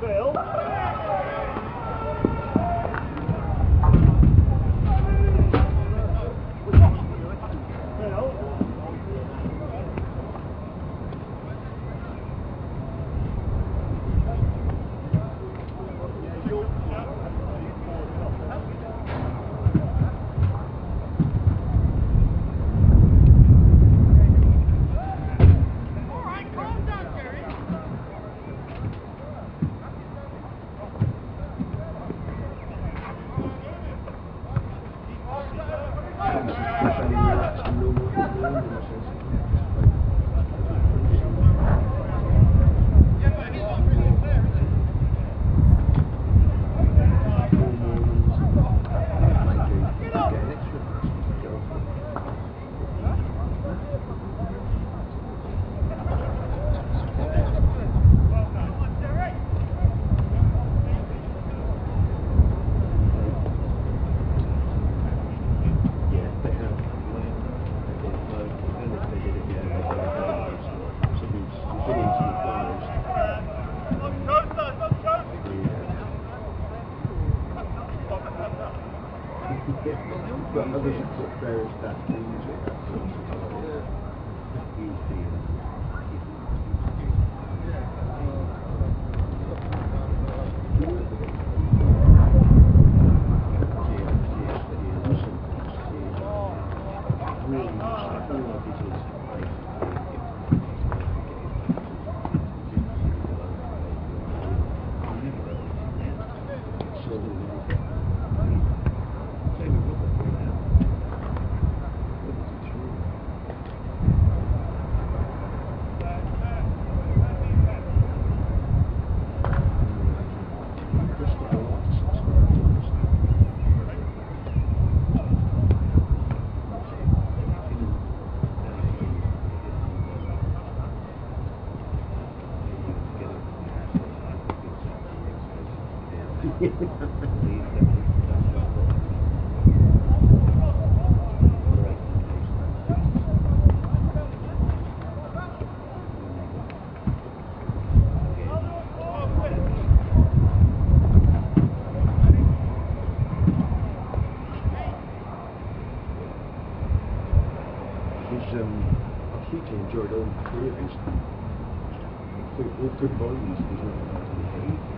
Phil. But others have put various stats into it. I think I enjoyed all three of his. All good volumes. There's nothing like it.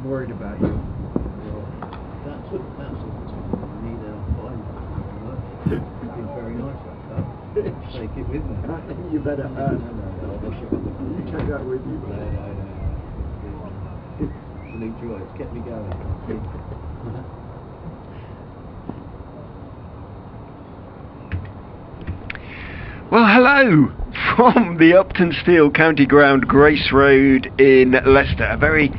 worried about you. That's what we need fine. It's been very nice that cup. Take it with me. You better. No, I'll wash it with the You take that with you. No. Absolute joy. It's kept me going. Well, hello from the Uptonsteel County Ground, Grace Road in Leicester. A very,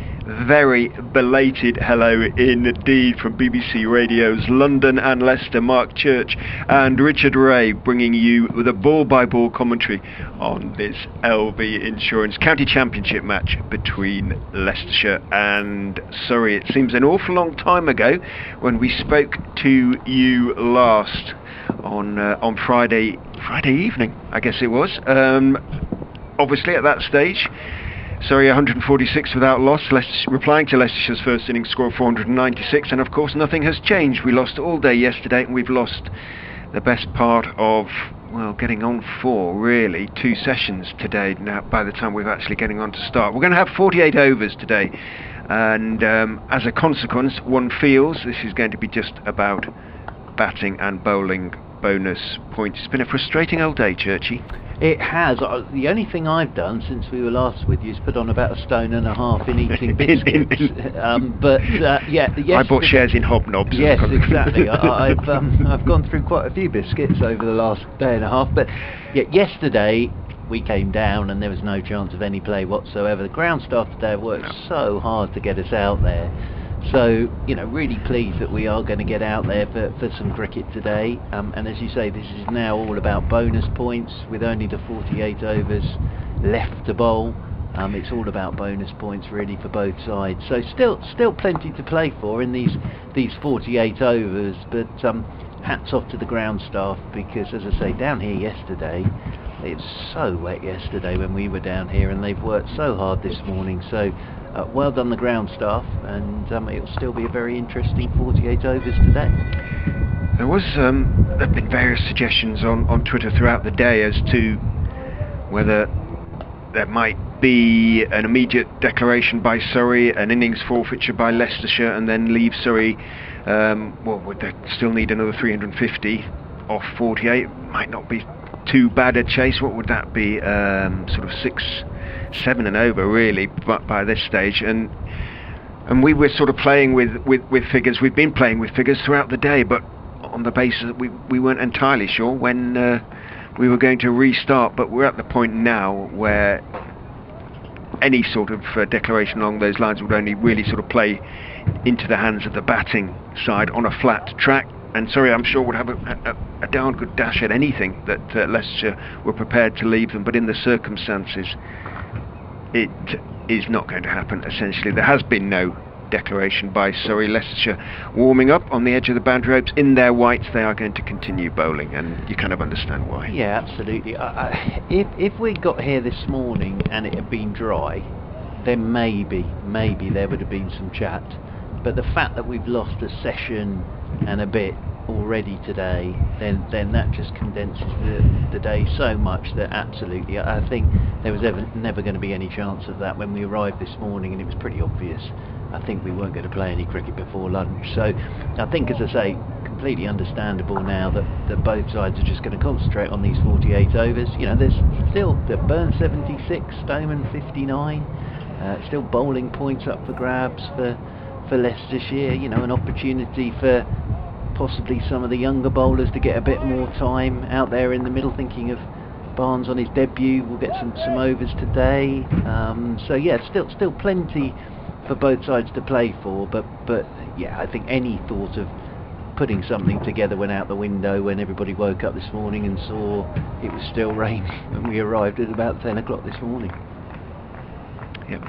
very belated hello indeed from BBC Radio's London and Leicester. Mark Church and Richard Ray bringing you the ball-by-ball commentary on this LV Insurance County Championship match between Leicestershire and Surrey. It seems an awful long time ago when we spoke to you last on Friday evening, I guess it was. Obviously at that stage, Surrey 146 without loss, replying to Leicestershire's first innings score of 496, and of course nothing has changed. We lost all day yesterday, and we've lost the best part of, well, getting on for really 2 sessions today now by the time we're actually getting on to start. We're going to have 48 overs today, and as a consequence, one feels this is going to be just about batting and bowling bonus points. It's been a frustrating old day, Churchy. It has. The only thing I've done since we were last with you is put on about 1.5 stone in eating biscuits. I bought shares in Hobnobs. Yes, exactly. I've gone through quite a few biscuits over the last 1.5 days. But yesterday we came down and there was no chance of any play whatsoever. The ground staff today have worked so hard to get us out there. So, really pleased that we are going to get out there for some cricket today. And as you say, this is now all about bonus points with only the 48 overs left to bowl. It's all about bonus points really for both sides. So still plenty to play for in these 48 overs. But hats off to the ground staff, because as I say, down here yesterday, it was so wet yesterday when we were down here, and they've worked so hard this morning. So well done the ground staff, and it'll still be a very interesting 48 overs today. There've been various suggestions on Twitter throughout the day as to whether there might be an immediate declaration by Surrey, an innings forfeiture by Leicestershire, and then leave Surrey. Would they still need another 350 off 48? Might not be too bad a chase. What would that be? Sort of 6-7 and over really by this stage, and we were sort of playing with figures. We've been playing with figures throughout the day, but on the basis that we weren't entirely sure when we were going to restart. But we're at the point now where any sort of declaration along those lines would only really sort of play into the hands of the batting side on a flat track. And Surrey, I'm sure, would have a darn good dash at anything that Leicestershire were prepared to leave them. But in the circumstances, it is not going to happen, essentially. There has been no declaration by Surrey. Leicestershire warming up on the edge of the boundary ropes in their whites. They are going to continue bowling, and you kind of understand why. Yeah, absolutely. If we got here this morning and it had been dry, then maybe there would have been some chat. But the fact that we've lost a session and a bit already today, then that just condenses the day so much that absolutely, I think there was never going to be any chance of that when we arrived this morning, and it was pretty obvious. I think we weren't going to play any cricket before lunch. So I think, as I say, completely understandable now that both sides are just going to concentrate on these 48 overs. There's still the Burn 76, Stoneman 59, still bowling points up for grabs for Leicestershire. An opportunity for possibly some of the younger bowlers to get a bit more time out there in the middle. Thinking of Barnes on his debut, we'll get some overs today. So yeah, still plenty for both sides to play for. But yeah, I think any thought of putting something together went out the window when everybody woke up this morning and saw it was still raining when we arrived at about 10 o'clock this morning. Yep.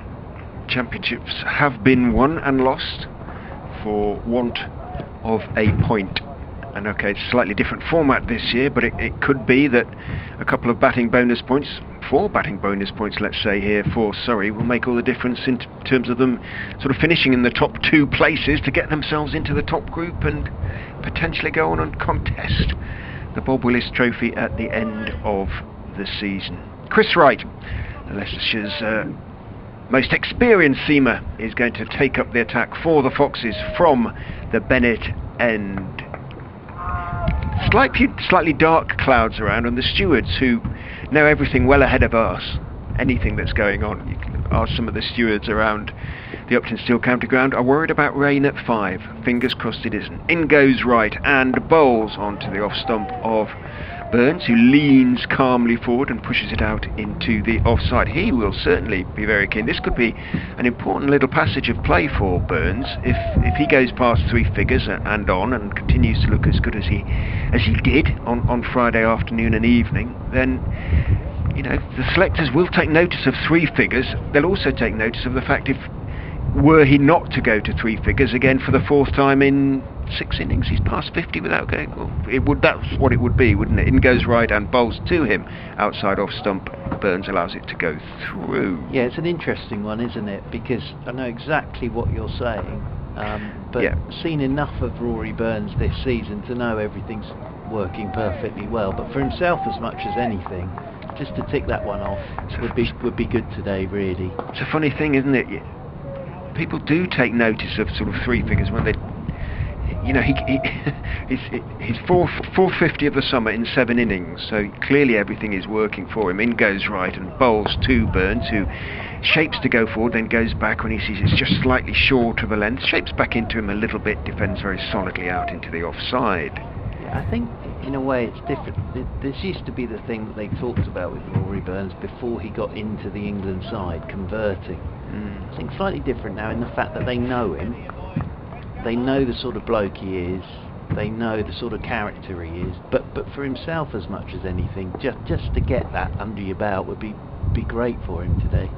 Championships have been won and lost for want of a point. And okay, it's a slightly different format this year, but it could be that a couple of batting bonus points, 4 batting bonus points, let's say here for Surrey, will make all the difference in terms of them sort of finishing in the top 2 places to get themselves into the top group and potentially go on and contest the Bob Willis Trophy at the end of the season. Wright, Leicestershire's most experienced seamer is going to take up the attack for the Foxes from the Bennett end. Slightly dark clouds around, and the stewards, who know everything well ahead of us, anything that's going on, you can ask some of the stewards around the Uptonsteel County Ground, are worried about rain at 5. Fingers crossed it isn't. In goes Wright and bowls onto the off stump of Burns, who leans calmly forward and pushes it out into the offside. He will certainly be very keen. This could be an important little passage of play for Burns. If he goes past 3 figures and on and continues to look as good as he did on Friday afternoon and evening, then you know the selectors will take notice of 3 figures. They'll also take notice of the fact if were he not to go to 3 figures again for the 4th time in 6 innings, he's past 50 without going. Well, that's what it would be, wouldn't it? In goes Wright and bowls to him outside off stump. Burns allows it to go through. Yeah, it's an interesting one, isn't it? Because I know exactly what you're saying, but seen enough of Rory Burns this season to know everything's working perfectly well. But for himself as much as anything, just to tick that one off would be good today, really. It's a funny thing, isn't it? People do take notice of sort of 3 figures when they, you know, he's 450 of the summer in 7 innings, so clearly everything is working for him. In goes Wright and bowls to Burns, who shapes to go forward, then goes back when he sees it's just slightly short of a length, shapes back into him a little bit, defends very solidly out into the offside. Yeah, I think in a way it's different. This used to be the thing that they talked about with Rory Burns before he got into the England side, converting. I think slightly different now in the fact that they know him, they know the sort of bloke he is, they know the sort of character he is, but for himself as much as anything, just to get that under your belt would be great for him today.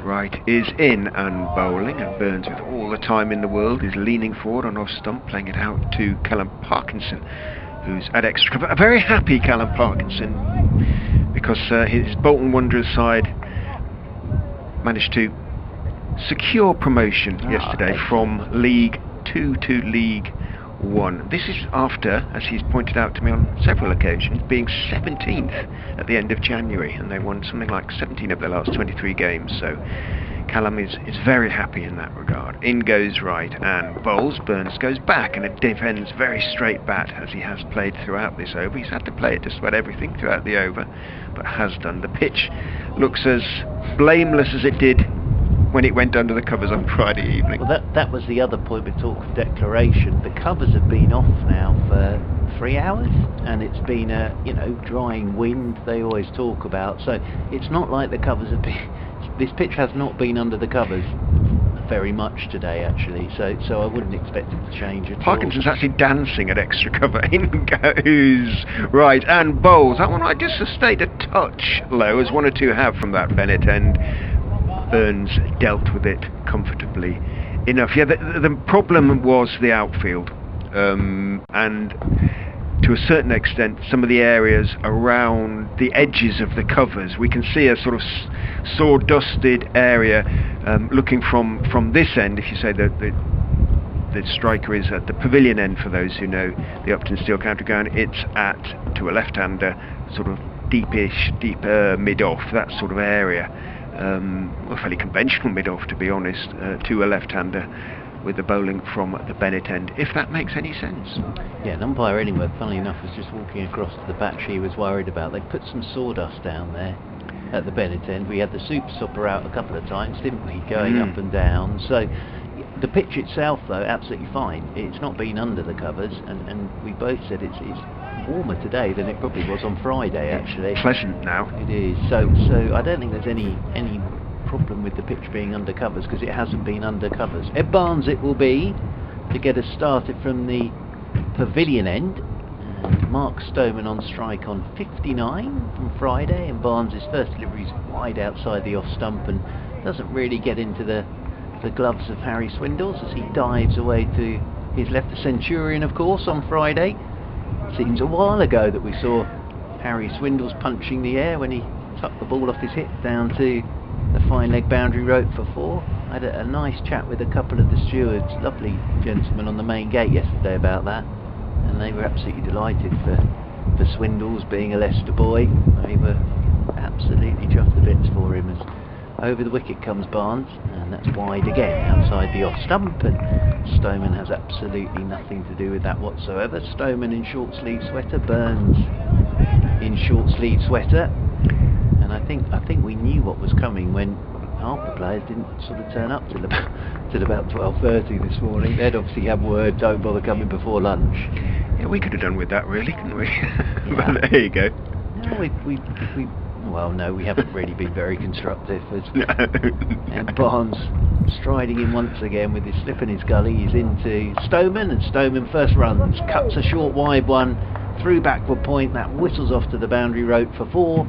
Wright is in and bowling, and Burns, with all the time in the world, is leaning forward on off stump, playing it out to Callum Parkinson, who's at extra cover. A very happy Callum Parkinson, because his Bolton Wanderers side managed to secure promotion yesterday from League 2 to League 1. This is after, as he's pointed out to me on several occasions, being 17th at the end of January, and they won something like 17 of their last 23 games, so Callum is very happy in that regard. In goes Wright and bowls. Burns goes back and it defends very straight bat, as he has played throughout this over. He's had to play it just about everything throughout the over, but has done. The pitch looks as blameless as it did when it went under the covers on Friday evening. Well, that was the other point with talk of declaration. The covers have been off now for 3 hours, and it's been a drying wind they always talk about. So it's not like the covers have been. This pitch has not been under the covers very much today, actually. So I wouldn't expect it to change at all. Parkinson's actually dancing at extra cover. In goes Wright and bowls. That one I just stayed a touch low, as 1 or 2 have from that Bennett end. Burns dealt with it comfortably enough. Yeah, the problem was the outfield, and to a certain extent some of the areas around the edges of the covers. We can see a sort of sawdusted area looking from this end. If you say that the striker is at the pavilion end, for those who know the Uptonsteel County Ground, it's at, to a left-hander, sort of deeper mid-off, that sort of area. Well, fairly conventional mid-off, to be honest, to a left-hander, with the bowling from the Bennett end, if that makes any sense. Yeah, and umpire Illingworth, funnily enough, was just walking across to the bat she was worried about. They put some sawdust down there at the Bennett end. We had the soup stopper out a couple of times, didn't we, going up and down. So the pitch itself, though, absolutely fine. It's not been under the covers, and we both said it's warmer today than it probably was on Friday, actually. It's pleasant now. It is. So I don't think there's any problem with the pitch being under covers, because it hasn't been under covers. Ed Barnes it will be to get us started from the pavilion end, and Mark Stoneman on strike on 59 from Friday, and Barnes' first delivery is wide outside the off stump and doesn't really get into the gloves of Harry Swindles as he dives away to his left. The Centurion, of course, on Friday. Seems a while ago that we saw Harry Swindles punching the air when he tucked the ball off his hip down to the fine leg boundary rope for 4. I had a nice chat with a couple of the stewards, lovely gentlemen on the main gate yesterday about that, and they were absolutely delighted for Swindles being a Leicester boy. They were absolutely chuffed to bits for him, as Over the wicket comes Barnes, and that's wide again, outside the off stump, and Stoneman has absolutely nothing to do with that whatsoever. Stoneman in short sleeve sweater, Burns in short sleeve sweater, and I think we knew what was coming when half the players didn't sort of turn up till about 12:30 this morning. They'd obviously have word, don't bother coming before lunch. Yeah, we could have done with that really, couldn't we? Yeah. But there you go. No, well, no, we haven't really been very constructive. And Barnes striding in once again with his slip in his gully. He's into Stoneman, and Stoneman first runs, cuts a short wide one through backward point. That whistles off to the boundary rope for 4,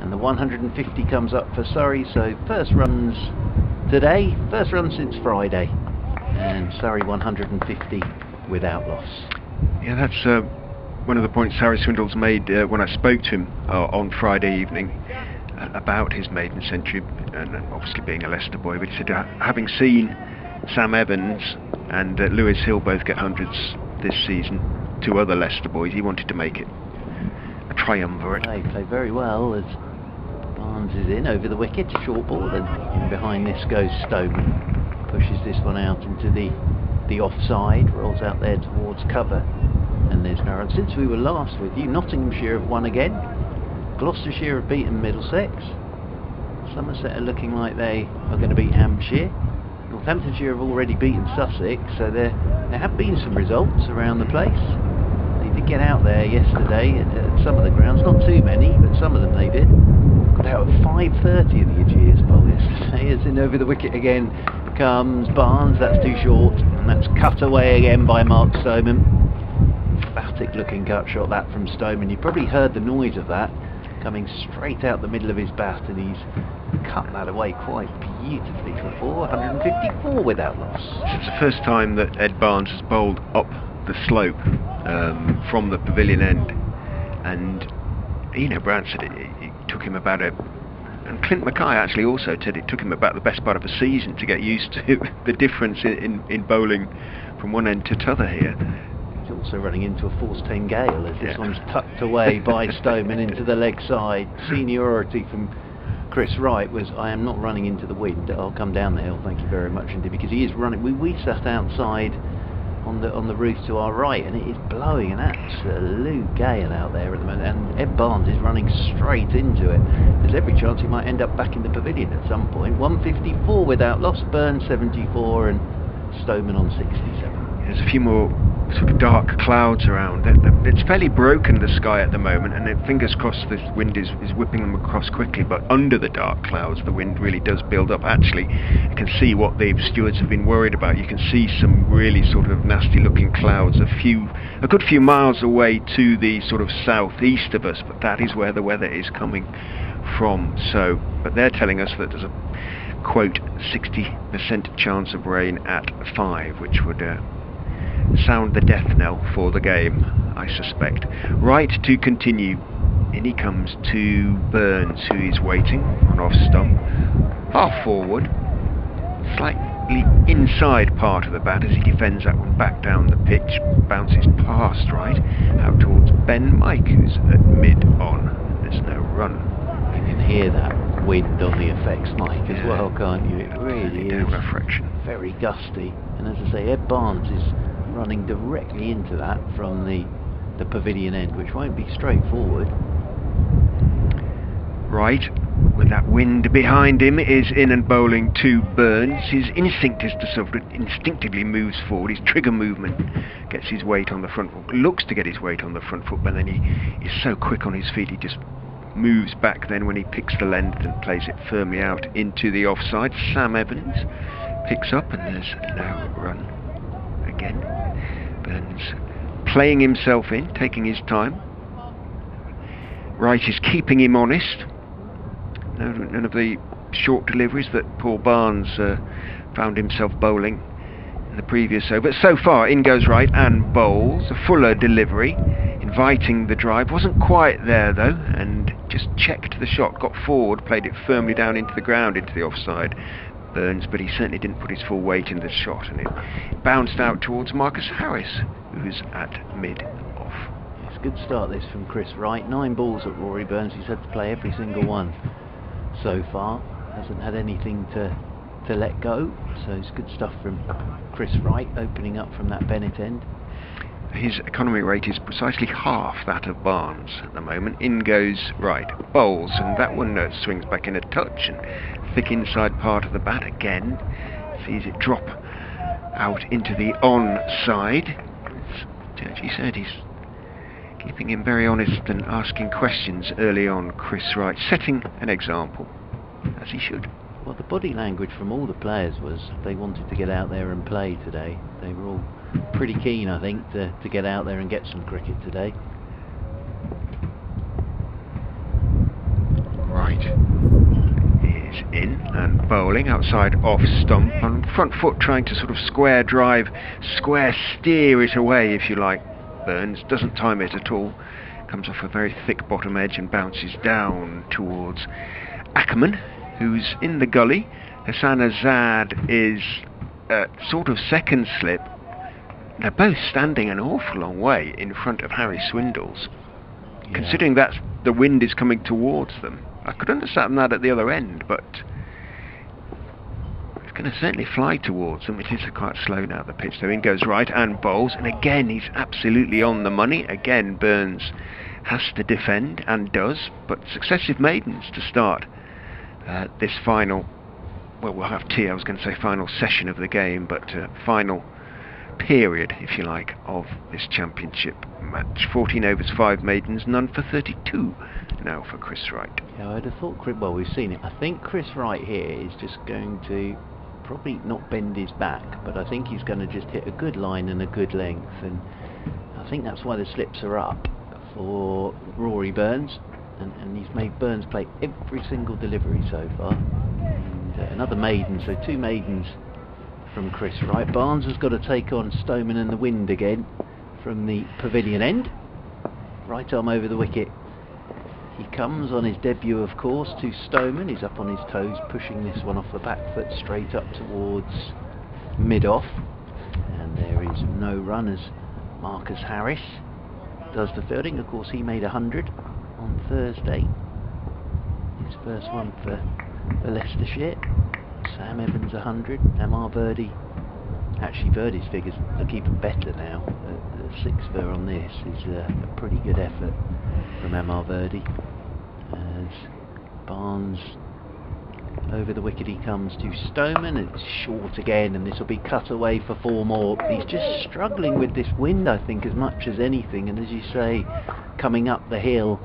and the 150 comes up for Surrey. So first runs today, first run since Friday, and Surrey 150 without loss. Yeah, that's one of the points Harry Swindle's made when I spoke to him on Friday evening about his maiden century, and obviously being a Leicester boy. But he said, having seen Sam Evans and Lewis Hill both get hundreds this season, 2 other Leicester boys, he wanted to make it a triumvirate. They play very well as Barnes is in over the wicket, short ball, and in behind this goes Stoneman. Pushes this one out into the offside, rolls out there towards cover. And there's no run. Since we were last with you, Nottinghamshire have won again. Gloucestershire have beaten Middlesex. Somerset are looking like they are going to beat Hampshire. Northamptonshire have already beaten Sussex, so there have been some results around the place. They did get out there yesterday at some of the grounds, not too many, but some of them they did. Got out at 5:30 in the Aegeus Bowl yesterday. As in over the wicket again comes Barnes, that's too short, and that's cut away again by Mark Stoneman. Emphatic looking cut shot that from Stoneman. You probably heard the noise of that coming straight out the middle of his bat, and he's cut that away quite beautifully for 4, 154 without loss. It's the first time that Ed Barnes has bowled up the slope from the pavilion end, and Brown said it took him about and Clint Mackay actually also said it took him about the best part of a season to get used to the difference in bowling from one end to t'other here. Also running into a force 10 gale as this one's tucked away by Stoneman into the leg side. Seniority from Chris Wright was, I am not running into the wind, I'll come down the hill, thank you very much indeed, because he is running. We sat outside on the roof to our right, and it is blowing an absolute gale out there at the moment, and Ed Barnes is running straight into it. There's every chance he might end up back in the pavilion at some point. 154 without loss, Burns 74 and Stoneman on 67. There's a few more sort of dark clouds around. It's fairly broken, the sky at the moment, and fingers crossed the wind is whipping them across quickly, but under the dark clouds the wind really does build up. Actually, you can see what the stewards have been worried about. You can see some really sort of nasty looking clouds a good few miles away to the sort of southeast of us, but that is where the weather is coming from. But they're telling us that there's a quote 60% chance of rain at 5, which would sound the death knell for the game, I suspect. Wright to continue. In he comes to Burns, who is waiting on off stump, half forward, slightly inside part of the bat as he defends that one back down the pitch, bounces past Wright out towards Ben Mike, who's at mid on. There's no run. You can hear that wind on the effects mic as well, can't you? It really is very gusty, and as I say, Ed Barnes is running directly into that from the pavilion end, which won't be straightforward. Wright, with that wind behind him, is in and bowling to Burns. His instinct is to sort of instinctively moves forward. His trigger movement gets his weight on the front foot, looks to get his weight on the front foot, but then he is so quick on his feet, he just moves back then when he picks the length and plays it firmly out into the offside. Sam Evans picks up, and there's no run again. Burns playing himself in, taking his time. Wright is keeping him honest. None of the short deliveries that Paul Barnes found himself bowling in the previous over. So far, in goes Wright and bowls. A fuller delivery, inviting the drive. Wasn't quite there though, and just checked the shot, got forward, played it firmly down into the ground, into the offside. Burns, but he certainly didn't put his full weight in the shot, and it bounced out towards Marcus Harris, who's at mid off. It's a good start this from Chris Wright. 9 balls at Rory Burns. He's had to play every single one so far. hasn't had anything to let go, so it's good stuff from Chris Wright, opening up from that Bennett end. His economy rate is precisely half that of Barnes at the moment. In goes Wright, bowls, and that one swings back in a touch, and thick inside part of the bat again. Sees it drop out into the on side. As he said, he's keeping him very honest and asking questions early on, Chris Wright, setting an example, as he should. Well, the body language from all the players was they wanted to get out there and play today. They were all pretty keen, I think, to get out there and get some cricket today. Wright is in and bowling outside off stump, on front foot trying to sort of square drive, square steer it away, if you like. Burns doesn't time it at all, comes off a very thick bottom edge and bounces down towards Ackerman, who's in the gully. Hassan Azad is sort of second slip. They're both standing an awful long way in front of Harry Swindles. Yeah. Considering that the wind is coming towards them, I could understand that at the other end, but it's going to certainly fly towards them. It is quite slow now, the pitch. So in goes Wright and bowls, and again he's absolutely on the money. Again Burns has to defend, and does, but successive maidens to start this final, well, we'll have tea, I was going to say final session of the game, but final period, if you like, of this championship match. 14 overs, 5 maidens, none for 32 now for Chris Wright. Yeah, I'd have thought, well, we've seen it. I think Chris Wright here is just going to probably not bend his back, but I think he's going to just hit a good line and a good length, and I think that's why the slips are up for Rory Burns. And he's made Burns play every single delivery so far. And another maiden, so 2 maidens from Chris Wright. Barnes has got to take on Stoneman and the wind again from the pavilion end. Right arm over the wicket. He comes on his debut, of course, to Stoneman. He's up on his toes, pushing this one off the back foot straight up towards mid-off. And there is no run as Marcus Harris does the fielding. Of course, he made 100 on Thursday. His first one for Leicestershire. Sam Evans 100. Amar Verdi. Actually, Verdi's figures look even better now. The 6 for on this is a pretty good effort from Amar Verdi. As Barnes over the wicket he comes to Stoneman. It's short again, and this will be cut away for 4 more. He's just struggling with this wind, I think, as much as anything, and as you say, coming up the hill,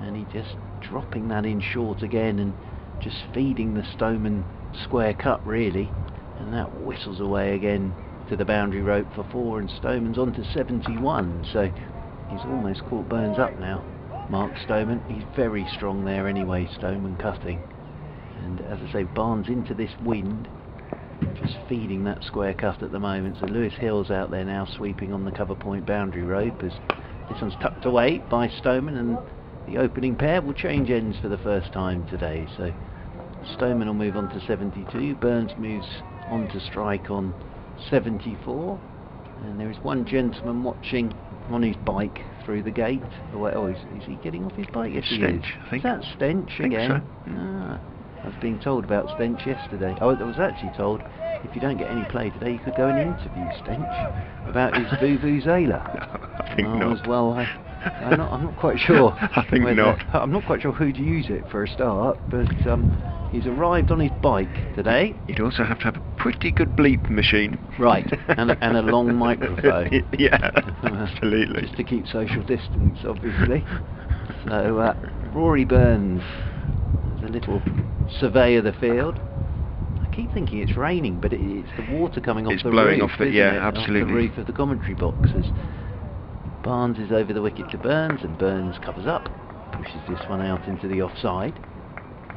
and he just dropping that in short again and just feeding the Stoneman square cut, really, and that whistles away again to the boundary rope for 4, and Stoneman's on to 71, so he's almost caught Burns up now. Mark Stoneman, he's very strong there anyway, Stoneman cutting, and as I say, Barnes into this wind, just feeding that square cut at the moment. So Lewis Hill's out there now sweeping on the cover point boundary rope as this one's tucked away by Stoneman, and the opening pair will change ends for the first time today. So Stoneman will move on to 72, Burns moves on to strike on 74, and there is one gentleman watching on his bike through the gate. Oh, is he getting off his bike? Yes, he is. I think. Is that Stench again? So. I was being told about Stench yesterday. I was actually told if you don't get any play today, you could go and interview Stench about his vuvuzela. I think not. Well, I'm not quite sure. I think not. I'm not quite sure who to use it for a start, but he's arrived on his bike today. You'd also have to have a pretty good bleep machine. Right, and a long microphone. Yeah, absolutely. Just to keep social distance, obviously. So, Rory Burns, a little survey of the field. I keep thinking it's raining, but it's the water coming off it's the blowing roof, off the, yeah, absolutely. Off the roof of the commentary box. As Barnes is over the wicket to Burns, and Burns covers up, pushes this one out into the offside,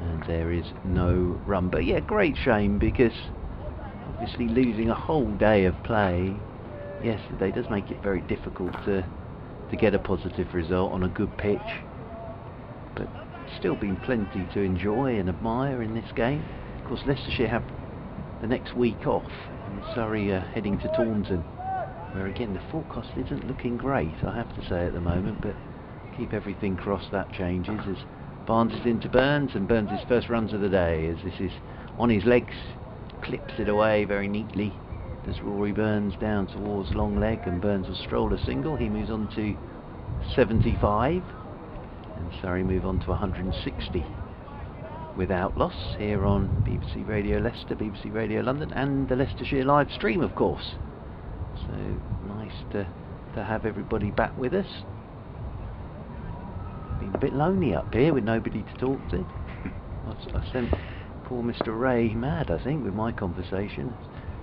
and there is no run. But yeah, great shame, because obviously losing a whole day of play yesterday does make it very difficult to get a positive result on a good pitch. But still been plenty to enjoy and admire in this game. Of course, Leicestershire have the next week off, and Surrey are heading to Taunton, where again the forecast isn't looking great, I have to say, at the moment, but keep everything crossed that changes, as Barnes is into Burns, and Burns' first runs of the day, as this is on his legs, clips it away very neatly. Does Rory Burns down towards long leg, and Burns will stroll a single. He moves on to 75, and Surrey move on to 160 without loss here on BBC Radio Leicester, BBC Radio London, and the Leicestershire live stream, of course. So nice to have everybody back with us. Been a bit lonely up here with nobody to talk to. I sent poor Mr. Ray mad, I think, with my conversation.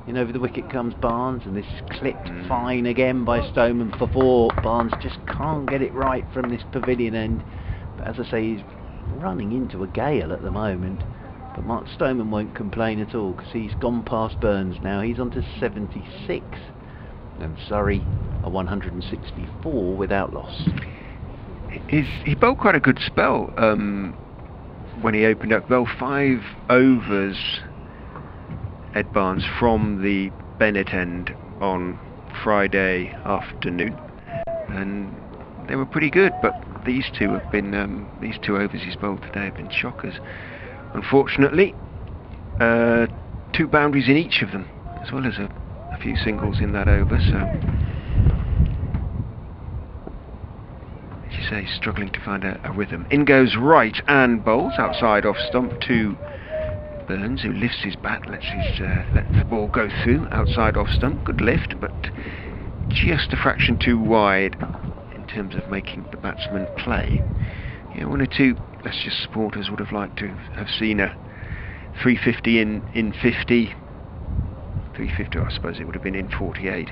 You know, over the wicket comes Barnes, and this is clipped fine again by Stoneman for 4. Barnes just can't get it right from this pavilion end. But as I say, he's running into a gale at the moment. But Mark Stoneman won't complain at all, because he's gone past Burns now. He's on to 76. And Surrey are 164 without loss. He bowled quite a good spell when he opened up. Bowled 5 overs, Ed Barnes, from the Bennett end on Friday afternoon, and they were pretty good. But these two have been these 2 overs he's bowled today have been shockers. Unfortunately, 2 boundaries in each of them, as well as a few singles in that over. So, as you say, struggling to find a rhythm. In goes Wright and bowls outside off stump to Burns, who lifts his bat, lets the ball go through outside off stump. Good lift, but just a fraction too wide in terms of making the batsman play. Yeah, 1 or 2 Leicestershire supporters would have liked to have seen a 350 in 50. 350, I suppose it would have been in 48.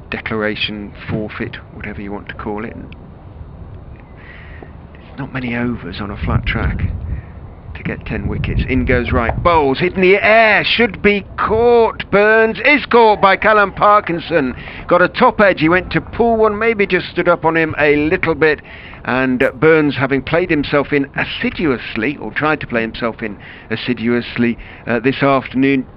Declaration, forfeit, whatever you want to call it. There's not many overs on a flat track to get 10 wickets. In goes Wright, bowls, hit in the air, should be caught. Burns is caught by Callum Parkinson. Got a top edge, he went to pull one, maybe just stood up on him a little bit. And Burns, having played himself in assiduously, or tried to play himself in assiduously this afternoon,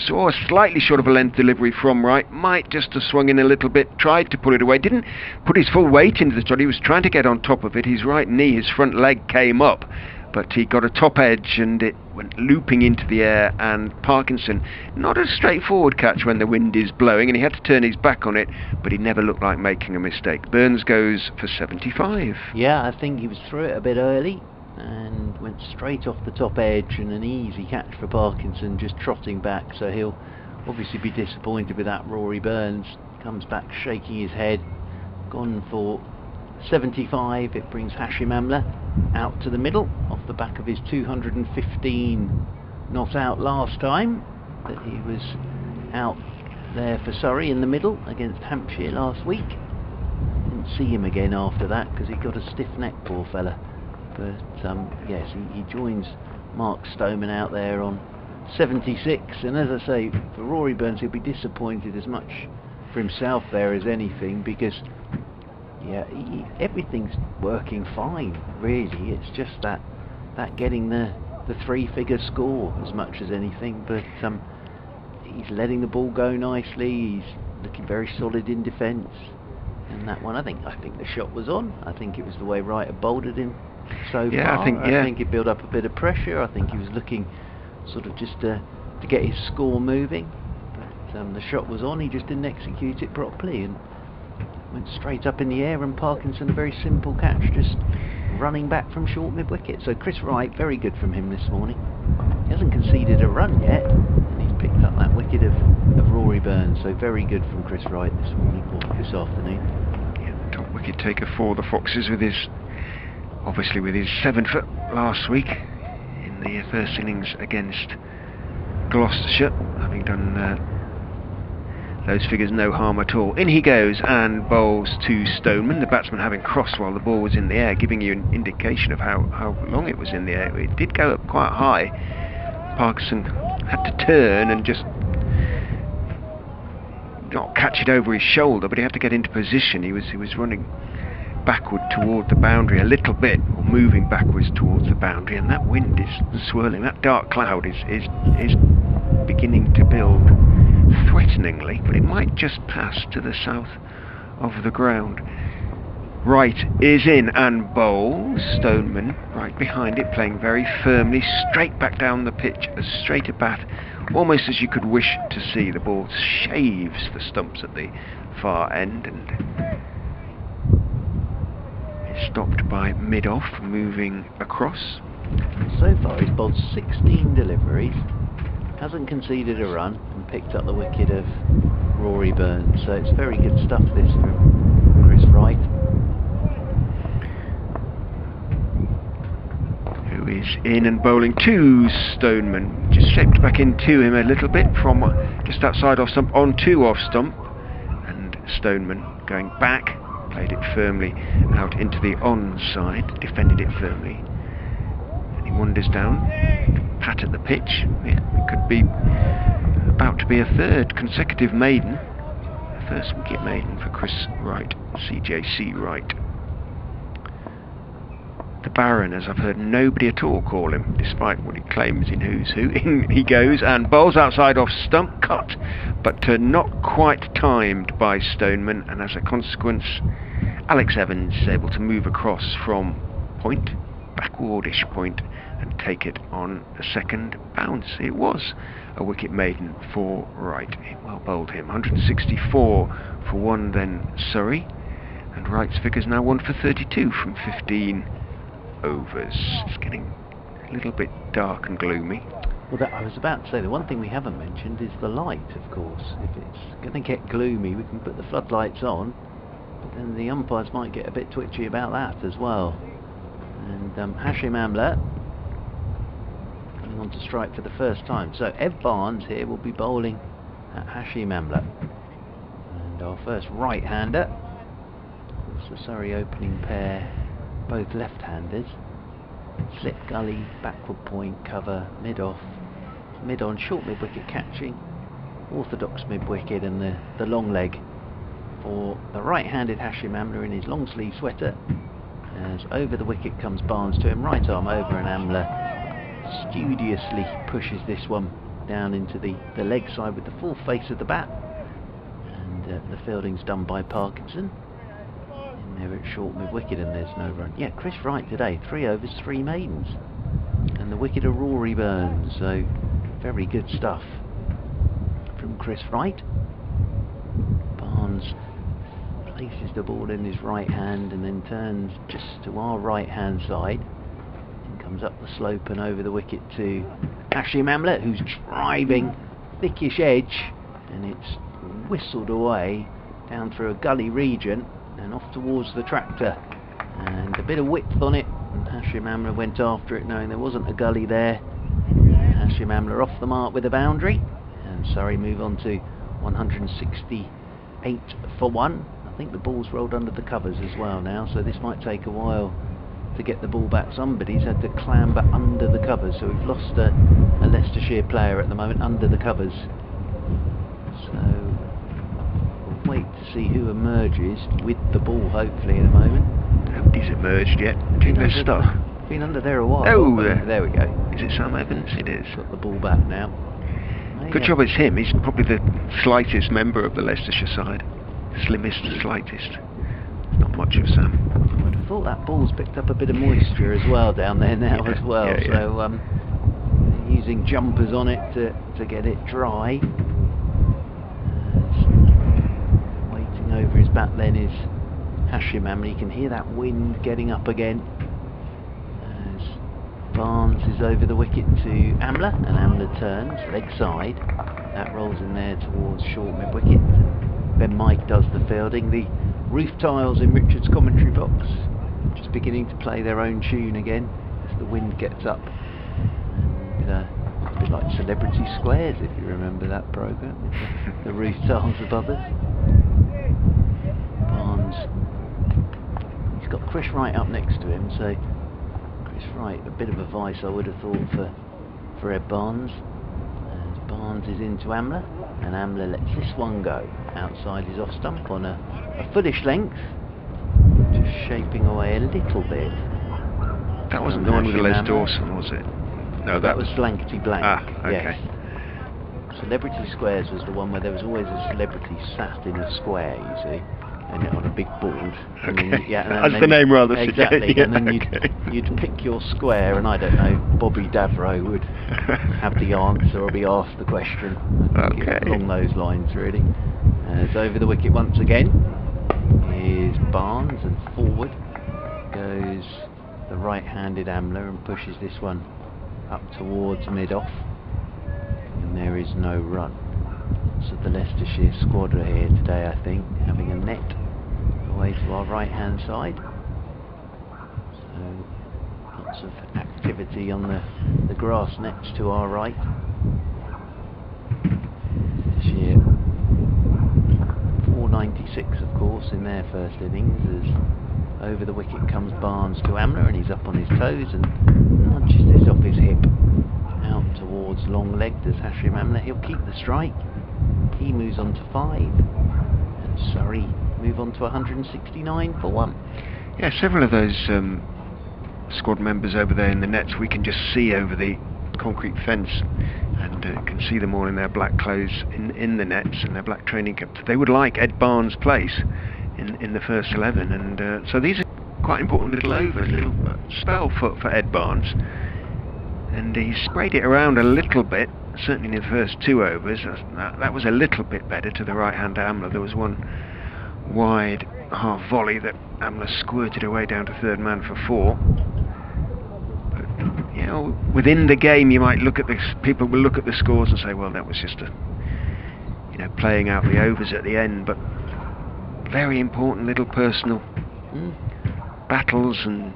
saw a slightly short of a length delivery from Wright, might just have swung in a little bit, tried to pull it away, didn't put his full weight into the shot. He was trying to get on top of it. His right knee, his front leg came up, but he got a top edge and it went looping into the air. And Parkinson, not a straightforward catch when the wind is blowing, and he had to turn his back on it, but he never looked like making a mistake. Burns goes for 75. Yeah, I think he was through it a bit early and went straight off the top edge, and an easy catch for Parkinson, just trotting back. So he'll obviously be disappointed with that. Rory Burns comes back shaking his head, gone for 75. It brings Hashim Amla out to the middle off the back of his 215 not out last time, that he was out there for Surrey in the middle against Hampshire last week. Didn't see him again after that because he got a stiff neck, poor fella. But yes, he joins Mark Stoneman out there on 76, and as I say, for Rory Burns, he'll be disappointed as much for himself there as anything, because yeah, everything's working fine really. It's just that getting the 3-figure score as much as anything. But he's letting the ball go nicely, he's looking very solid in defence, and that one, I think the shot was on. I think it was the way Wright had bowled him so far. I think it built up a bit of pressure. I think he was looking sort of just to get his score moving, but the shot was on. He just didn't execute it properly and went straight up in the air, and Parkinson, a very simple catch, just running back from short mid-wicket. So Chris Wright, very good from him this morning. He hasn't conceded a run yet, and he's picked up that wicket of Rory Burns. So very good from Chris Wright this morning, or this afternoon. Yeah, top wicket taker for the Foxes, with his 7-foot last week in the first innings against Gloucestershire, having done those figures no harm at all. In he goes and bowls to Stoneman, the batsman having crossed while the ball was in the air, giving you an indication of how long it was in the air. It did go up quite high. Parkinson had to turn and just not catch it over his shoulder, but he had to get into position. He was running backward toward the boundary a little bit, or moving backwards towards the boundary, and that wind is swirling. That dark cloud is beginning to build threateningly, but it might just pass to the south of the ground. Wright is in and bowls. Stoneman right behind it, playing very firmly, straight back down the pitch, as straight a bat, almost as you could wish to see. The ball shaves the stumps at the far end and is stopped by mid-off, moving across. So far he's bowled 16 deliveries, hasn't conceded a run, and picked up the wicket of Rory Burns. So it's very good stuff this from Chris Wright, who is in and bowling to Stoneman. Just shaped back into him a little bit from just outside off stump onto off stump, and Stoneman going back, played it firmly out into the onside, defended it firmly, and he wanders down, pat at the pitch. Yeah, it could be about to be a third consecutive maiden, a first wicket maiden for Chris Wright, CJC Wright. The Baron, as I've heard nobody at all call him, despite what he claims in Who's Who. In he goes and bowls outside off stump, cut, but not quite timed by Stoneman, and as a consequence Alex Evans is able to move across from point, backwardish point, and take it on the second bounce. It was a wicket maiden for Wright. It well bowled him. 164 for 1 then Surrey, and Wright's figures now 1 for 32 from 15 overs. It's getting a little bit dark and gloomy. Well, I was about to say, the one thing we haven't mentioned is the light, of course. If it's going to get gloomy, we can put the floodlights on, but then the umpires might get a bit twitchy about that as well. And Hashim Amla coming on to strike for the first time. So Ev Barnes here will be bowling at Hashim Amla. And our first right-hander. It's the Surrey opening pair, both left-handers. Slip gully, backward point, cover, mid-off, mid-on, short mid-wicket catching, orthodox mid-wicket, and the long leg for the right-handed Hashim Amla in his long-sleeve sweater. As over the wicket comes Barnes to him, right arm over, and Amla studiously pushes this one down into the leg side with the full face of the bat. And the fielding's done by Parkinson. There at short mid-wicket, and there's no run. Yeah, Chris Wright today, 3 overs, 3 maidens, and the wicket of Rory Burns. So very good stuff from Chris Wright. Barnes places the ball in his right hand and then turns just to our right hand side and comes up the slope and over the wicket to Hashim Amla, who's driving thickish edge, and it's whistled away down through a gully region and off towards the tractor, and a bit of width on it, and Hashim Amla went after it knowing there wasn't a gully there. Hashim Amla off the mark with a boundary, and Surrey move on to 168 for 1. I think the ball's rolled under the covers as well now, so this might take a while to get the ball back. Somebody's had to clamber under the covers, so we've lost a Leicestershire player at the moment under the covers. So wait to see who emerges with the ball, hopefully, in a moment. Nobody's emerged yet. I think they're stuck. Been under there a while. Oh, there we go. Is it Sam Evans? It is. Got the ball back now. Good job it's him. He's probably the slightest member of the Leicestershire side. Slimmest, slightest. Not much of Sam. I would have thought that ball's picked up a bit of moisture as well down there now as well. Yeah. So using jumpers on it to get it dry. Over his bat then is Hashim Amla. You can hear that wind getting up again as Barnes is over the wicket to Amla, and Amla turns leg side. That rolls in there towards short mid-wicket. Ben Mike does the fielding. The roof tiles in Richard's commentary box just beginning to play their own tune again as the wind gets up. And, a bit like Celebrity Squares, if you remember that programme, with the roof tiles above us. Barnes, he's got Chris Wright up next to him, so Chris Wright, a bit of advice I would have thought for Ed Barnes. And Barnes is into Amla, and Amla lets this one go outside his off stump on a foolish length, just shaping away a little bit. That wasn't the one with the Les Dawson, was it? No, that was Blankety Blank. Ah, okay. Yes. Celebrity Squares was the one where there was always a celebrity sat in a square, you see. and on a big board. And Okay. then, As the name rather suggests. exactly. Yeah, And then okay. you'd pick your square, and I don't know, Bobby Davro would have the answer or be asked the question. I think it's Okay. along those lines, really. As over the wicket once again is Barnes, and forward goes the right-handed Amla and pushes this one up towards mid-off, and there is no run. So the Leicestershire squad are here today, I think, having a net away to our right-hand side. So lots of activity on the grass nets to our right. Leicestershire 496, of course, in their first innings. As over the wicket comes Barnes to Amla, and he's up on his toes and nudges this off his hip out towards long leg. Does Hashim Amla? He'll keep the strike. He moves on to 5, and Surrey move on to 169 for 1. Yeah, several of those squad members over there in the nets we can just see over the concrete fence, and can see them all in their black clothes in the nets and their black training caps. They would like Ed Barnes' place in the first 11, and so these are quite important little overs, little spell for Ed Barnes, and he sprayed it around a little bit. Certainly in the first 2 overs, that was a little bit better to the right-hander Amla. There was one wide half volley that Amla squirted away down to third man for 4. But, you know, within the game, you might look at this. People will look at the scores and say, "Well, that was just playing out the overs at the end." But very important little personal battles and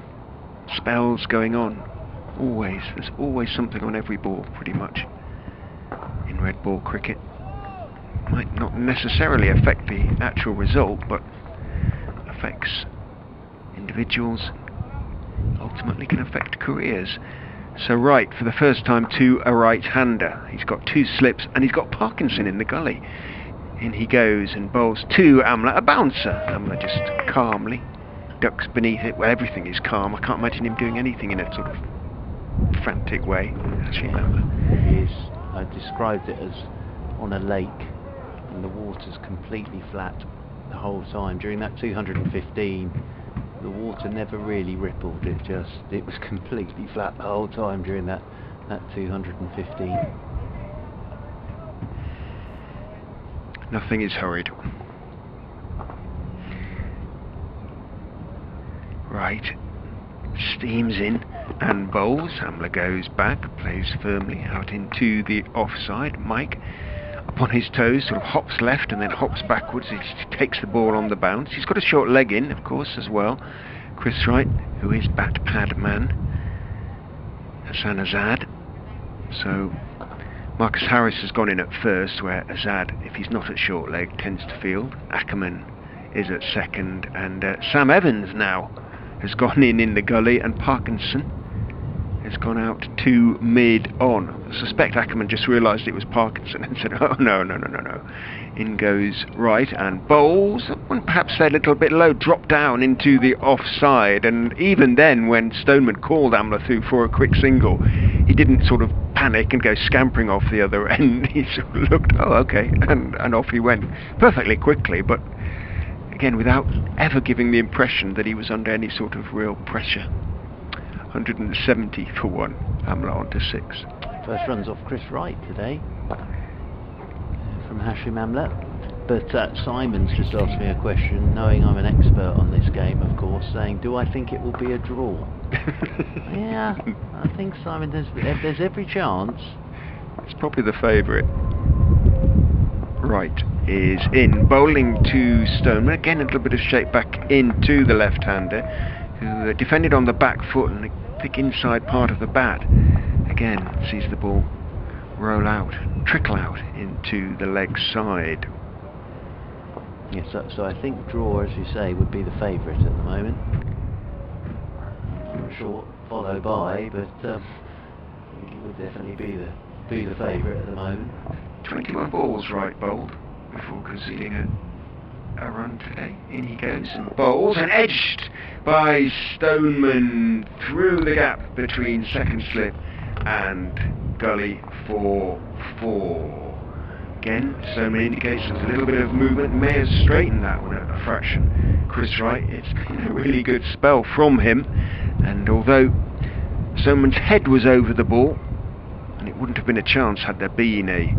spells going on. There's always something on every ball, pretty much. In red ball cricket, might not necessarily affect the actual result, but affects individuals, ultimately can affect careers. So Wright, for the first time, to a right-hander. He's got 2 slips, and he's got Parkinson in the gully. In he goes and bowls to Amla, a bouncer. Amla just calmly ducks beneath it. Well, everything is calm. I can't imagine him doing anything in a sort of frantic way. Actually, Amla. I described it as on a lake, and the water's completely flat the whole time. During that 215, the water never really rippled. It was completely flat the whole time during that 215. Nothing is hurried. Wright steams in and bowls. Amla goes back, plays firmly out into the offside. Mike, up on his toes, sort of hops left and then hops backwards. He takes the ball on the bounce. He's got a short leg in, of course, as well. Chris Wright, who is bat pad man. Hassan Azad. So Marcus Harris has gone in at first, where Azad, if he's not at short leg, tends to field. Ackerman is at second, and Sam Evans now has gone in the gully, and Parkinson has gone out to mid-on. I suspect Ackerman just realised it was Parkinson and said, "Oh, no. In goes Wright and bowls, and perhaps a little bit low, dropped down into the offside. And even then, when Stoneman called Amla through for a quick single, he didn't sort of panic and go scampering off the other end. He sort of looked, "Oh, okay," and off he went perfectly quickly, but again, without ever giving the impression that he was under any sort of real pressure. 170 for 1, Amla on to 6. First runs off Chris Wright today from Hashim Amla. But Simon's just asked me a question, knowing I'm an expert on this game, of course, saying, do I think it will be a draw? Yeah, I think, Simon, there's every chance. It's probably the favourite. Wright is in, bowling to Stoneman. Again, a little bit of shape back into the left-hander, who defended on the back foot and the thick inside part of the bat. Again, sees the ball roll out, trickle out into the leg side. Yes, so I think draw, as you say, would be the favourite at the moment. Short follow by, but it would definitely be the favourite at the moment. 21 balls Wright bowled before conceding a run today. In he goes and bowls, and edged by Stoneman through the gap between second slip and gully for 4. Again, Stoneman indicates there's a little bit of movement, may have straightened that one a fraction. Chris Wright, it's been a really good spell from him, and although Stoneman's head was over the ball, and it wouldn't have been a chance had there been a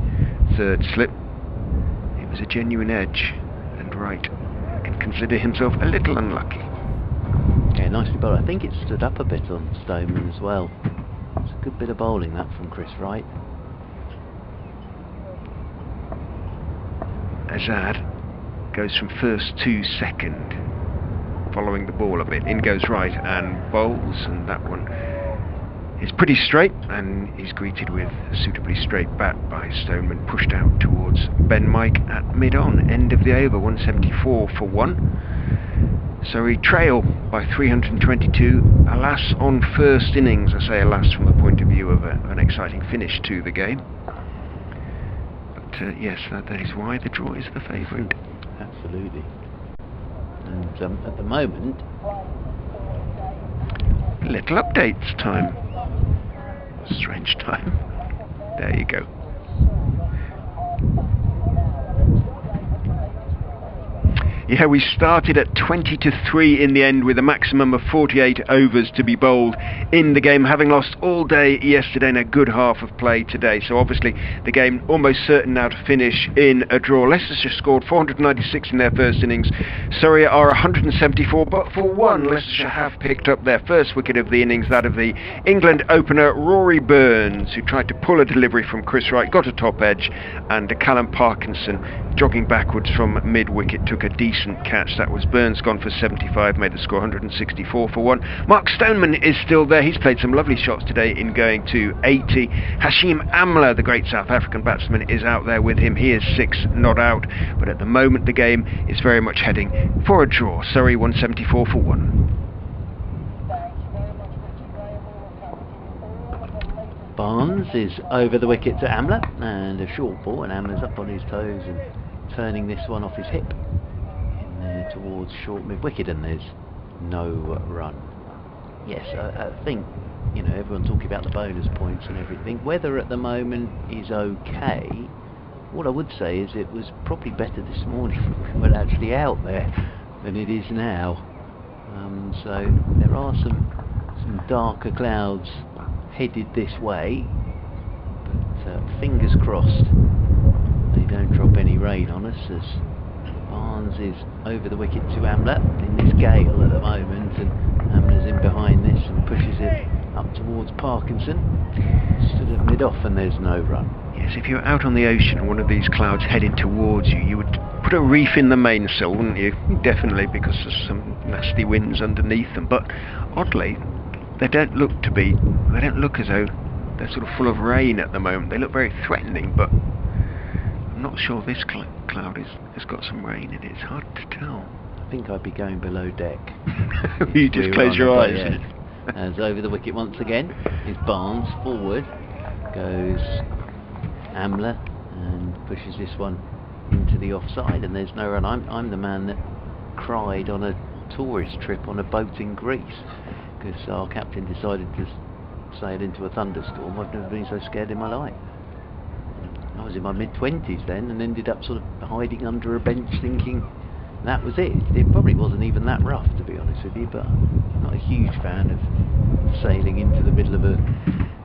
third slip, it was a genuine edge, and Wright can consider himself a little unlucky. Yeah, nicely bowled. I think it stood up a bit on Stoneman as well. It's a good bit of bowling that from Chris Wright. Azad goes from first to second, following the ball a bit. In goes Wright and bowls, and that one is pretty straight, and he's greeted with a suitably straight bat by Stoneman, pushed out towards Ben Mike at mid-on. End of the over, 174 for 1. Surrey trail by 322, alas on first innings. I say alas from the point of view of an exciting finish to the game. Yes, that is why the draw is the favourite. Absolutely. And at the moment, little updates time. Strange time. There you go. Yeah, we started at 20-3 in the end, with a maximum of 48 overs to be bowled in the game, having lost all day yesterday and a good half of play today. So obviously the game almost certain now to finish in a draw. Leicestershire scored 496 in their first innings. Surrey are 174, but for one, Leicestershire have picked up their first wicket of the innings, that of the England opener Rory Burns, who tried to pull a delivery from Chris Wright, got a top edge, and Callum Parkinson, jogging backwards from mid-wicket, took a decent catch. That was Burns, gone for 75, made the score 164 for 1. Mark Stoneman is still there. He's played some lovely shots today in going to 80. Hashim Amla, the great South African batsman, is out there with him. He is 6 not out, but at the moment the game is very much heading for a draw. Surrey 174 for 1. Barnes is over the wicket to Amla, and a short ball, and Amla's up on his toes and turning this one off his hip in there towards short mid-wicket, and there's no run. Yes, I think, you know, everyone's talking about the bonus points and everything. Weather at the moment is okay. What I would say is it was probably better this morning when we were actually out there than it is now. So there are some darker clouds headed this way, but fingers crossed they don't drop any rain on us, as Barnes is over the wicket to Amla in this gale at the moment, and Amla's in behind this and pushes it up towards Parkinson. Stood at mid-off and there's no run. Yes, if you're out on the ocean and one of these clouds headed towards you, you would put a reef in the mainsail, wouldn't you? Definitely, because there's some nasty winds underneath them. But oddly, they don't look as though they're sort of full of rain at the moment. They look very threatening, but I'm not sure this cloud has got some rain in it. It's hard to tell. I think I'd be going below deck. You just close your eyes. Yeah. As over the wicket once again is Barnes. Forward goes Amla and pushes this one into the offside, and there's no run. I'm the man that cried on a tourist trip on a boat in Greece, because our captain decided to sail into a thunderstorm. I've never been so scared in my life. I was in my mid-20s then, and ended up sort of hiding under a bench thinking that was it. It probably wasn't even that rough, to be honest with you, but I'm not a huge fan of sailing into the middle of a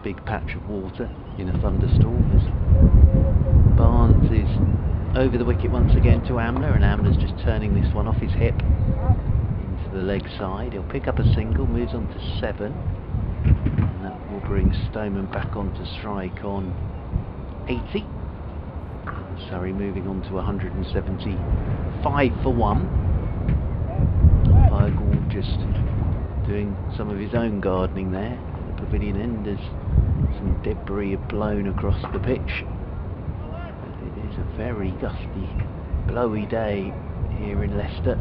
big patch of water in a thunderstorm. Barnes is over the wicket once again to Amla, and Amla's just turning this one off his hip into the leg side. He'll pick up a single, moves on to 7, and that will bring Stoneman back onto strike on 80. Surrey moving on to 175 for 1. Umpire just doing some of his own gardening there at the pavilion end as some debris are blown across the pitch. It is a very gusty, blowy day here in Leicester.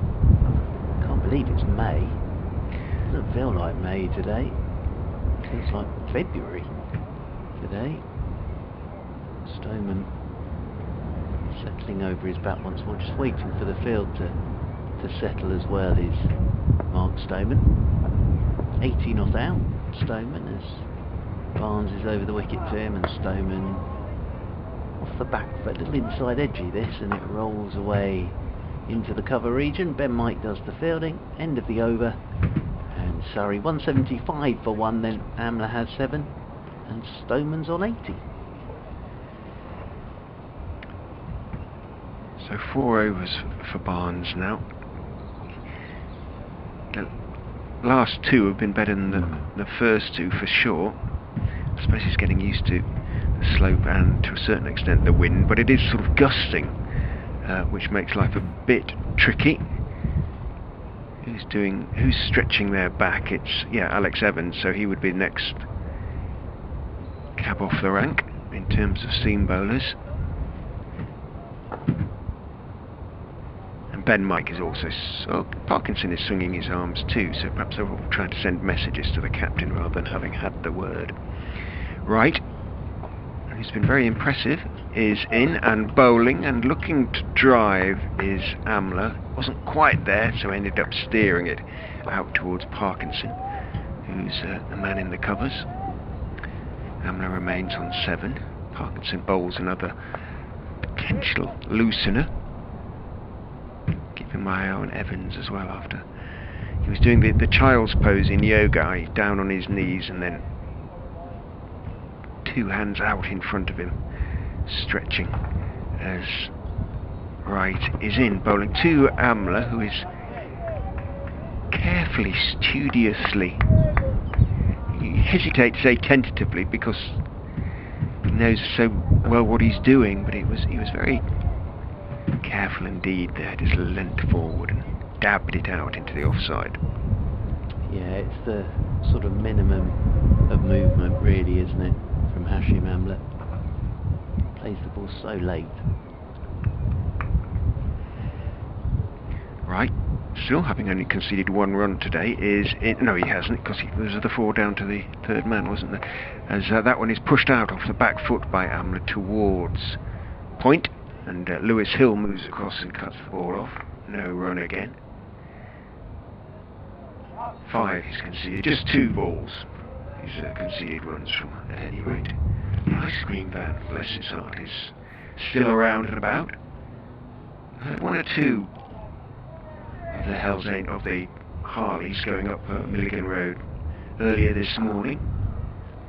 Can't believe it's May. Doesn't feel like May today. It feels like February today. Stoneman settling over his bat once more, just waiting for the field to settle as well, is Mark Stoneman. 80 not out, Stoneman, as Barnes is over the wicket to him, and Stoneman off the back foot, a little inside edgy this, and it rolls away into the cover region. Ben Mike does the fielding, end of the over, and Surrey 175 for 1, then Amla has 7, and Stoneman's on 80. So 4 overs for Barnes now. The last 2 have been better than the first 2 for sure. I suppose he's getting used to the slope and to a certain extent the wind, but it is sort of gusting, which makes life a bit tricky. Who's stretching their back? It's, yeah, Alex Evans, so he would be the next cab off the rank in terms of seam bowlers. And Ben Mike is also, Parkinson is swinging his arms too, so perhaps they're all trying to send messages to the captain rather than having had the word. Wright, who's been very impressive, is in and bowling, and looking to drive is Amla. Wasn't quite there, so ended up steering it out towards Parkinson, who's the man in the covers. Amla remains on 7. Parkinson bowls another potential loosener. Keeping my eye on Evans as well after he was doing the child's pose in yoga, down on his knees and then 2 hands out in front of him, stretching as Wright is in, bowling to Amla, who is carefully, studiously, he hesitates to say tentatively because he knows so well what he's doing, but he was very careful indeed there, just leant forward and dabbed it out into the offside. Yeah, it's the sort of minimum of movement really, isn't it, from Hashim Amla. Plays the ball so late. Right, still having only conceded 1 run today is in, no he hasn't, because there was the 4 down to the 3rd man, wasn't there, as that one is pushed out off the back foot by Amla towards point, and Lewis Hill moves across and cuts the ball off. No run again. 5 he's conceded, just 2 balls he's conceded runs from at any rate. Nice green van, bless his heart, is still around and about. 1 or 2 of the Hell's of the Harleys going up Milligan Road earlier this morning.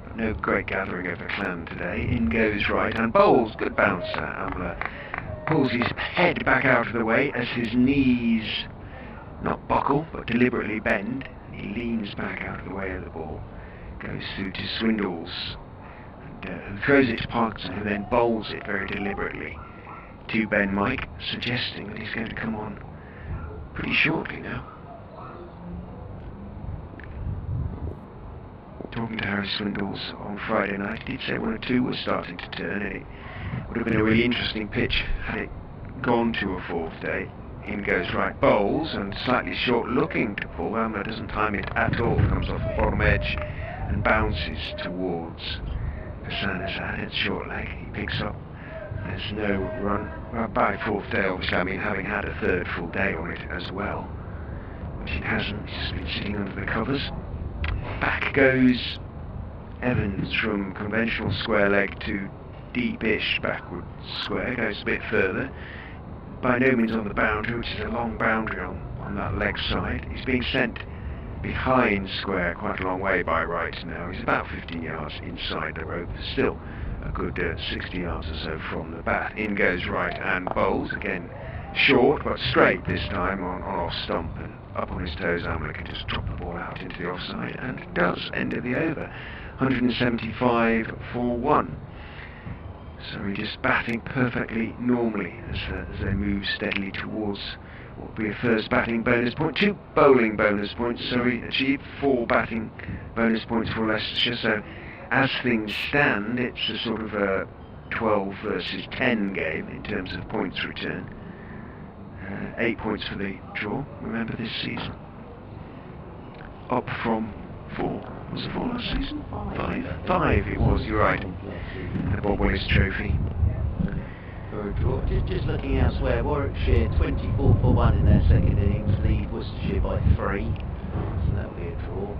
But no great gathering of the clan today. In goes Wright and bowls, good bouncer. Amla pulls his head back out of the way as his knees not buckle but deliberately bend. He leans back out of the way of the ball, goes through to Swindles, and who throws it to Parkinson, who then bowls it very deliberately to Ben Mike, suggesting that he's going to come on pretty shortly now. Talking to Harry Swindles on Friday night, he did say 1 or 2 was starting to turn, and it would have been a really interesting pitch had it gone to a 4th day. In goes Wright, bowls, and slightly short looking to pull. Amla doesn't time it at all, comes off the bottom edge and bounces towards Hassan. It's short leg, he picks up. There's no run. Well, by 4th day, obviously, I mean having had a 3rd full day on it as well, which it hasn't. It's just been sitting under the covers. Back goes Evans from conventional square leg to deepish backward square, goes a bit further. By no means on the boundary, which is a long boundary on that leg side. He's being sent behind square quite a long way by Wright now. He's about 15 yards inside the rope, still a good 60 yards or so from the bat. In goes Wright and bowls, again short but straight this time on off stump, and up on his toes. Amla can just drop the ball out into the offside, and does end of the over. 175 for 1. So we're just batting perfectly normally as they move steadily towards what will be a first batting bonus point, 2 bowling bonus points. Surrey achieved 4 batting bonus points for Leicestershire. So as things stand, it's a sort of a 12 versus 10 game in terms of points return. 8 points for the draw, remember, this season. Up from 4. Was it 4 last season? 5 it was, you're right. The Bob Willis Trophy. For a draw. Just looking elsewhere, Warwickshire 24 for 1 in their 2nd innings, lead Worcestershire by 3. So that'll be a draw.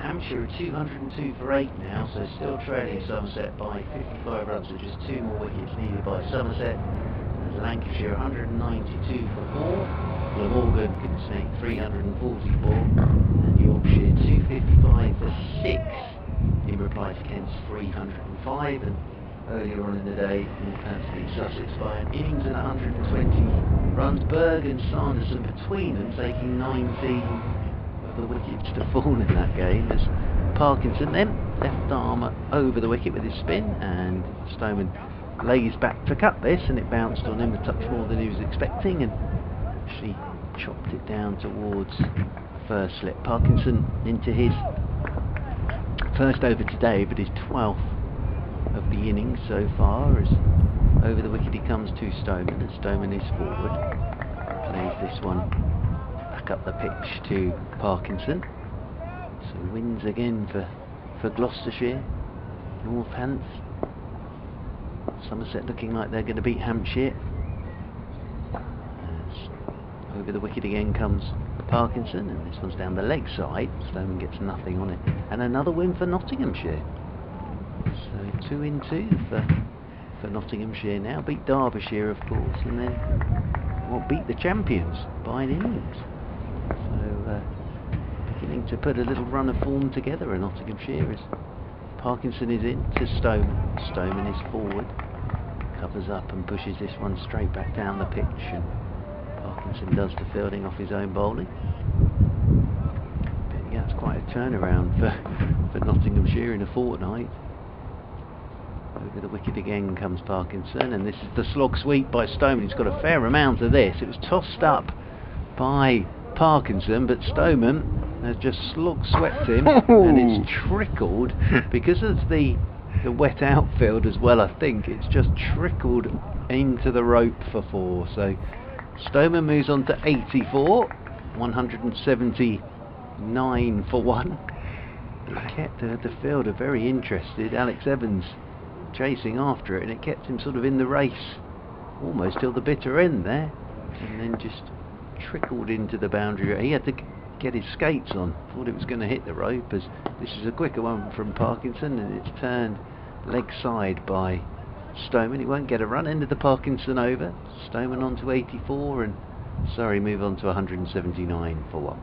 Hampshire are 202 for 8 now, so still trailing Somerset by 55 runs, so just 2 more wickets needed by Somerset. And Lancashire 192 for 4. Glamorgan can snake 344, and Yorkshire 255 for 6 in reply to Kent's 305. And earlier on in the day, Northampton beat Sussex by an innings and 120 runs. Berg and Sanderson between them taking 19 of the wickets to fall in that game, as Parkinson then left arm over the wicket with his spin, and Stoneman lays back to cut this, and it bounced on him a touch more than he was expecting, and actually chopped it down towards first slip. Parkinson into his first over today, but his 12th of the innings so far, as over the wicket he comes to Stoneman, and Stoneman is forward, plays this one back up the pitch to Parkinson. So wins again for Gloucestershire. Northants, Somerset looking like they're going to beat Hampshire. As over the wicket again comes Parkinson, and this one's down the leg side. Stoneman gets nothing on it, and another win for Nottinghamshire. So 2 in 2 for Nottinghamshire now. Beat Derbyshire, of course, and then beat the champions by an innings. So beginning to put a little run of form together in Nottinghamshire, as Parkinson is in to Stoneman. Stoneman is forward, covers up and pushes this one straight back down the pitch, and Parkinson does the fielding off his own bowling. But yeah, it's quite a turnaround for Nottinghamshire in a fortnight. Over the wicket again comes Parkinson, and this is the slog sweep by Stoneman. He's got a fair amount of this. It was tossed up by Parkinson, but Stoneman has just slog swept him, and it's trickled because of the wet outfield as well. I think it's just trickled into the rope for 4. So Stoneman moves on to 84, 179 for 1. It kept the fielder very interested. Alex Evans chasing after it, and it kept him sort of in the race almost till the bitter end there, and then just trickled into the boundary. He had to get his skates on, thought it was going to hit the rope, as this is a quicker one from Parkinson, and it's turned leg side by Stoneman. He won't get a run. Ended the Parkinson over. Stoneman on to 84, and Surrey move on to 179 for 1.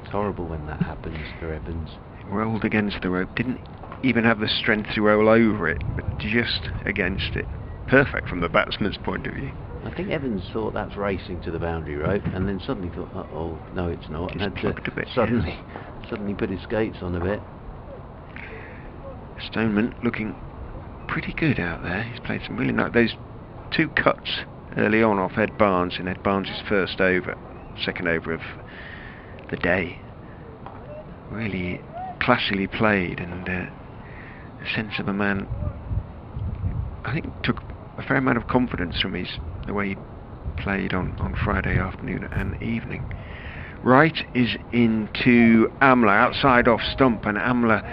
It's horrible when that happens for Evans. Rolled against the rope, didn't even have the strength to roll over it, but just against it. Perfect from the batsman's point of view. I think Evans thought that's racing to the boundary rope, and then suddenly thought, uh-oh, no it's not, and had to suddenly put his skates on a bit. Stoneman looking pretty good out there. He's played some really nice, those 2 cuts early on off Ed Barnes in Ed Barnes' first over, second over of the day. Really classily played, and a sense of a man, I think, took a fair amount of confidence from the way he played on Friday afternoon and evening. Wright is into Amla, outside off stump, and Amla,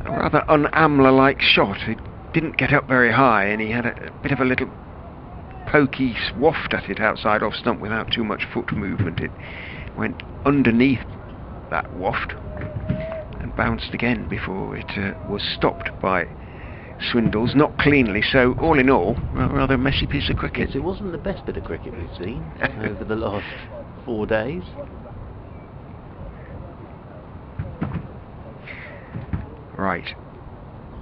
a rather un-Amla-like shot. It didn't get up very high, and he had a bit of a little pokey waft at it outside off stump without too much foot movement. It went underneath that waft and bounced again before it was stopped by Swindles, not cleanly. So all in all, rather a messy piece of cricket. Yes, it wasn't the best bit of cricket we've seen over the last 4 days. Right,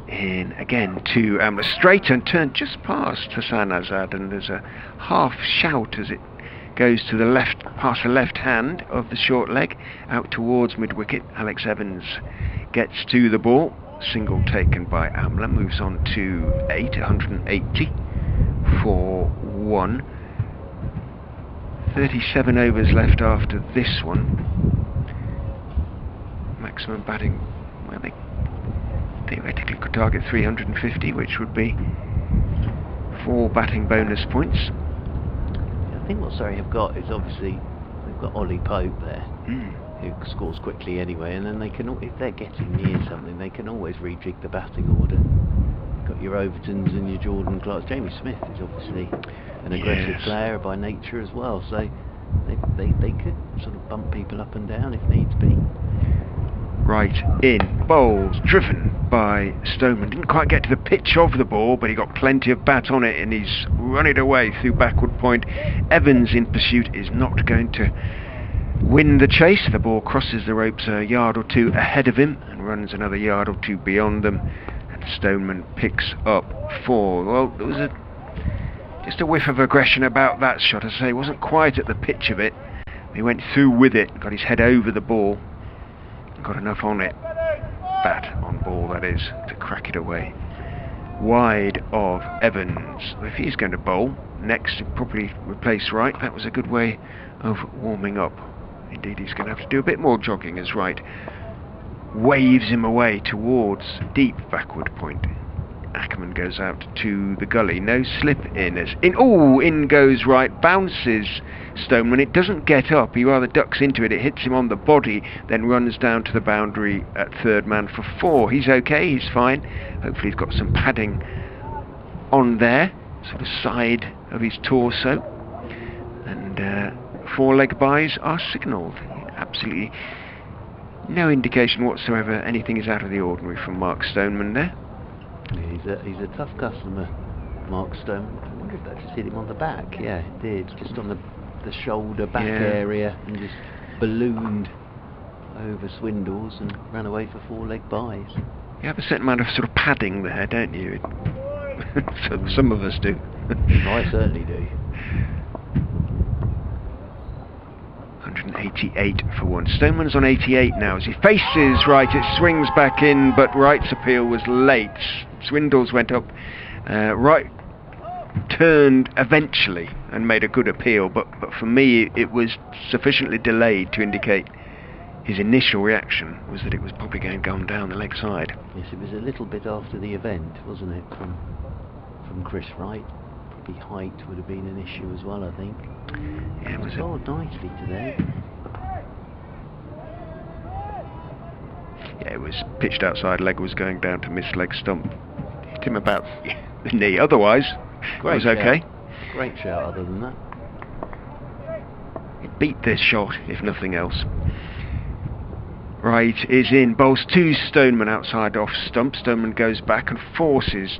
in again to Amla, straight and turned just past Hassan Azad, and there's a half shout as it goes to the left, past the left hand of the short leg, out towards mid-wicket. Alex Evans gets to the ball. Single taken by Amla, moves on to 180 for 1. 37 overs left after this one. Maximum batting, well, they theoretically could target 350, which would be 4 batting bonus points. I think what Surrey have got is obviously they've got Ollie Pope there, who scores quickly anyway, and then they can, if they're getting near something, they can always rejig the batting order. You've got your Overtons and your Jordan Clarks. Jamie Smith is obviously an aggressive player by nature as well, so they could sort of bump people up and down if needs be. Wright in, bowls, driven by Stoneman. Didn't quite get to the pitch of the ball, but he got plenty of bat on it, and he's run it away through backward point. Evans in pursuit is not going to win the chase. The ball crosses the ropes a yard or two ahead of him and runs another yard or two beyond them, and Stoneman picks up 4. Well, there was just a whiff of aggression about that shot. As I say, he wasn't quite at the pitch of it. He went through with it, got his head over the ball, got enough on it, bat on ball that is, to crack it away. Wide of Evans. If he's going to bowl next, he'll probably replace Wright. That was a good way of warming up. Indeed, he's going to have to do a bit more jogging as Wright waves him away towards deep backward point. Ackerman goes out to the gully. No slip in. In goes Wright. Bounces Stoneman. It doesn't get up. He rather ducks into it. It hits him on the body, then runs down to the boundary at third man for 4. He's okay. He's fine. Hopefully he's got some padding on there, sort of side of his torso. And 4 leg byes are signalled. Absolutely no indication whatsoever anything is out of the ordinary from Mark Stoneman there. He's a tough customer, Mark Stoneman. I wonder if that just hit him on the back. Yeah, it did. Just on the shoulder back area, and just ballooned over Swindles and ran away for 4 leg byes. You have a certain amount of sort of padding there, don't you? Some of us do. I certainly do. 188 for 1. Stoneman's on 88 now as he faces Wright. It swings back in, but Wright's appeal was late. Swindles went up. Wright turned eventually and made a good appeal, but for me it was sufficiently delayed to indicate his initial reaction was that it was probably going to go down the leg side. Yes, it was a little bit after the event, wasn't it, from Chris Wright. Probably height would have been an issue as well, I think. Yeah, it was bowled nicely today. Yeah, it was pitched outside, leg was going down to miss leg stump. Hit him about the knee, otherwise it was okay. Great shout other than that. It beat this shot, if nothing else. Wright is in, bowls to Stoneman outside off stump. Stoneman goes back and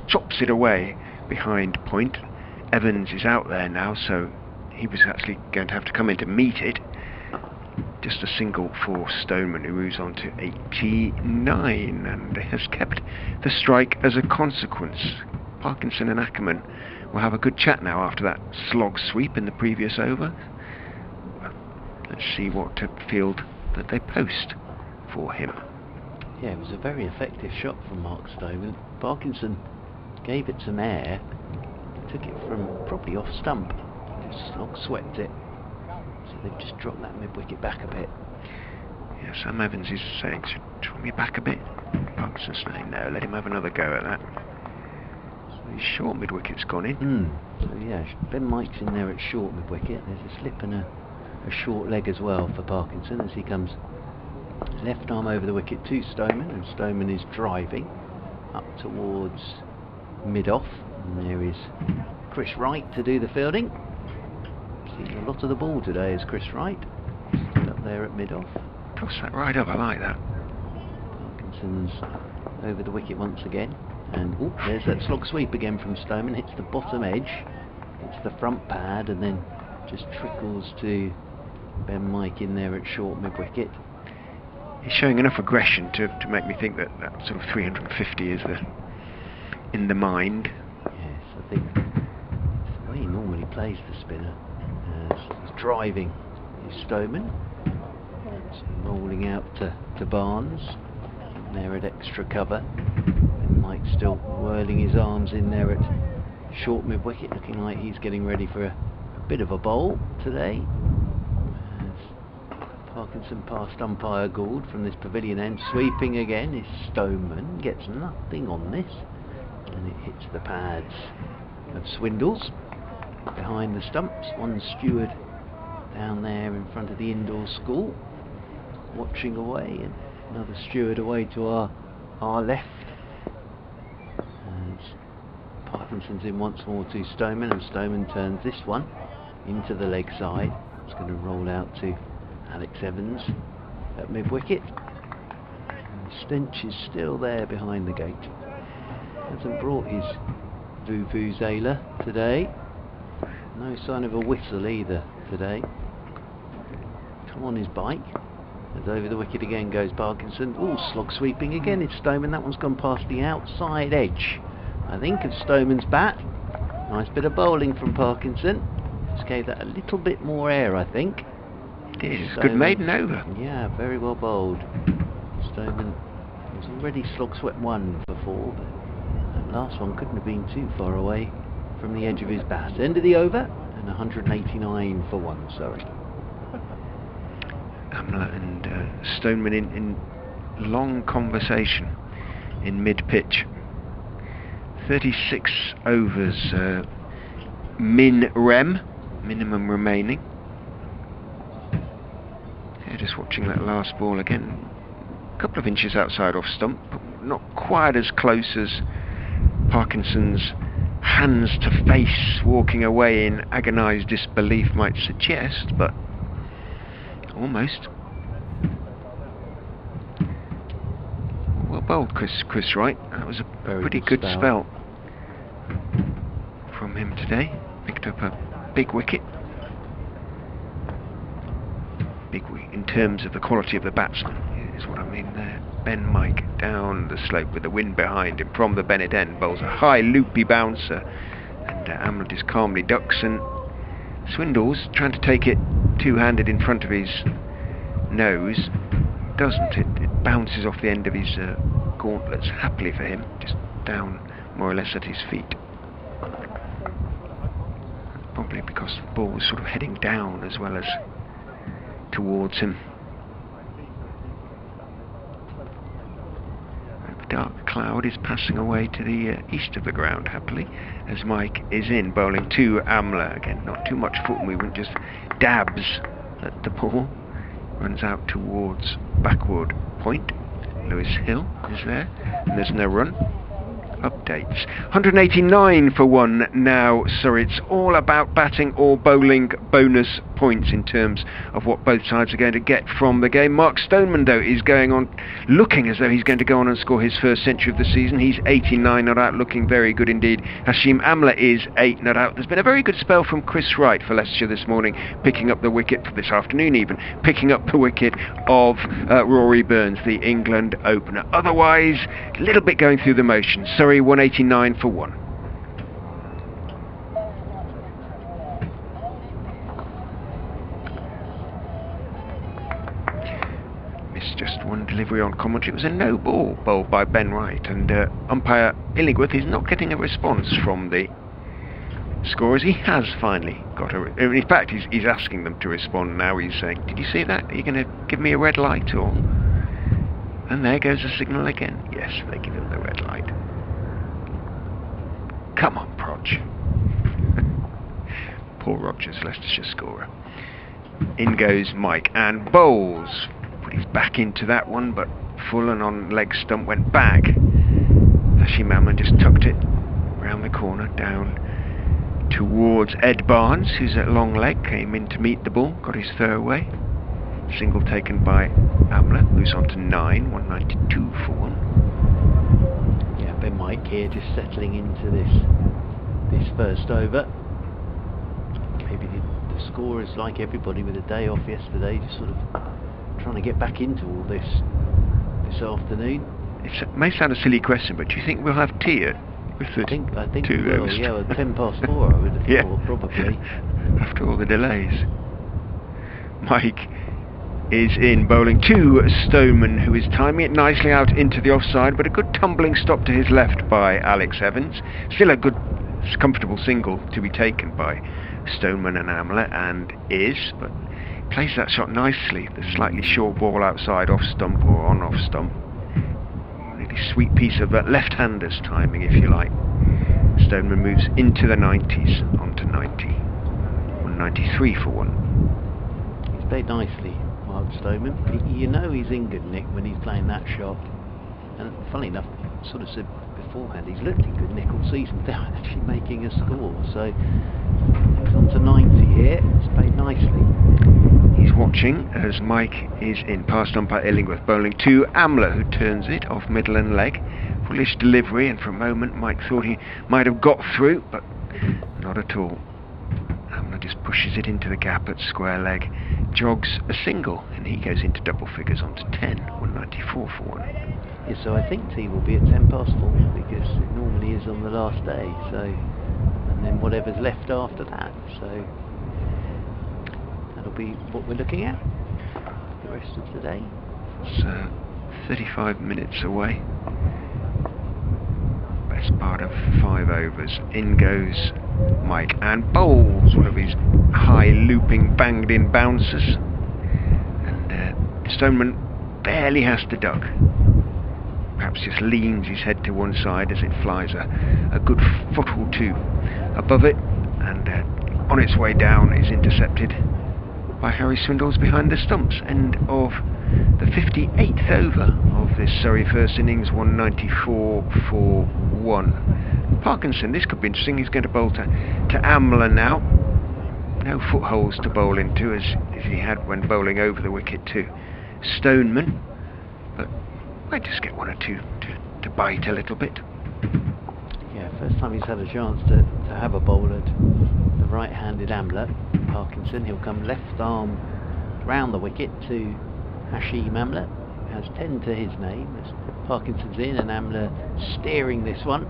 chops it away behind point. Evans is out there now, so he was actually going to have to come in to meet it. Just a single for Stoneman, who moves on to 89 and has kept the strike as a consequence. Parkinson and Ackerman will have a good chat now after that slog sweep in the previous over. Let's see what field that they post for him. Yeah, it was a very effective shot from Mark Stoneman. Parkinson gave it some air, took it from probably off stump, just slog swept it. So they've just dropped that mid-wicket back a bit. Yeah, Sam Evans is saying, should drop me back a bit. Parkinson's saying, no, let him have another go at that. So his short mid-wicket's gone in. So yeah, Ben Mike's in there at short mid-wicket. There's a slip and a short leg as well for Parkinson as he comes left arm over the wicket to Stoneman, and Stoneman is driving up towards mid-off. And there is Chris Wright to do the fielding. Seen a lot of the ball today is Chris Wright. Stood up there at mid-off. Toss that right up, I like that. Parkinson's over the wicket once again. And there's that slog sweep again from Stoneman. Hits the bottom edge, hits the front pad, and then just trickles to Ben Mike in there at short mid-wicket. He's showing enough aggression to make me think that sort of 350 is in the mind. Yes, I think it's the way he normally plays the spinner. He's driving his Stoneman. It's rolling out to Barnes. In there at extra cover. And Mike's still whirling his arms in there at short mid-wicket, looking like he's getting ready for a bit of a bowl today. Parkinson past umpire Gould from this pavilion end. Sweeping again is Stoneman. Gets nothing on this. And it hits the pads of Swindles behind the stumps. One steward down there in front of the indoor school watching away, and another steward away to our left. As Parkinson's in once more to Stoneman, and Stoneman turns this one into the leg side. It's going to roll out to Alex Evans at mid-wicket. stench is still there behind the gate. Hasn't brought his vuvuzela today. No sign of a whistle either today. Come on his bike. And over the wicket again goes Parkinson. Oh, slog sweeping again. It's Stoneman. That one's gone past the outside edge, I think, of Stoneman's bat. Nice bit of bowling from Parkinson. Just gave that a little bit more air, I think. It is. Good maiden over. Yeah, very well bowled. Stoneman was already slog swept one before, but that last one couldn't have been too far away from the edge of his bat. End of the over, and 189 for 1, sorry. Amla and Stoneman in long conversation in mid-pitch. 36 overs min-rem, minimum remaining. Yeah, just watching that last ball again. A couple of inches outside off stump, but not quite as close as Parkinson's hands to face walking away in agonised disbelief might suggest, but almost. Well bowled, Chris Wright. That was a pretty good spell from him today. Picked up a big wicket. Big wicket in terms of the quality of the batsman, is what I mean there. Ben Mike down the slope with the wind behind him from the Bennett end, bowls a high loopy bouncer, and Amla just calmly ducks, and Swindles trying to take it two-handed in front of his nose. Doesn't. It bounces off the end of his gauntlets, happily for him, just down more or less at his feet. Probably because the ball was sort of heading down as well as towards him. The dark cloud is passing away to the east of the ground, happily, as Mike is in, bowling to Amla. Again, not too much foot movement, just dabs at the ball. Runs out towards backward point. Lewis Hill is there, and there's no run. Updates. 189 for 1 now. Sorry, it's all about batting or bowling bonus points in terms of what both sides are going to get from the game. Mark Stoneman, though, is going on, looking as though he's going to go on and score his first century of the season. He's 89 not out, looking very good indeed. Hashim Amla is 8 not out. There's been a very good spell from Chris Wright for Leicestershire this morning, picking up the wicket, for this afternoon even, picking up the wicket of Rory Burns, the England opener. Otherwise, a little bit going through the motions. Surrey 189 for 1. Missed just one delivery on commentary. It was a no ball bowled by Ben Wright, and umpire Illingworth is not getting a response from the scorers. He has finally got a... In fact, he's asking them to respond now. He's saying, did you see that? Are you going to give me a red light? Or... And there goes the signal again. Yes, they give him the red light. Come on, Proj. Paul Rogers, Leicestershire scorer. In goes Mike and bowls. Put his back into that one, but full and on leg stump went back. Hashim Amla just tucked it round the corner, down towards Ed Barnes, who's at long leg, came in to meet the ball, got his throw away. Single taken by Amla, who's on to 9, 192 for 1. Ben Mike here just settling into this first over. Maybe the scorers, like everybody with a day off yesterday, just sort of trying to get back into all this afternoon. It may sound a silly question, but do you think we'll have tea at I think we will, yeah, well, 10 past 4 I would have thought, probably. After all the delays. Mike is in, bowling to Stoneman, who is timing it nicely out into the offside, but a good tumbling stop to his left by Alex Evans. Still a good, comfortable single to be taken by Stoneman and Amla, and but plays that shot nicely. The slightly short ball outside off stump or on off stump. Really sweet piece of left-hander's timing, if you like. Stoneman moves into the 90s, onto 90. 193 for 1. He's played nicely, Mark Stoneman. You know he's in good nick when he's playing that shot. And funny enough, sort of beforehand. He's looked in good nick all season without actually making a score. So he's on to 90 here. It's played nicely. He's watching as Mike is in, passed on by Illingworth, bowling to Amla, who turns it off middle and leg. Foolish delivery, and for a moment Mike thought he might have got through, but not at all. Amla just pushes it into the gap at square leg, jogs a single, and he goes into double figures onto 10, 194 for 1. Yeah, so I think tea will be at 4:10 because it normally is on the last day. So, and then whatever's left after that. So that'll be what we're looking at the rest of the day. It's 35 minutes away. Best part of 5 overs. In goes Mike and bowls one of his high looping banged in bouncers, and Stoneman barely has to duck, perhaps just leans his head to one side as it flies a good foot or two above it, and on its way down is intercepted by Harry Swindles behind the stumps. End of the 58th over of this Surrey first innings, 194 for 1. Parkinson, this could be interesting. He's going to bowl to Amla now. No footholds to bowl into as he had when bowling over the wicket to Stoneman, but might just get one or two to bite a little bit. Yeah, first time he's had a chance to have a bowl at the right-handed Amla. Parkinson, he'll come left arm round the wicket to Hashim Amla. Has 10 to his name as Parkinson's in, and Amla steering this one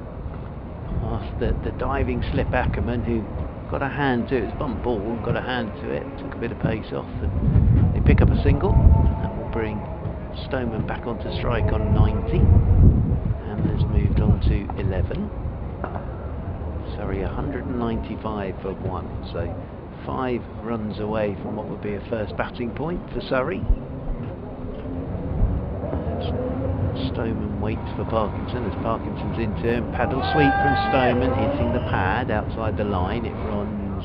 past the diving slip Ackerman, who got a hand to it. It was a bump ball, got a hand to it, took a bit of pace off, and they pick up a single. That will bring Stoneman back onto strike on 90. Amla's moved on to 11. Surrey 195 for 1, so 5 runs away from what would be a first batting point for Surrey. Stoneman waits for Parkinson as Parkinson's into him. Paddle sweep from Stoneman, hitting the pad outside the line. It runs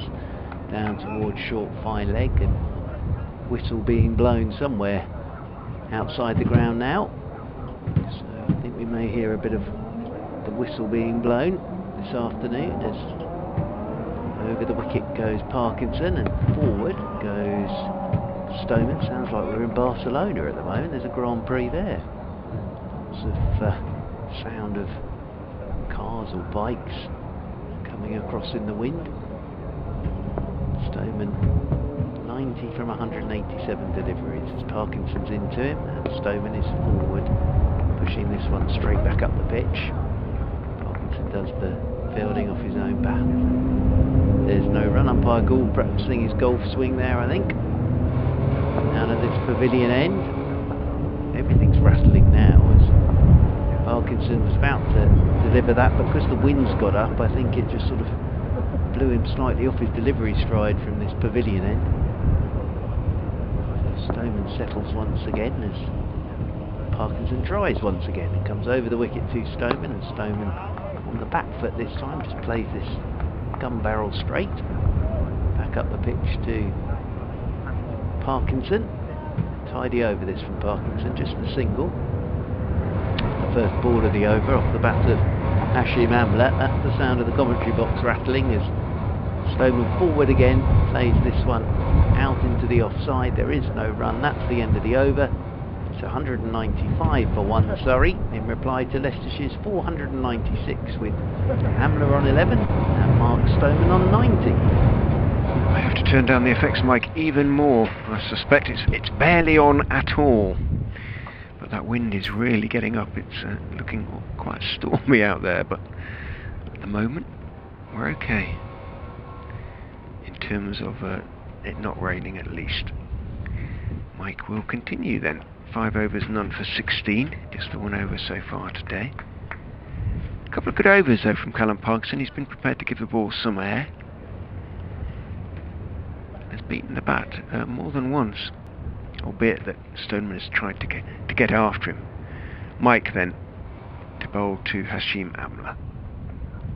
down towards short fine leg, and whistle being blown somewhere outside the ground now. So I think we may hear a bit of the whistle being blown this afternoon as over the wicket goes Parkinson and forward goes Stoneman. Sounds like we're in Barcelona at the moment. There's a Grand Prix there. Lots of sound of cars or bikes coming across in the wind. Stoneman 90 from 187 deliveries as Parkinson's into him, and Stoneman is forward, pushing this one straight back up the pitch. Parkinson does the fielding off his own bat. There's no run. Umpire Gould practicing his golf swing there, I think. Down at this pavilion end, everything's rattling now as Parkinson was about to deliver that, but because the wind's got up, I think it just sort of blew him slightly off his delivery stride from this pavilion end. So Stoneman settles once again as Parkinson tries once again. It comes over the wicket to Stoneman, and Stoneman on the back foot this time just plays this gun barrel straight back up the pitch to Parkinson. Tidy over this from Parkinson, just the single. The first ball of the over off the bat of Hashim Amla. That's the sound of the commentary box rattling as Stoneman forward again, plays this one out into the offside. There is no run. That's the end of the over. It's 195 for 1 Surrey in reply to Leicestershire's 496, with Amla on 11 and Mark Stoneman on 90. I have to turn down the effects mic even more. I suspect it's barely on at all, but that wind is really getting up. It's looking quite stormy out there, but at the moment we're okay in terms of it not raining, at least. Mike will continue then. 5 overs, none for 16, just the 1 over so far today. A couple of good overs though from Callum Parkinson. He's been prepared to give the ball some air. Has beaten the bat more than once, albeit that Stoneman has tried to get after him. Mike then to bowl to Hashim Amla.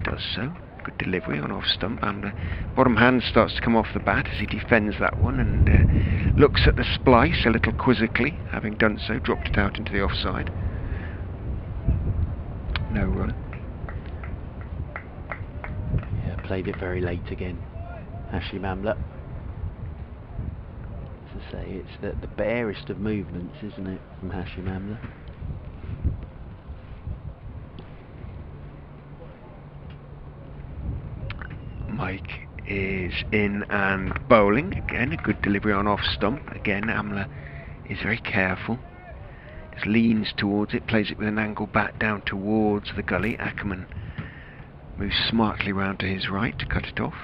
Does so. Good delivery on off stump. Amla bottom hand starts to come off the bat as he defends that one and looks at the splice a little quizzically. Having done so, dropped it out into the offside. No run. played it very late again, Hashim Amla. As I say, it's the barest of movements, isn't it, from Hashim Amla? Mike is in and bowling. Again, a good delivery on off stump. Again, Amla is very careful. Just leans towards it, plays it with an angle back down towards the gully. Ackerman moves smartly round to his right to cut it off.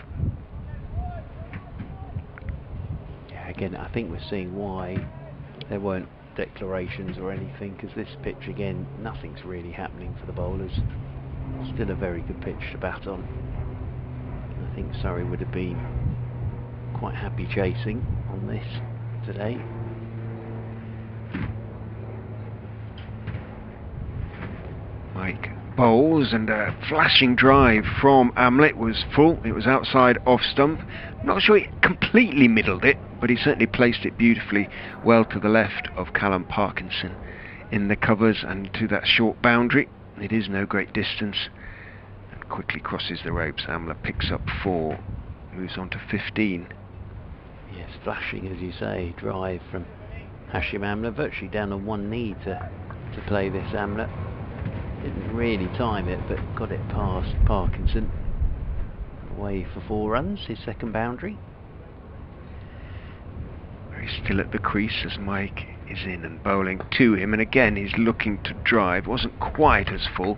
Yeah, again, I think we're seeing why there weren't declarations or anything, because this pitch, again, nothing's really happening for the bowlers. Still a very good pitch to bat on. I think Surrey would have been quite happy chasing on this today. Mike bowls, and a flashing drive from Amla was full. It was outside off stump. Not sure he completely middled it, but he certainly placed it beautifully well to the left of Callum Parkinson in the covers and to that short boundary. It is no great distance. Quickly crosses the ropes. Amla picks up 4, moves on to 15. Yes, flashing, as you say, drive from Hashim Amla, virtually down on one knee to play this. Amla didn't really time it, but got it past Parkinson. Away for 4 runs, his second boundary. Very still at the crease as Mike is in and bowling to him, and again he's looking to drive. Wasn't quite as full,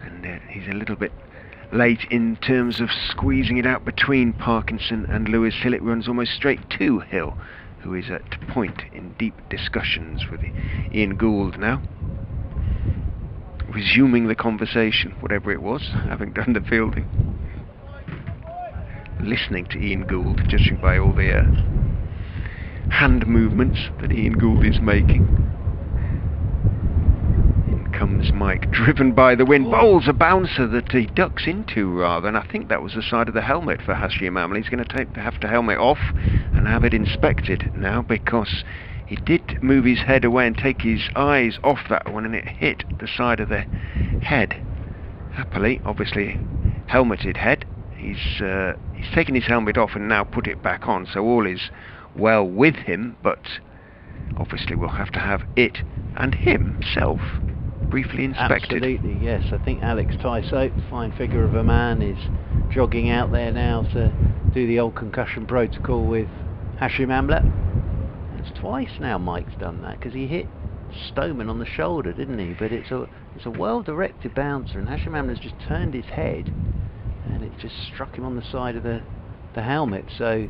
and he's a little bit late in terms of squeezing it out between Parkinson and Lewis Hill. It runs almost straight to Hill, who is at point in deep discussions with Ian Gould now, resuming the conversation, whatever it was, having done the fielding. Listening to Ian Gould, judging by all the hand movements that Ian Gould is making. Comes Mike, driven by the wind, bowls a bouncer that he ducks into rather, and I think that was the side of the helmet for Hashim Amla. He's going to have to helmet off and have it inspected now, because he did move his head away and take his eyes off that one, and it hit the side of the head. Happily, obviously helmeted head. He's taken his helmet off and now put it back on, so all is well with him, but obviously we'll have to have it and himself briefly inspected. Absolutely, yes. I think Alex Tysope, fine figure of a man, is jogging out there now to do the old concussion protocol with Hashim Amla. It's twice now Mike's done that, because he hit Stoneman on the shoulder, didn't he? But it's a well-directed bouncer, and Hashim Amla's just turned his head, and it just struck him on the side of the helmet. So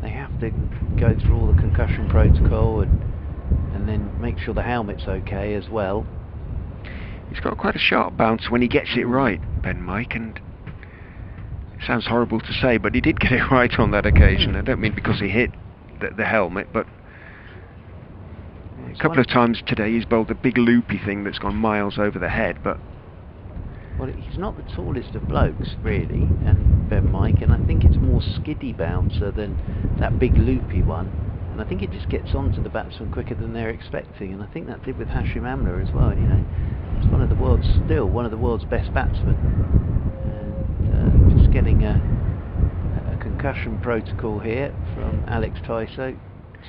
they have to go through all the concussion protocol and then make sure the helmet's okay as well. He's got quite a sharp bounce when he gets it right, Ben Mike, and it sounds horrible to say, but he did get it right on that occasion. I don't mean because he hit the helmet, but a couple of times today he's bowled a big loopy thing that's gone miles over the head, but... Well, he's not the tallest of blokes, really, and Ben Mike, and I think it's more skiddy bouncer than that big loopy one. And I think it just gets onto the batsman quicker than they're expecting, and I think that did with Hashim Amla as well. You know, he's one of the world's best batsmen, and just getting a concussion protocol here from Alex Tysope.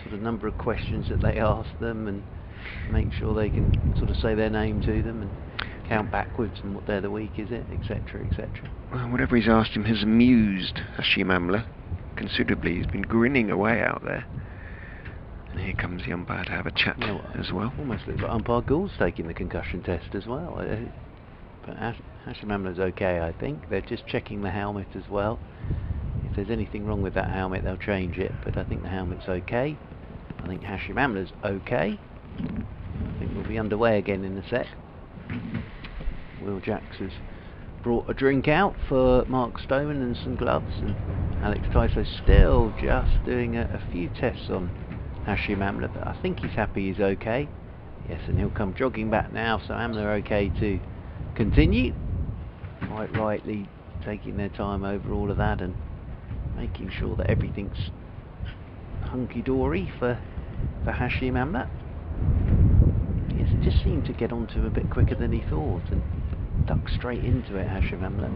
Sort of number of questions that they ask them, and make sure they can sort of say their name to them and count backwards and what day of the week is it, etc., etc. Well, whatever he's asked him has amused Hashim Amla considerably. He's been grinning away out there. And here comes the umpire to have a chat as well. Almost looks like umpire Gould's taking the concussion test as well. But Hashim Amla's okay, I think. They're just checking the helmet as well. If there's anything wrong with that helmet, they'll change it. But I think the helmet's okay. I think Hashim Amla's okay. I think we'll be underway again in a sec. Will Jacks has brought a drink out for Mark Stoneman and some gloves, and Alex Tyso's still just doing a few tests on Hashim Amla, but I think he's happy he's okay. Yes, and he'll come jogging back now, so Amla are okay to continue. Quite rightly taking their time over all of that and making sure that everything's hunky-dory for Hashim Amla. Yes, it just seemed to get onto him a bit quicker than he thought and duck straight into it, Hashim Amla.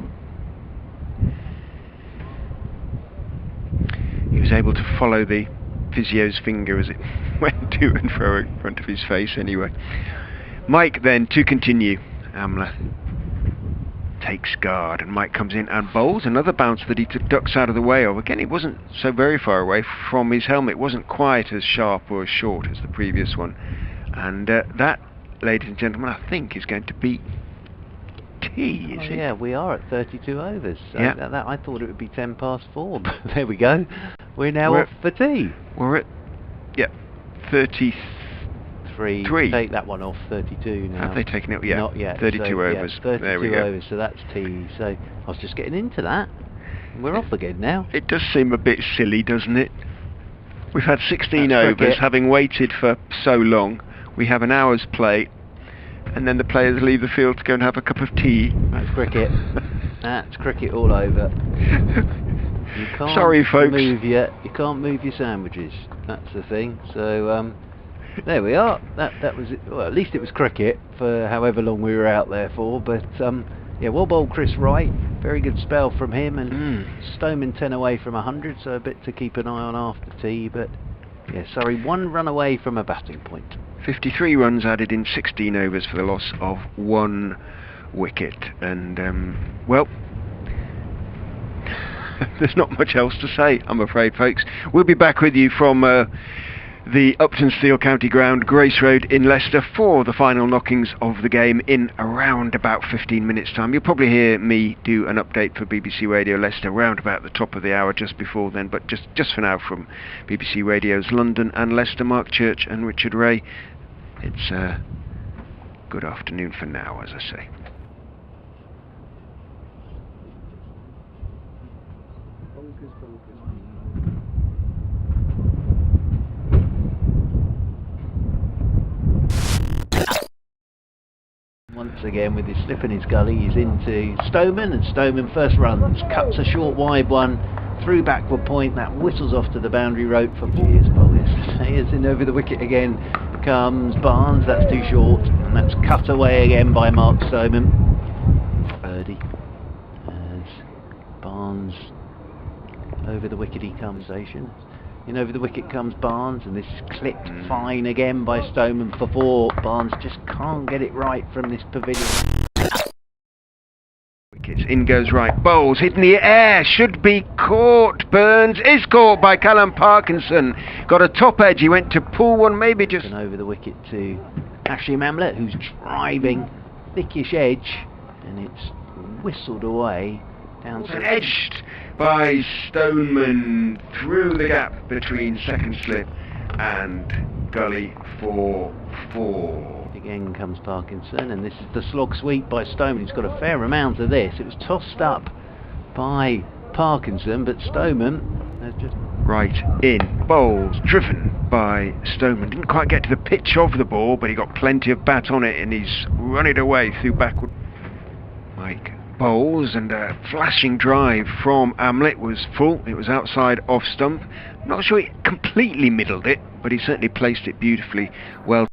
was able to follow the physio's finger as it went to and fro in front of his face anyway. Mike then, to continue. Amla takes guard, and Mike comes in and bowls another bounce that he ducks out of the way of. Again, it wasn't so very far away from his helmet. It wasn't quite as sharp or as short as the previous one. And that, ladies and gentlemen, I think is going to be tea, is it? Yeah, we are at 32 overs. So yeah. That I thought it would be 10 past 4, but there we go. We're now off for tea. We're at, 33. Take that one off, 32 now. Have they taken it? Yeah, not yet. 32 so, overs. Yeah, 32 there we go. overs, so that's tea. So I was just getting into that. We're off again now. It does seem a bit silly, doesn't it? We've had 16 That's overs, cricket. having waited for so long. We have an hour's play, and then the players leave the field to go and have a cup of tea. That's cricket. That's cricket all over. You can't Sorry, folks. you can't move your sandwiches. That's the thing. So there we are. That was it. Well, at least it was cricket for however long we were out there for. But yeah, well bowled Chris Wright. Very good spell from him, and Stoneman 10 away from 100, so a bit to keep an eye on after tea. But yeah, Surrey 1 run away from a batting point. 53 runs added in 16 overs for the loss of 1 wicket, and well, there's not much else to say, I'm afraid, folks. We'll be back with you from the Uptonsteel County Ground, Grace Road in Leicester, for the final knockings of the game in around about 15 minutes time. You'll probably hear me do an update for BBC Radio Leicester round about the top of the hour just before then, but just for now from BBC Radio's London and Leicester, Mark Church and Richard Ray, it's good afternoon for now, as I say. Once again, with his slip in his gully, he's into Stoneman, and Stoneman first runs, cuts a short wide one, through backward point, that whistles off to the boundary rope for Piers bowlers. Here's in over the wicket again, comes Barnes, that's too short, and that's cut away again by Mark Stoneman. Birdie, as Barnes, over the wicket he comes, in over the wicket comes Barnes, and this is clipped fine again by Stoneman for 4. Barnes just can't get it right from this pavilion. Wickets, in goes Wright, bowls, hit in the air, should be caught. Burns is caught by Callum Parkinson. Got a top edge, he went to pull one, maybe just... And over the wicket to Amla, who's driving, thickish edge, and it's whistled away down to... Edged by Stoneman through the gap between second slip and gully for 4. Again comes Parkinson, and this is the slog sweep by Stoneman. He's got a fair amount of this. It was tossed up by Parkinson, but Stoneman has just... Right in, bowls, driven by Stoneman. Didn't quite get to the pitch of the ball, but he got plenty of bat on it, and he's run it away through backward. Mike bowls, and a flashing drive from Amla was full. It was outside off stump. Not sure he completely middled it, but he certainly placed it beautifully well.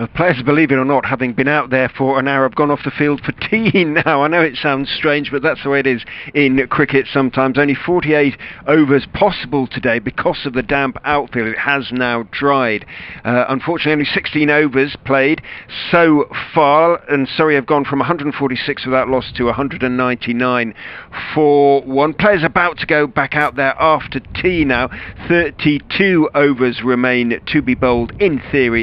The players, believe it or not, having been out there for an hour, have gone off the field for tea now. I know it sounds strange, but that's the way it is in cricket sometimes. Only 48 overs possible today because of the damp outfield. It has now dried. Unfortunately, only 16 overs played so far, and Surrey have gone from 146 without loss to 199 for 1. Players about to go back out there after tea now. 32 overs remain to be bowled, in theory,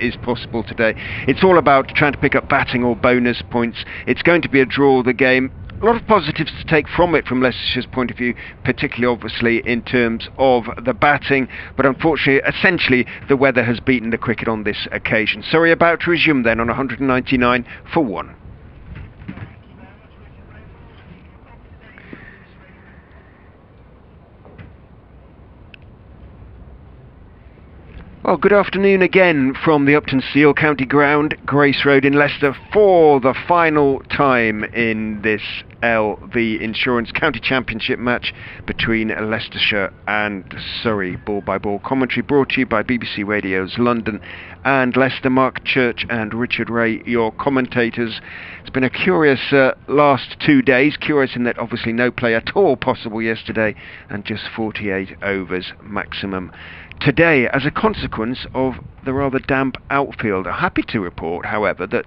is possible today. It's all about trying to pick up batting or bonus points. It's going to be a draw of the game. A lot of positives to take from it from Leicestershire's point of view, particularly obviously in terms of the batting, but unfortunately, essentially, the weather has beaten the cricket on this occasion. Surrey about to resume then on 199 for 1. Well, good afternoon again from the Uptonsteel County Ground, Grace Road in Leicester, for the final time in this LV Insurance County Championship match between Leicestershire and Surrey. Ball by ball commentary brought to you by BBC Radio's London and Leicester. Mark Church and Richard Ray, your commentators. It's been a curious last 2 days, curious in that obviously no play at all possible yesterday and just 48 overs maximum today as a consequence of the rather damp outfield. I'm happy to report, however, that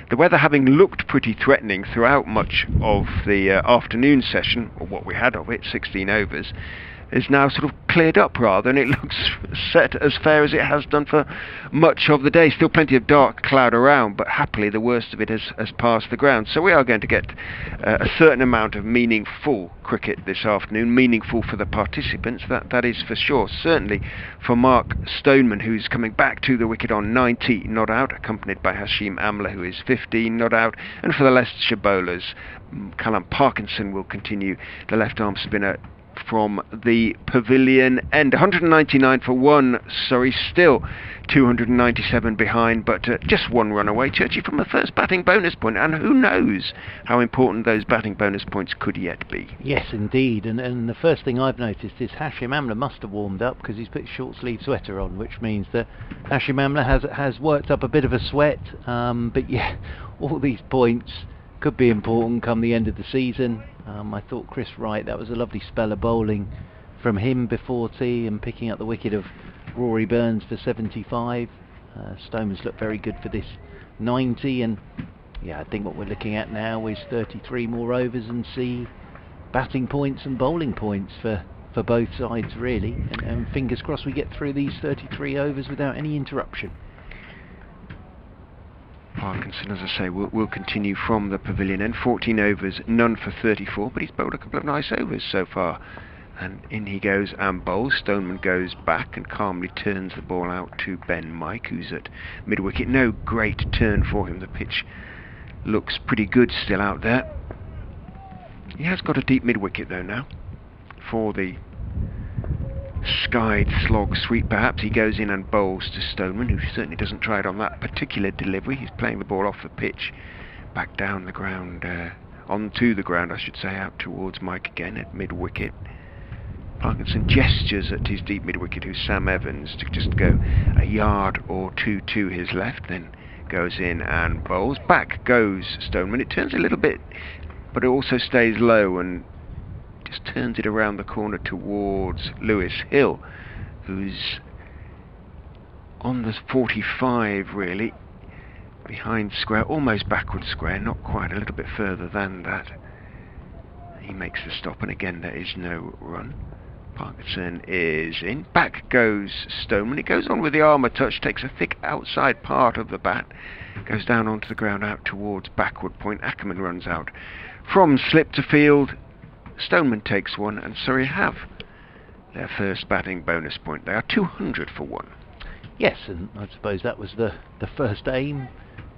the weather, having looked pretty threatening throughout much of the afternoon session, or what we had of it, 16 overs, is now sort of cleared up rather, and it looks set as fair as it has done for much of the day. Still plenty of dark cloud around, but happily the worst of it has passed the ground. So we are going to get a certain amount of meaningful cricket this afternoon, meaningful for the participants, that is for sure. Certainly for Mark Stoneman, who's coming back to the wicket on 90 not out, accompanied by Amla, who is 15 not out, and for the Leicestershire bowlers, Parkinson will continue, the left-arm spinner from the pavilion end. 199 for 1, Surrey still 297 behind, but just 1 run away, Churchy, from the first batting bonus point, and who knows how important those batting bonus points could yet be. Yes, indeed, and the first thing I've noticed is Amla must have warmed up because he's put his short sleeve sweater on, which means that Amla has worked up a bit of a sweat, but yeah, all these points could be important come the end of the season. I thought Wright, that was a lovely spell of bowling from him before tea, and picking up the wicket of Rory Burns for 75. Stoneman's looked very good for this 90, and yeah, I think what we're looking at now is 33 more overs and see batting points and bowling points for both sides really, and fingers crossed we get through these 33 overs without any interruption. Parkinson, as I say, will continue from the pavilion end. 14 overs, none for 34, but he's bowled a couple of nice overs so far. And in he goes and bowls. Stoneman goes back and calmly turns the ball out to Ben Mike, who's at mid-wicket. No great turn for him. The pitch looks pretty good still out there. He has got a deep mid-wicket though now for the skied slog sweep. Perhaps he goes in and bowls to Stoneman, who certainly doesn't try it on that particular delivery. He's playing the ball off the pitch, back down the ground, onto the ground I should say, out towards Mike again at mid-wicket. Parkinson gestures at his deep mid-wicket, who's Sam Evans, to just go a yard or two to his left, then goes in and bowls. Back goes Stoneman. It turns a little bit, but it also stays low and just turns it around the corner towards Lewis Hill, who's on the 45 really, behind square, almost backward square, not quite, a little bit further than that. He makes the stop, and again there is no run. Parkinson is in. Back goes Stoneman. It goes on with the armour touch, takes a thick outside part of the bat, goes down onto the ground out towards backward point. Ackerman runs out from slip to field. Stoneman takes 1, and Surrey have their first batting bonus point. They are 200 for 1. Yes, and I suppose that was the first aim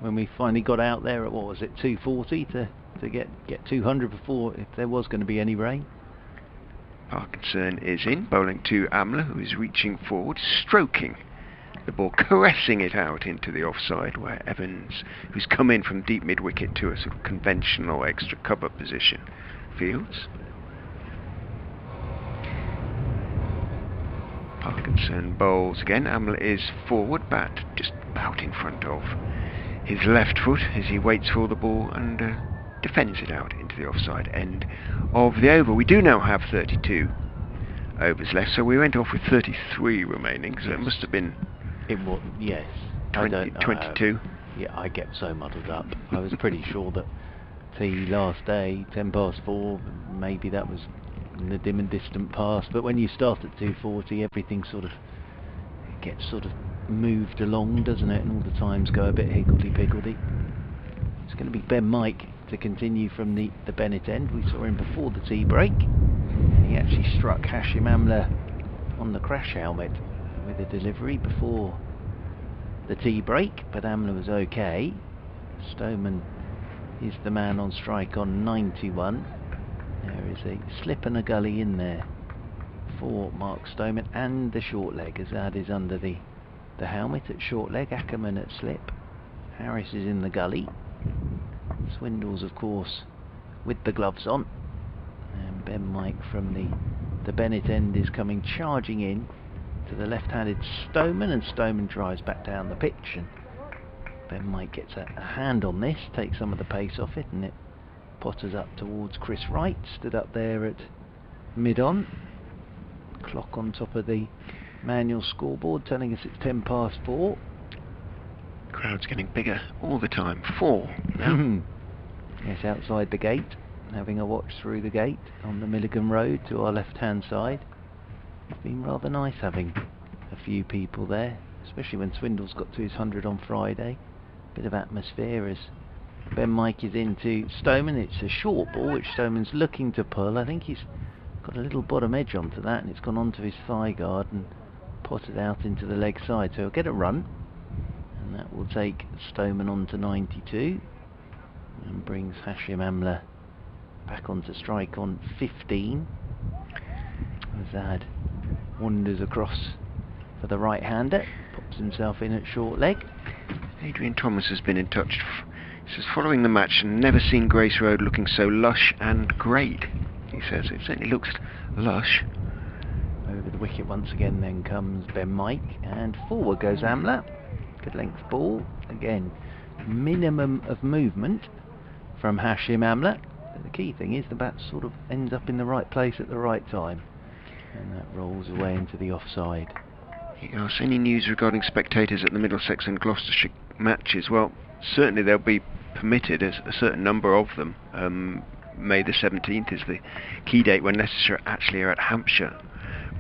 when we finally got out there at, what was it, 240 to get 200 before, if there was going to be any rain. Parkinson is in, bowling to Amla, who is reaching forward, stroking the ball, caressing it out into the offside, where Evans, who's come in from deep mid-wicket to a sort of conventional extra cover position, fields. Parkinson bowls again. Amla is forward, bat just about in front of his left foot as he waits for the ball and defends it out into the offside end of the over. We do now have 32 overs left, so we went off with 33 remaining, so it must have been yes. 22. Yeah, I get so muddled up. I was pretty sure that the last day, 10 past 4, maybe that was in the dim and distant past, but when you start at 2:40, everything sort of gets sort of moved along, doesn't it, and all the times go a bit higgledy-piggledy. It's going to be Ben Mike to continue from the Bennett end. We saw him before the tea break. He actually struck Hashim Amla on the crash helmet with a delivery before the tea break, but Amla was okay. Stoneman is the man on strike on 91. There is a slip and a gully in there for Mark Stoneman, and the short leg. Azad is under the helmet at short leg, Ackerman at slip, Harris is in the gully, Swindles of course with the gloves on, and Ben Mike from the Bennett end is coming charging in to the left-handed Stoneman, and Stoneman drives back down the pitch, and Ben Mike gets a hand on this, takes some of the pace off it, and it potters up towards Chris Wright, stood up there at mid-on. Clock on top of the manual scoreboard telling us it's 10 past 4. Crowd's getting bigger all the time. 4 now. Yes, outside the gate, having a watch through the gate on the Milligan Road to our left-hand side. It's been rather nice having a few people there, especially when Swindles got to his 100 on Friday. Bit of atmosphere as Ben Mike is into Stoneman. It's a short ball which Stoneman's looking to pull. I think he's got a little bottom edge onto that, and it's gone onto his thigh guard and potted out into the leg side, so he'll get a run, and that will take Stoneman on to 92 and brings Hashim Amla back onto strike on 15. Azad wanders across for the right-hander, pops himself in at short leg. Adrian Thomas has been in touch. He says, following the match, never seen Grace Road looking so lush and great. He says it certainly looks lush. Over the wicket once again then comes Ben Mike, and forward goes Amla. Good length ball. Again, minimum of movement from Hashim Amla. But the key thing is the bat sort of ends up in the right place at the right time, and that rolls away into the offside. Yes, any news regarding spectators at the Middlesex and Gloucestershire matches? Well, certainly they'll be permitted, as a certain number of them. May the 17th is the key date when Leicestershire actually are at Hampshire.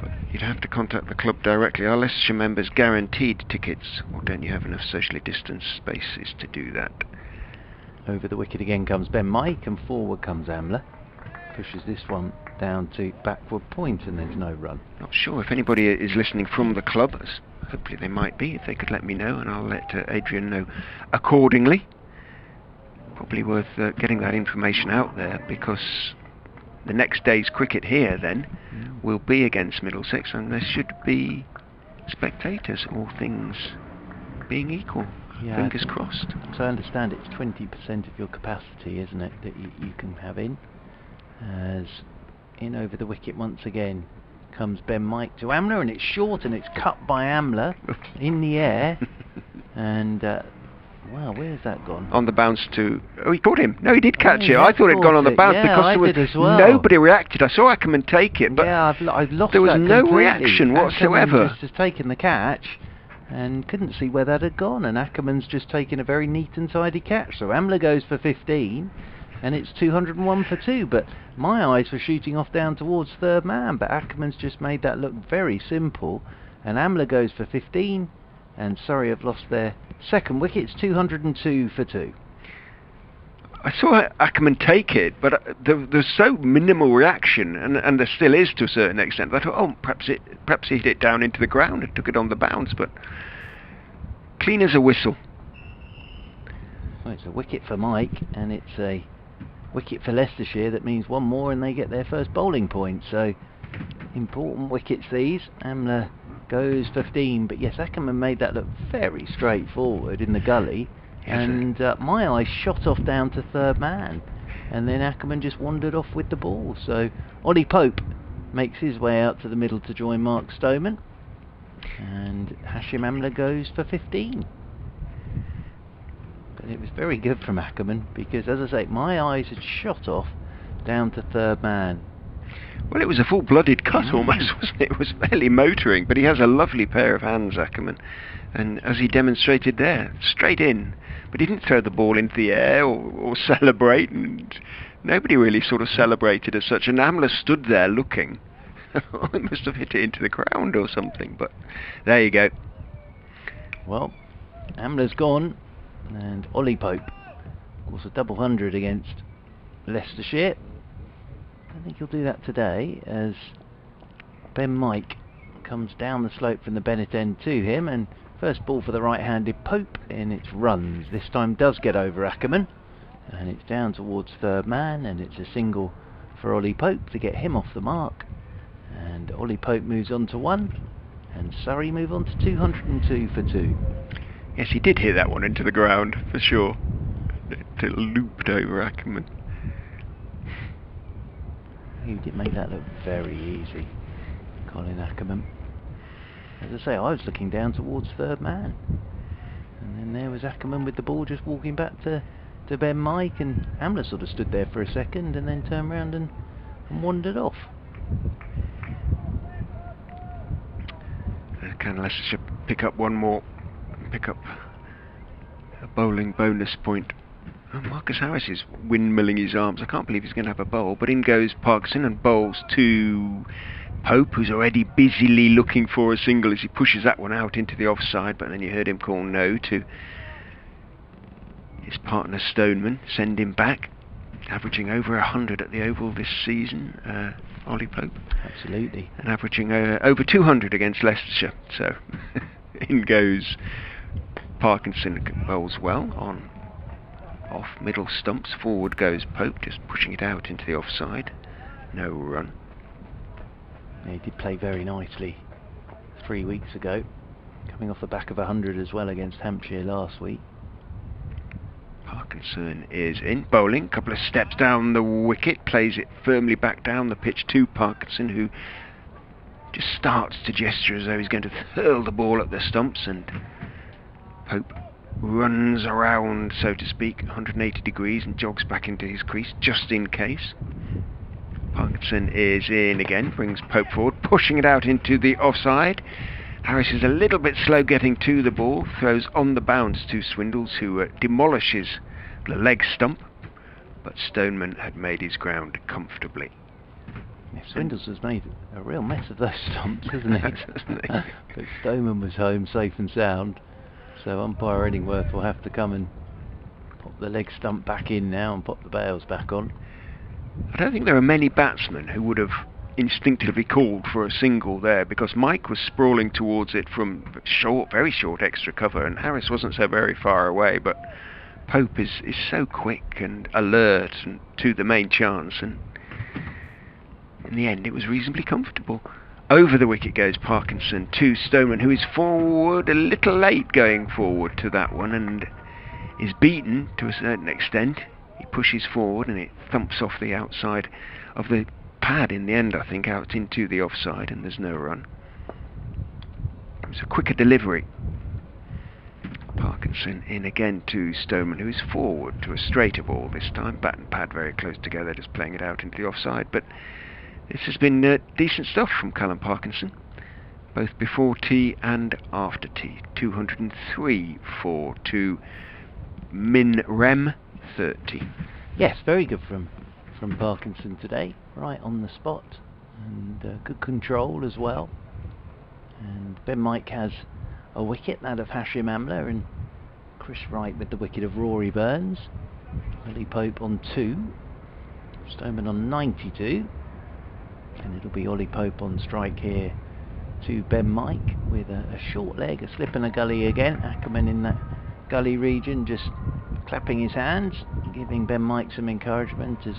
But you'd have to contact the club directly. Are Leicestershire members guaranteed tickets, or don't you have enough socially distanced spaces to do that? Over the wicket again comes Ben Mike, and forward comes Amla. Pushes this one down to backward point, and there's no run. Not sure if anybody is listening from the club. Hopefully they might be. If they could let me know, and I'll let Adrian know accordingly. Probably worth getting that information out there, because the next day's cricket here then will be against Middlesex, and there should be spectators, all things being equal. Yeah, fingers crossed. So I understand it's 20% of your capacity, isn't it, that you can have in. As in over the wicket once again comes Ben Mike to Amla, and it's short, and it's cut by Amla in the air, and wow, where's that gone? On the bounce to... Oh, he caught him. No, he did catch it. Yeah, I thought it'd gone on the bounce, yeah, because I there was did as well. nobody reacted. I saw Ackerman take it, but yeah, I've lost there was that no completely. reaction whatsoever. Ackerman just has taken the catch and couldn't see where that had gone, and Ackerman's just taken a very neat and tidy catch. So Amla goes for 15, and it's 201 for 2, but my eyes were shooting off down towards third man, but Ackerman's just made that look very simple, and Amla goes for 15, and Surrey have lost their second wicket. It's 202 for 2. I saw Ackerman take it, but there's so minimal reaction, and there still is to a certain extent. I thought, oh, perhaps he hit it down into the ground and took it on the bounce, but clean as a whistle. Well, it's a wicket for Mike, and it's a wicket for Leicestershire. That means one more and they get their first bowling point. So important wickets these. Amla goes 15, but yes, Ackerman made that look very straightforward in the gully. And my eyes shot off down to third man, and then Ackerman just wandered off with the ball. So Ollie Pope makes his way out to the middle to join Mark Stoneman. And Hashim Amla goes for 15. But it was very good from Ackerman, because as I say, my eyes had shot off down to third man. Well, it was a full-blooded cut almost, wasn't it? It was barely motoring, but he has a lovely pair of hands, Ackerman. And as he demonstrated there, straight in. But he didn't throw the ball into the air or celebrate, and nobody really sort of celebrated as such. And Amla stood there looking. He must have hit it into the ground or something, but there you go. Well, Amla's gone, and Ollie Pope, of course, a double 100 against Leicestershire. I think he'll do that today, as Ben Mike comes down the slope from the Bennett end to him, and first ball for the right-handed Pope, and it's runs. This time does get over Ackerman, and it's down towards third man, and it's a single for Ollie Pope to get him off the mark. And Ollie Pope moves on to 1, and Surrey move on to 202 for 2. Yes, he did hit that one into the ground, for sure. It looped over Ackerman. He did make that look very easy, Colin Ackerman. As I say, I was looking down towards third man, and then there was Ackerman with the ball just walking back to Ben Mike, and Amla sort of stood there for a second and then turned around and wandered off. Can Leicestershire pick up one more, pick up a bowling bonus point? Oh, Marcus Harris is windmilling his arms. I can't believe he's going to have a bowl, but in goes Parkinson and bowls to Pope, who's already busily looking for a single as he pushes that one out into the offside, but then you heard him call no to his partner Stoneman, send him back, averaging over 100 at the Oval this season, Ollie Pope. Absolutely. And averaging over 200 against Leicestershire. So in goes Parkinson, bowls well on off middle stumps. Forward goes Pope, just pushing it out into the offside. No run. Yeah, he did play very nicely 3 weeks ago, coming off the back of 100 as well against Hampshire last week. Parkinson is in, bowling, a couple of steps down the wicket, plays it firmly back down the pitch to Parkinson, who just starts to gesture as though he's going to hurl the ball at the stumps, and Pope runs around, so to speak, 180 degrees and jogs back into his crease just in case. Parkinson is in again, brings Pope forward, pushing it out into the offside. Harris is a little bit slow getting to the ball, throws on the bounce to Swindles, who demolishes the leg stump, but Stoneman had made his ground comfortably. Yeah, Swindles has made a real mess of those stumps, hasn't he? But Stoneman was home safe and sound, so umpire Edingworth will have to come and pop the leg stump back in now and pop the bails back on. I don't think there are many batsmen who would have instinctively called for a single there, because Mike was sprawling towards it from short, very short extra cover, and Harris wasn't so very far away, but Pope is so quick and alert and to the main chance, and in the end it was reasonably comfortable. Over the wicket goes Parkinson to Stoneman, who is forward, a little late going forward to that one, and is beaten to a certain extent. He pushes forward and it thumps off the outside of the pad in the end, I think, out into the offside, and there's no run. It was a quicker delivery. Parkinson in again to Stoneman, who is forward to a straighter ball this time. Bat and pad very close together, just playing it out into the offside. But this has been decent stuff from Callum Parkinson, both before tea and after tea. 203 for 2 Min Rem 30. Yes, very good from Parkinson today, right on the spot, and good control as well. And Ben Mike has a wicket, that of Hashim Amla, and Chris Wright with the wicket of Rory Burns. Ollie Pope on 2, Stoneman on 92, and it'll be Ollie Pope on strike here to Ben Mike with a short leg, a slip and a gully again. Ackerman in that gully region just clapping his hands, giving Ben Mike some encouragement as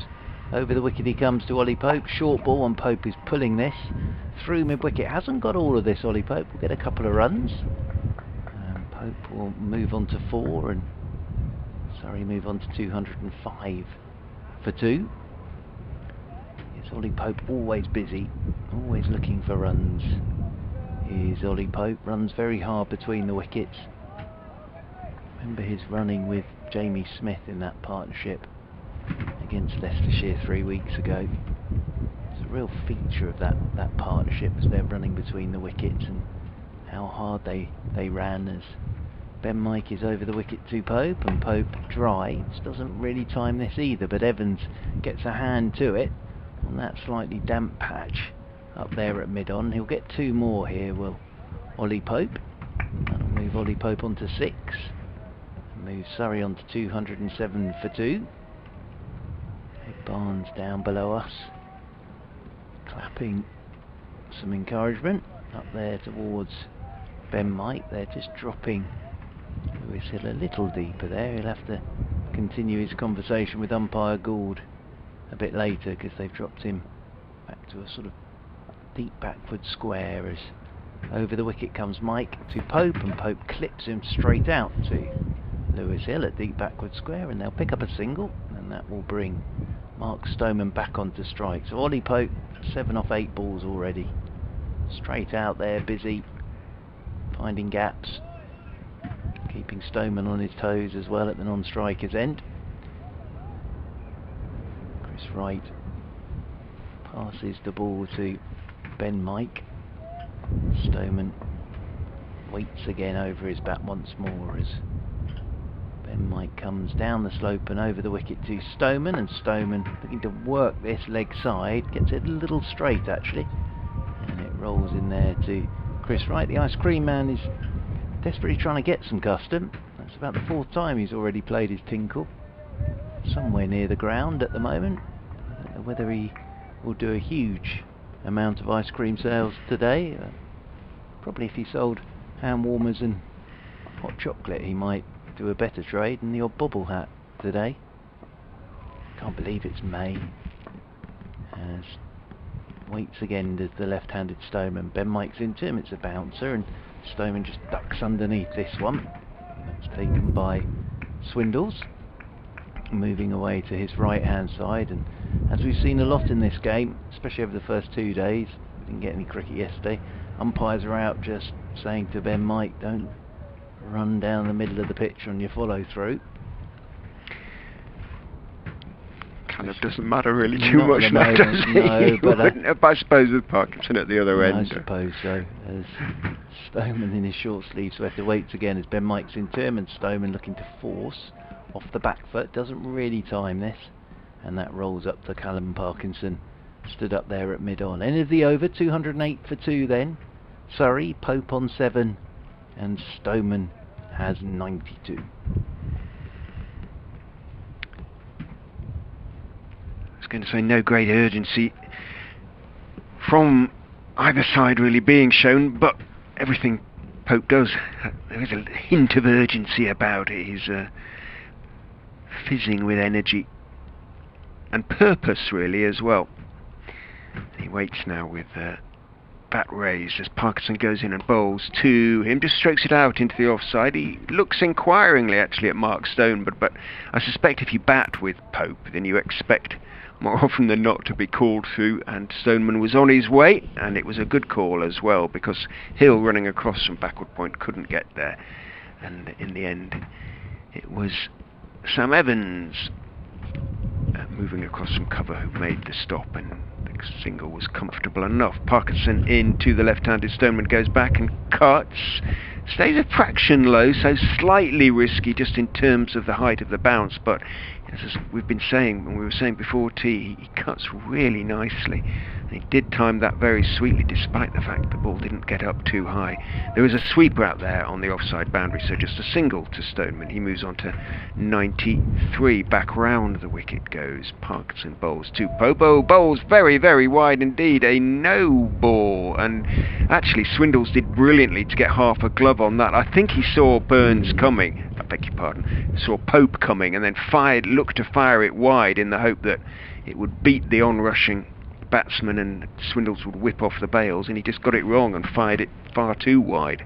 over the wicket he comes to Ollie Pope. Short ball, and Pope is pulling this through mid-wicket. Hasn't got all of this, Ollie Pope. Will get a couple of runs. Pope will move on to 4, and Surrey move on to 205 for 2. It's Ollie Pope always busy, always looking for runs is Ollie Pope, runs very hard between the wickets. Remember his running with Jamie Smith in that partnership against Leicestershire 3 weeks ago. It's a real feature of that partnership, as they're running between the wickets and how hard they ran, as Ben Mike is over the wicket to Pope, and Pope dry. This doesn't really time this either, but Evans gets a hand to it on that slightly damp patch up there at mid-on. He'll get 2 more here, will Ollie Pope. That'll move Ollie Pope onto 6. Move Surrey onto 207 for 2. Barnes down below us, clapping some encouragement up there towards Ben Mike. They're just dropping Lewis Hill a little deeper there. He'll have to continue his conversation with umpire Gould a bit later, because they've dropped him back to a sort of deep backward square, as over the wicket comes Mike to Pope, and Pope clips him straight out to Lewis Hill at deep backward square, and they'll pick up a single, and that will bring Mark Stoneman back onto strike. So Ollie Pope, 7 off 8 balls already. Straight out there, busy, finding gaps, keeping Stoneman on his toes as well at the non-striker's end. Chris Wright passes the ball to Ben Mike. Stoneman waits again over his bat once more, as Ben Mike comes down the slope and over the wicket to Stoneman, and Stoneman looking to work this leg side, gets it a little straight actually, and it rolls in there to Chris Wright. The ice cream man is desperately trying to get some custom. That's about the 4th time he's already played his tinkle. Somewhere near the ground at the moment. I don't know whether he will do a huge amount of ice cream sales today. Probably if he sold hand warmers and hot chocolate he might do a better trade than the odd bobble hat today. Can't believe it's May. As waits again does the left-handed Stoneman. Ben Mike's into him, it's a bouncer, and Stoneman just ducks underneath this one. That's taken by Swindles, moving away to his right-hand side. And as we've seen a lot in this game, especially over the first 2 days, we didn't get any cricket yesterday, umpires are out just saying to Ben Mike, don't run down the middle of the pitch on your follow-through. Kind of doesn't matter really too much now, does it? No, but I suppose with Parkinson at the other end. I suppose so. As Stoneman in his short sleeve sweater waits again as Ben Mike's in term, and Stoneman looking to force off the back foot, doesn't really time this, and that rolls up to Callum Parkinson, stood up there at mid-on. End of the over, 208 for 2 then. Surrey, Pope on 7, and Stoneman has 92. I was going to say no great urgency from either side really being shown, but everything Pope does, there is a hint of urgency about it. He's fizzing with energy and purpose really as well. He waits now with bat raised as Parkinson goes in and bowls to him, just strokes it out into the offside. He looks inquiringly actually at Mark Stone, but I suspect if you bat with Pope then you expect more often than not to be called through, and Stoneman was on his way, and it was a good call as well, because Hill running across from backward point couldn't get there, and in the end it was Sam Evans moving across from cover who made the stop, and the single was comfortable enough. Parkinson into the left-handed. Stoneman goes back and cuts, stays a fraction low, so slightly risky just in terms of the height of the bounce, but as we've been saying, and we were saying before tea, he cuts really nicely, and he did time that very sweetly despite the fact the ball didn't get up too high. There was a sweeper out there on the offside boundary, so just a single to Stoneman. He moves on to 93. Back round the wicket goes. Parkinson bowls to Popo, bowls very, very wide indeed, a no ball, and actually Swindles did brilliantly to get half a glove on that. I think he saw Burns coming, I beg your pardon, saw Pope coming, and then looked to fire it wide in the hope that it would beat the on-rushing batsman and Swindles would whip off the bails, and he just got it wrong and fired it far too wide.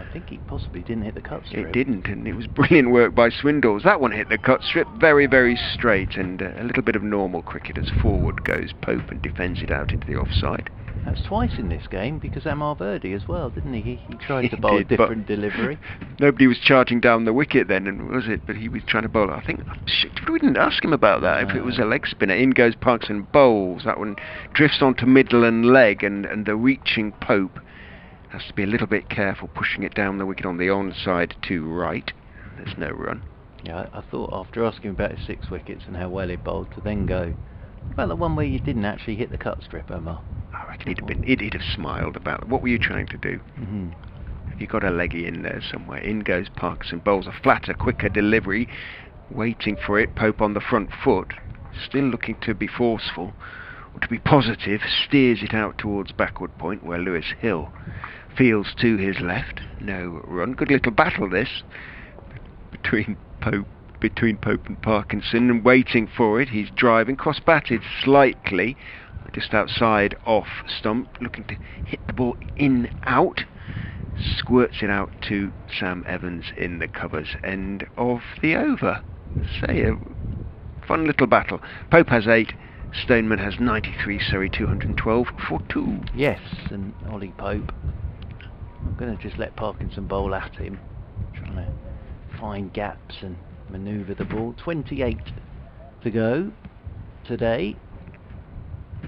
I think he possibly didn't hit the cut strip. It didn't, and it was brilliant work by Swindles. That one hit the cut strip very, very straight, and a little bit of normal cricket as forward goes Pope and defends it out into the offside. That's twice in this game, because Amar Verdi as well, didn't he? He tried to He bowl a did, different delivery. Nobody was charging down the wicket then, and was it? But he was trying to bowl. I think we didn't ask him about that. If it was a leg spinner, in goes Parkinson, bowls. That one drifts onto middle and leg, and the reaching Pope has to be a little bit careful pushing it down the wicket on the onside to Wright. There's no run. Yeah, I thought after asking about his 6 wickets and how well he bowled, to then go, well, the one where you didn't actually hit the cut strip, Omar. I reckon he'd have smiled about it. What were you trying to do? Have you got a leggy in there somewhere? In goes Parkinson, bowls a flatter, quicker delivery, waiting for it. Pope on the front foot, still looking to be forceful, or to be positive, steers it out towards backward point where Lewis Hill fields to his left. No run. Good little battle this between Pope and Parkinson, and waiting for it. He's driving, cross-batted slightly, just outside off stump, looking to hit the ball in out. Squirts it out to Sam Evans in the covers. End of the over. Say, a fun little battle. Pope has 8. Stoneman has 93, Surrey 212 for 2. Yes, and Ollie Pope. I'm going to just let Parkinson bowl at him, trying to find gaps and manoeuvre the ball. 28 to go today.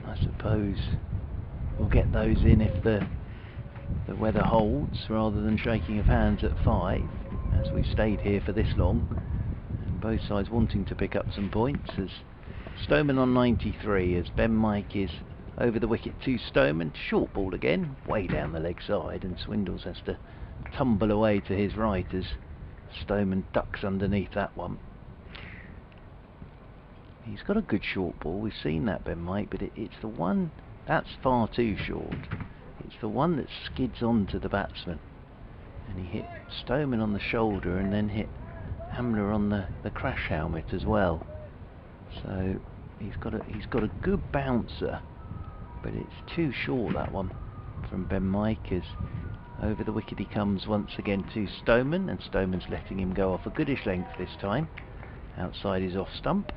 I suppose we'll get those in if the weather holds, rather than shaking of hands at 5, as we've stayed here for this long, and both sides wanting to pick up some points. As Stoneman on 93, as Ben Mike is over the wicket to Stoneman. Short ball again, way down the leg side, and Swindles has to tumble away to his right as Stoneman ducks underneath that one. He's got a good short ball, we've seen that, Ben Mike, but it's the one that's far too short. It's the one that skids onto the batsman, and he hit Stoneman on the shoulder and then hit Amla on the crash helmet as well. So he's got a good bouncer, but it's too short, that one from Ben Mike. As over the wicket he comes once again to Stoneman, and Stoneman's letting him go off a goodish length this time, outside his off stump.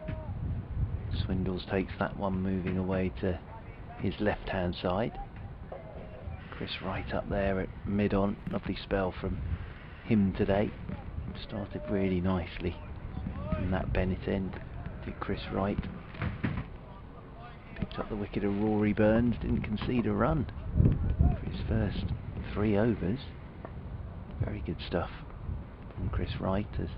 Swindles takes that one, moving away to his left hand side. Chris Wright up there at mid on. Lovely spell from him today. Started really nicely from that Bennett end. Did Chris Wright. Picked up the wicket of Rory Burns. Didn't concede a run for his first 3 overs. Very good stuff from Chris Wright, as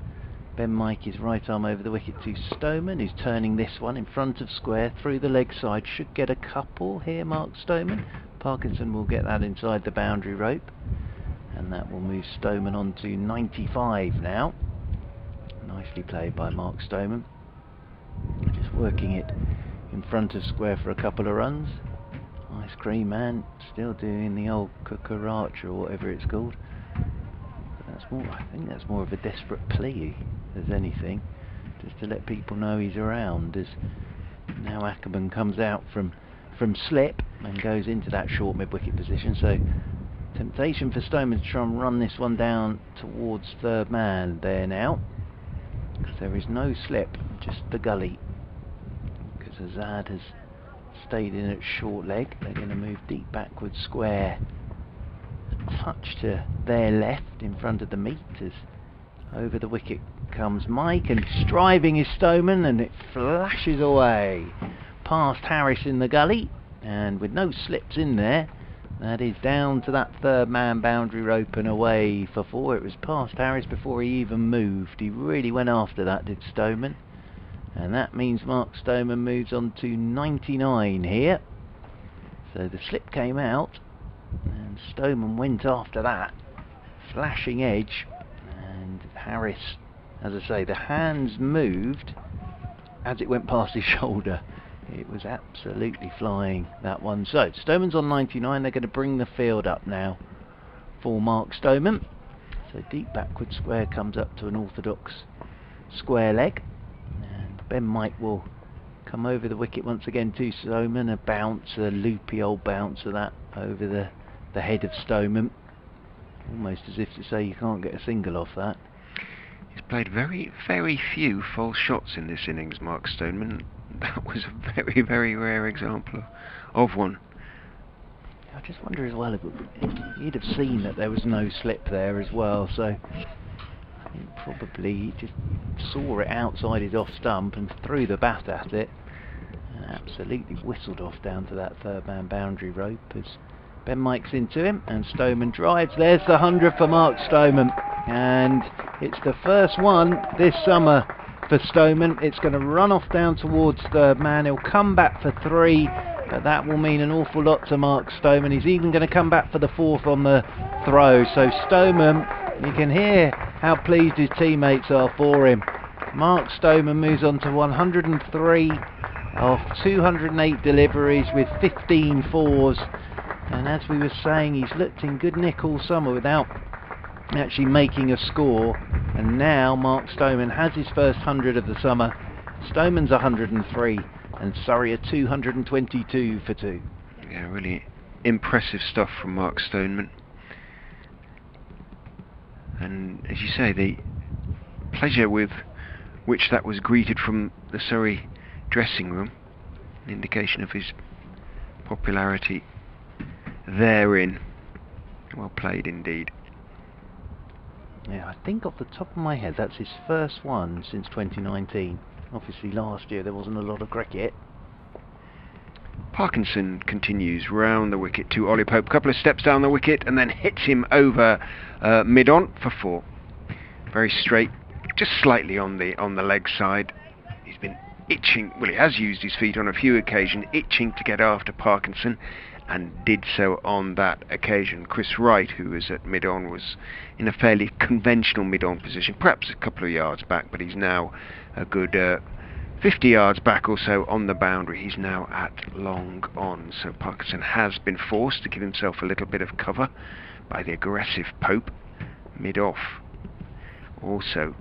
Ben Mike is right arm over the wicket to Stoneman, who's turning this one in front of square through the leg side. Should get a couple here, Mark Stoneman. Parkinson will get that inside the boundary rope, and that will move Stoneman on to 95 now. Nicely played by Mark Stoneman. Just working it in front of square for a couple of runs. Ice Cream Man still doing the old cucaracha or whatever it's called. I think that's more of a desperate plea as anything, just to let people know he's around, as now Ackerman comes out from slip and goes into that short mid-wicket position. So temptation for Stoneman to try and run this one down towards third man there now, because there is no slip, just the gully, because Azad has stayed in at short leg. They're going to move deep backwards square, touch to their left in front of the meat, as over the wicket comes Mike, and striving is Stoneman, and it flashes away past Harris in the gully, and with no slips in there, that is down to that third man boundary rope and away for 4. It was past Harris before he even moved. He really went after that, did Stoneman, and that means Mark Stoneman moves on to 99 here. So the slip came out, and Stoneman went after that flashing edge, and Harris, as I say, the hands moved as it went past his shoulder. It was absolutely flying, that one. So Stoneman's on 99. They're going to bring the field up now for Mark Stoneman. So deep backward square comes up to an orthodox square leg, and Ben Mike will come over the wicket once again to Stoneman. A bounce, a loopy old bounce of that over the head of Stoneman. Almost as if to say you can't get a single off that. He's played very, very few false shots in this innings, Mark Stoneman. That was a very, very rare example of one. I just wonder as well if he'd have seen that there was no slip there as well, so I think probably he just saw it outside his off stump and threw the bat at it and absolutely whistled off down to that third man boundary rope as Ben Mike's into him and Stoneman drives. There's the 100 for Mark Stoneman, and it's the first one this summer for Stoneman. It's going to run off down towards third man. He'll come back for 3, but that will mean an awful lot to Mark Stoneman. He's even going to come back for the 4th on the throw. So Stoneman, you can hear how pleased his teammates are for him. Mark Stoneman moves on to 103 of 208 deliveries with 15 fours. And as we were saying, he's looked in good nick all summer without actually making a score. And now Mark Stoneman has his first 100 of the summer. Stoneman's 103 and Surrey are 222 for 2. Yeah, really impressive stuff from Mark Stoneman. And as you say, the pleasure with which that was greeted from the Surrey dressing room, an indication of his popularity therein. Well played indeed. Yeah, I think off the top of my head that's his first one since 2019. Obviously last year there wasn't a lot of cricket. Parkinson continues round the wicket to Ollie Pope, couple of steps down the wicket and then hits him over mid-on for 4. Very straight, just slightly on the leg side. He's been itching, well, he has used his feet on a few occasions, itching to get after Parkinson, and did so on that occasion. Chris Wright, who was at mid-on, was in a fairly conventional mid-on position, perhaps a couple of yards back, but he's now a good 50 yards back or so on the boundary. He's now at long on, so Parkinson has been forced to give himself a little bit of cover by the aggressive Pope. Mid-off also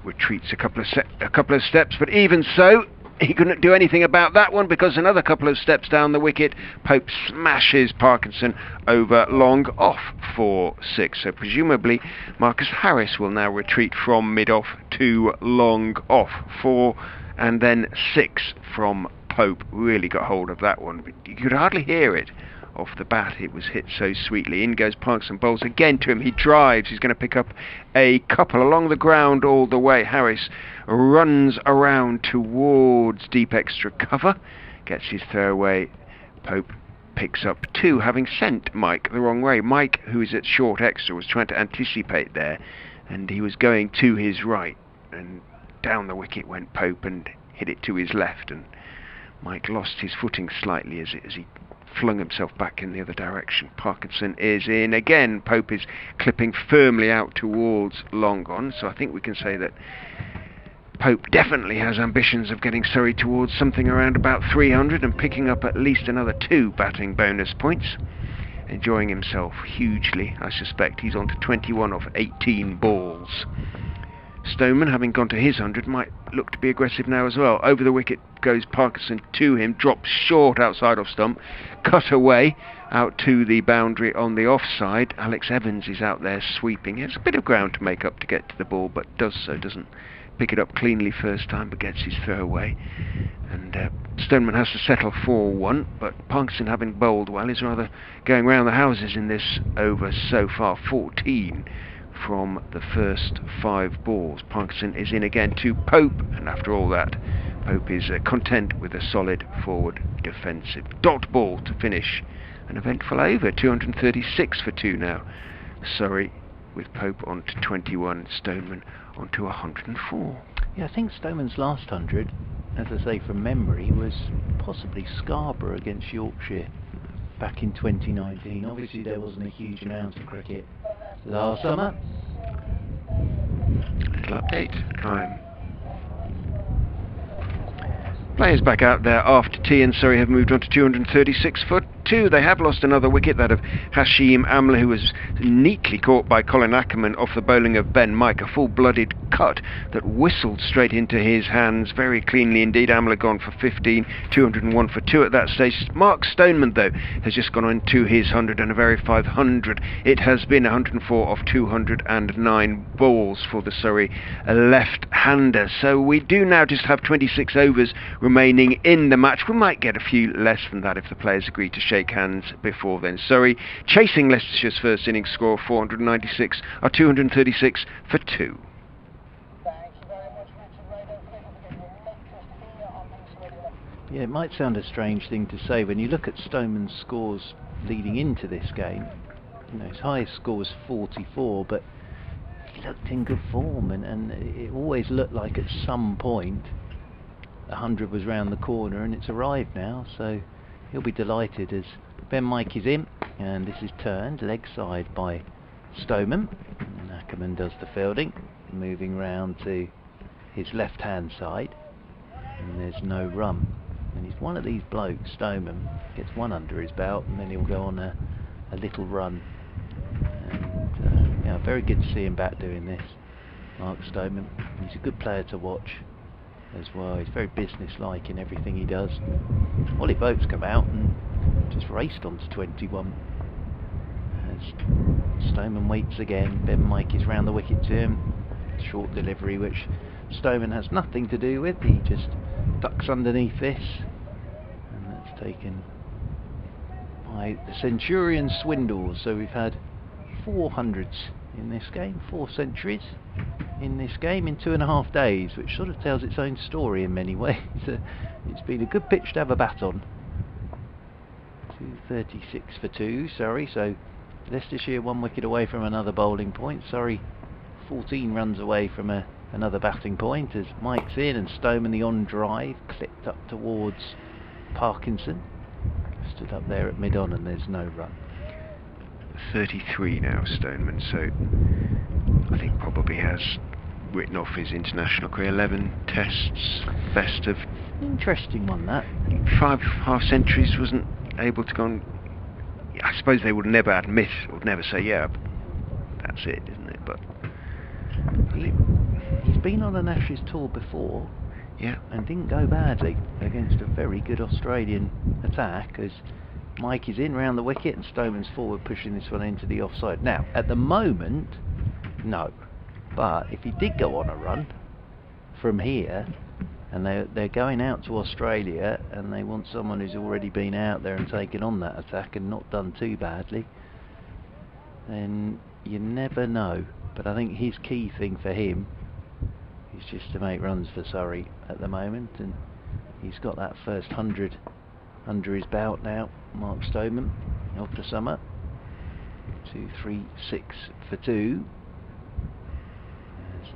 retreats a couple of steps, but even so, he couldn't do anything about that one, because another couple of steps down the wicket, Pope smashes Parkinson over long off for 6. So presumably Marcus Harris will now retreat from mid-off to long off 4, and then 6 from Pope. Really got hold of that one, but you could hardly hear it off the bat. It was hit so sweetly. In goes Parkinson, bowls again to him. He drives. He's going to pick up a couple along the ground all the way. Harris runs around towards deep extra cover, gets his throw away. Pope picks up 2, having sent Mike the wrong way. Mike, who is at short extra, was trying to anticipate there, and he was going to his right, and down the wicket went Pope and hit it to his left, and Mike lost his footing slightly as he flung himself back in the other direction. Parkinson is in again. Pope is clipping firmly out towards long on, so I think we can say that Pope definitely has ambitions of getting Surrey towards something around about 300 and picking up at least another 2 batting bonus points. Enjoying himself hugely, I suspect. He's on to 21 of 18 balls. Stoneman, having gone to his 100, might look to be aggressive now as well. Over the wicket goes Parkinson to him, drops short outside off stump, cut away out to the boundary on the offside. Alex Evans is out there sweeping. He has a bit of ground to make up to get to the ball, but does so, doesn't pick it up cleanly first time, but gets his throw away. And Stoneman has to settle for 1, but Parkinson, having bowled well, is rather going round the houses in this over so far. 14 from the first 5 balls. Parkinson is in again to Pope, and after all that, Pope is content with a solid forward defensive dot ball to finish an eventful over. 236 for 2 now. Surrey with Pope on to 21, Stoneman on to 104. Yeah, I think Stoneman's last 100, as I say from memory, was possibly Scarborough against Yorkshire back in 2019. Obviously there wasn't a huge amount of cricket last summer. Little update time. Players back out there after tea, and Surrey have moved on to 236 for 2. They have lost another wicket, that of Hashim Amla, who was neatly caught by Colin Ackerman off the bowling of Ben Mike, a full-blooded cut that whistled straight into his hands very cleanly indeed. Amla gone for 15, 201 for 2 at that stage. Mark Stoneman, though, has just gone on to his 100 and a very 500. It has been 104 of 209 balls for the Surrey left-hander. So we do now just have 26 overs remaining in the match. We might get a few less than that if the players agree to shake hands before then. Surrey chasing Leicestershire's first innings score of 496 are 236 for 2. Yeah, it might sound a strange thing to say when you look at Stoneman's scores leading into this game. You know, his highest score was 44, but he looked in good form, and it always looked like at some point 100 was round the corner, and it's arrived now, so he'll be delighted as Ben Mike is in, and this is turned leg side by Stoneman, and Ackerman does the fielding, moving round to his left hand side, and there's no run. And he's one of these blokes, Stoneman, gets one under his belt and then he'll go on a little run. And yeah, very good to see him back doing this, Mark Stoneman. He's a good player to watch as well. He's very business-like in everything he does. Ollie Boat's come out and just raced on to 21. As Stoneman waits again, Ben Mike is round the wicket to him. Short delivery which Stoneman has nothing to do with. He just ducks underneath this, and that's taken by the Centurion Swindles. So we've had 400s in this game, 4 centuries in this game in 2.5 days, which sort of tells its own story in many ways. It's been a good pitch to have a bat on. 236 for 2, Surrey, so Leicestershire 1 wicket away from another bowling point. Surrey 14 runs away from another batting point as Mike's in, and Stoneman the on drive clipped up towards Parkinson, stood up there at mid-on, and there's no run. 33 now, Stoneman, so I think probably has written off his international career. 11 tests, best of... Interesting one, that. 5 half centuries, wasn't able to go on. I suppose they would never admit, or never say, yeah, that's it, isn't it? But he's been on an Ashes tour before, yeah, and didn't go badly against a very good Australian attack, as Mike is in round the wicket and Stoneman's forward pushing this one into the offside. Now, at the moment, no. But if he did go on a run from here, and they're going out to Australia, and they want someone who's already been out there and taken on that attack and not done too badly, then you never know. But I think his key thing for him is just to make runs for Surrey at the moment, and he's got that first 100 under his belt now, Mark Stoneman, of the summer. 236 for 2.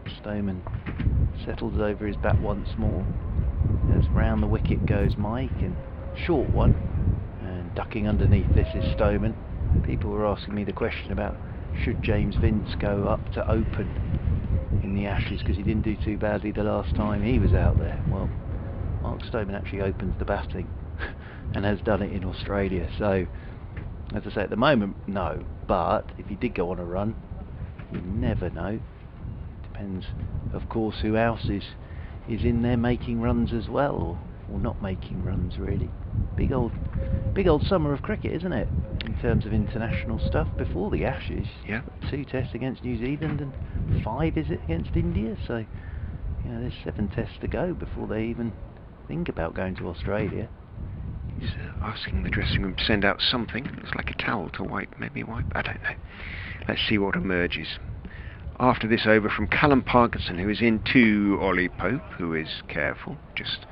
As Stoneman settles over his bat once more, as round the wicket goes Mike, and short one, and ducking underneath this is Stoneman. People were asking me the question about should James Vince go up to open in the Ashes, because he didn't do too badly the last time he was out there. Well, Mark Stoneman actually opens the batting and has done it in Australia. So, as I say, at the moment, no. But if he did go on a run, you never know. Depends, of course, who else is in there making runs as well, or not making runs, really. Big old summer of cricket, isn't it? In terms of international stuff before the Ashes. Yeah. 2 tests against New Zealand and 5 is it against India. So, you know, there's 7 tests to go before they even think about going to Australia. He's asking the dressing room to send out something. Looks like a towel to wipe, maybe wipe. I don't know. Let's see what emerges. After this over from Callum Parkinson, who is in to Ollie Pope, who is careful, just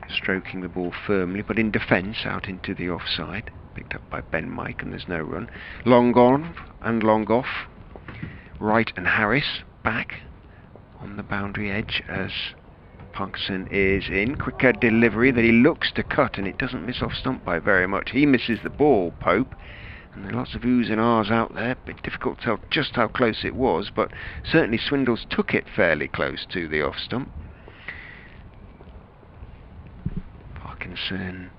stroking the ball firmly, but in defence out into the offside. Picked up by Ben Mike, and there's no run. Long on and long off. Wright and Harris back on the boundary edge as Parkinson is in. Quicker delivery that he looks to cut, and it doesn't miss off stump by very much. He misses the ball, Pope, and there are lots of oohs and ahs out there. Bit difficult to tell just how close it was, but certainly Swindles took it fairly close to the off stump. Parkinson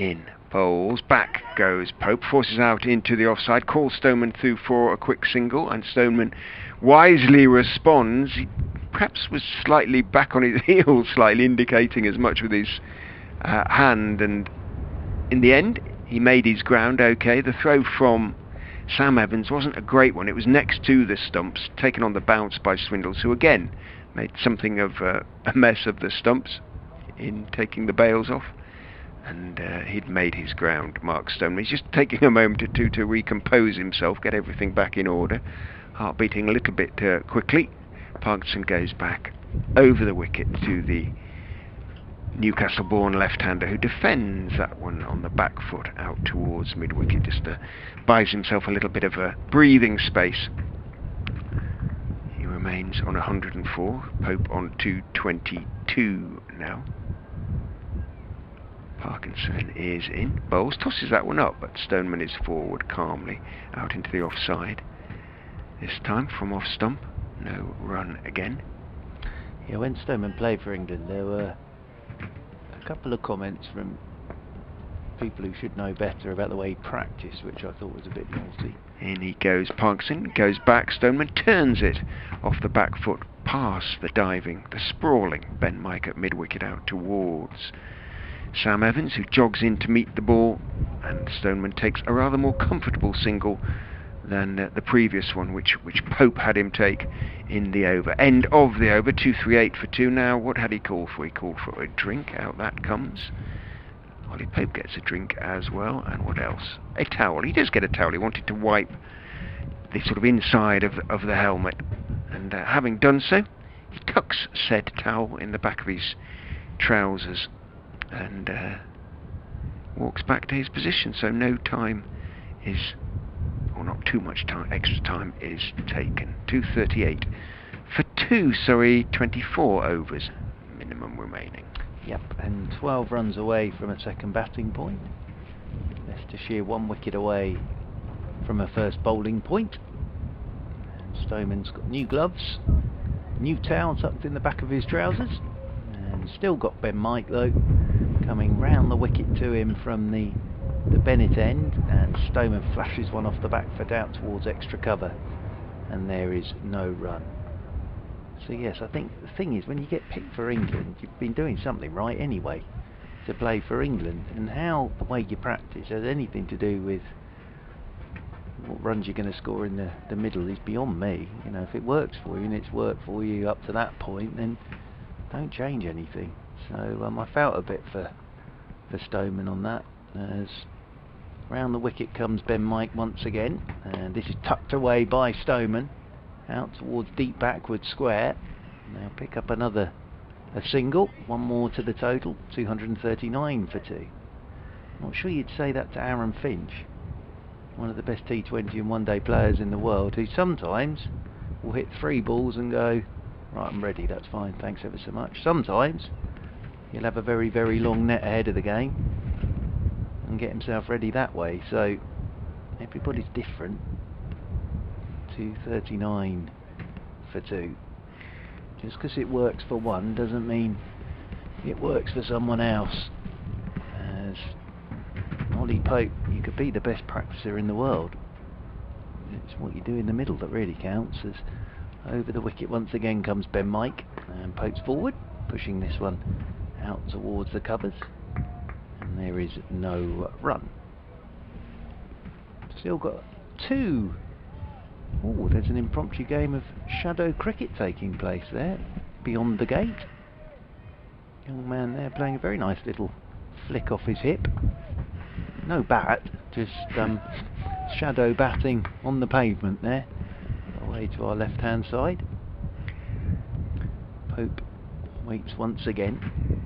in. Bowls, back goes Pope, forces out into the offside, calls Stoneman through for a quick single, and Stoneman wisely responds. He perhaps was slightly back on his heels, slightly indicating as much with his hand, and in the end he made his ground okay. The throw from Sam Evans wasn't a great one. It was next to the stumps, taken on the bounce by Swindles, who again made something of a mess of the stumps in taking the bails off. And he'd made his ground, Mark Stoneman. He's just taking a moment or two to recompose himself, get everything back in order. Heart beating a little bit quickly. Parkinson goes back over the wicket to the Newcastle-born left-hander, who defends that one on the back foot out towards mid-wicket, just buys himself a little bit of a breathing space. He remains on 104, Pope on 222 now. Parkinson is in. Bowles tosses that one up, but Stoneman is forward calmly out into the offside. This time from off stump, no run again. Yeah, when Stoneman played for England, there were a couple of comments from people who should know better about the way he practiced, which I thought was a bit naughty. In he goes, Parkinson goes back, Stoneman turns it off the back foot, past the diving, the sprawling Ben Mike at mid-wicket out towards Sam Evans, who jogs in to meet the ball, and Stoneman takes a rather more comfortable single than the previous one, which Pope had him take in the over. End of the over, 238 for 2. Now, what had he called for? He called for a drink. Out that comes. Ollie Pope gets a drink as well, and what else? A towel. He does get a towel. He wanted to wipe the sort of inside of the helmet, and having done so, he tucks said towel in the back of his trousers and walks back to his position, so no time is, or not too much time, extra time is taken. 238 for 2, Surrey 24 overs minimum remaining. Yep, and 12 runs away from a second batting point. Leicestershire 1 wicket away from a first bowling point. And Stoneman's got new gloves, new towel tucked in the back of his trousers, and still got Ben Mike though, coming round the wicket to him from the Bennett end, and Stoneman flashes one off the back foot out towards extra cover, and there is no run. So yes, I think the thing is, when you get picked for England, you've been doing something right anyway to play for England, and how the way you practice has anything to do with what runs you're going to score in the middle is beyond me. You know, if it works for you and it's worked for you up to that point, then don't change anything. So I felt a bit for Stoneman on that, as round the wicket comes Ben Mike once again, and this is tucked away by Stoneman out towards deep backward square. Now pick up a single, one more to the total, 239 for 2. Not sure you'd say that to Aaron Finch, one of the best T20 and one day players in the world, who sometimes will hit 3 balls and go, right, I'm ready, that's fine, thanks ever so much. Sometimes he'll have a very, very long net ahead of the game and get himself ready that way. So everybody's different. 239 for 2. Just because it works for one doesn't mean it works for someone else. As Ollie Pope, you could be the best practicer in the world. It's what you do in the middle that really counts. As over the wicket once again comes Ben Mike, and Pope's forward, pushing this one out towards the covers, and there is no run. Still got 2. Oh, there's an impromptu game of shadow cricket taking place there beyond the gate. Young man there playing a very nice little flick off his hip. No bat, just shadow batting on the pavement there, away to our left hand side. Pope waits once again.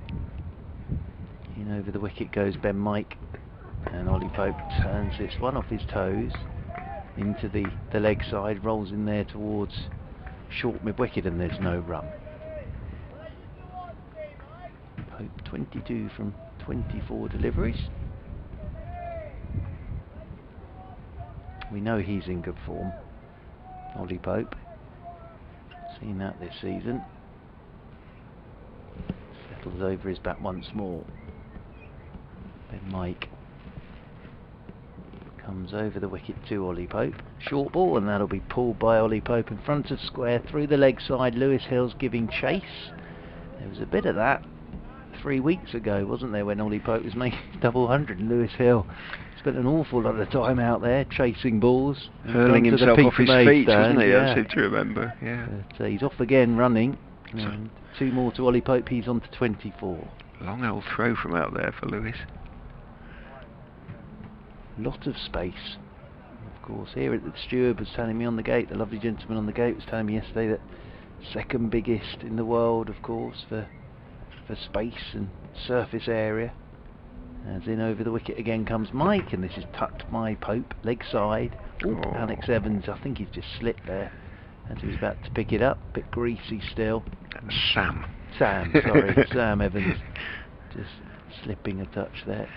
In over the wicket goes Ben Mike, and Ollie Pope turns this one off his toes into the leg side, rolls in there towards short mid-wicket, and there's no run. Pope 22 from 24 deliveries. We know he's in good form, Ollie Pope. Seen that this season. Settles over his bat once more. Then Mike comes over the wicket to Ollie Pope. Short ball, and that'll be pulled by Ollie Pope in front of square through the leg side. Lewis Hill's giving chase. There was a bit of that 3 weeks ago, wasn't there, when Ollie Pope was making double hundred, and Lewis Hill spent an awful lot of time out there chasing balls, hurling himself off his feet, wasn't he? Yeah. I seem to remember. Yeah. But, he's off again running, and 2 more to Ollie Pope. He's on to 24. Long old throw from out there for Lewis. Lot of space. Of course, here the steward was telling me on the gate, the lovely gentleman on the gate was telling me yesterday that second biggest in the world, of course, for space and surface area. As in over the wicket again comes Mike, and this is tucked by Pope, leg side. Ooh, Oh. Alex Evans, I think he's just slipped there as he was about to pick it up. Bit greasy still. Sam, sorry, Sam Evans, just slipping a touch there.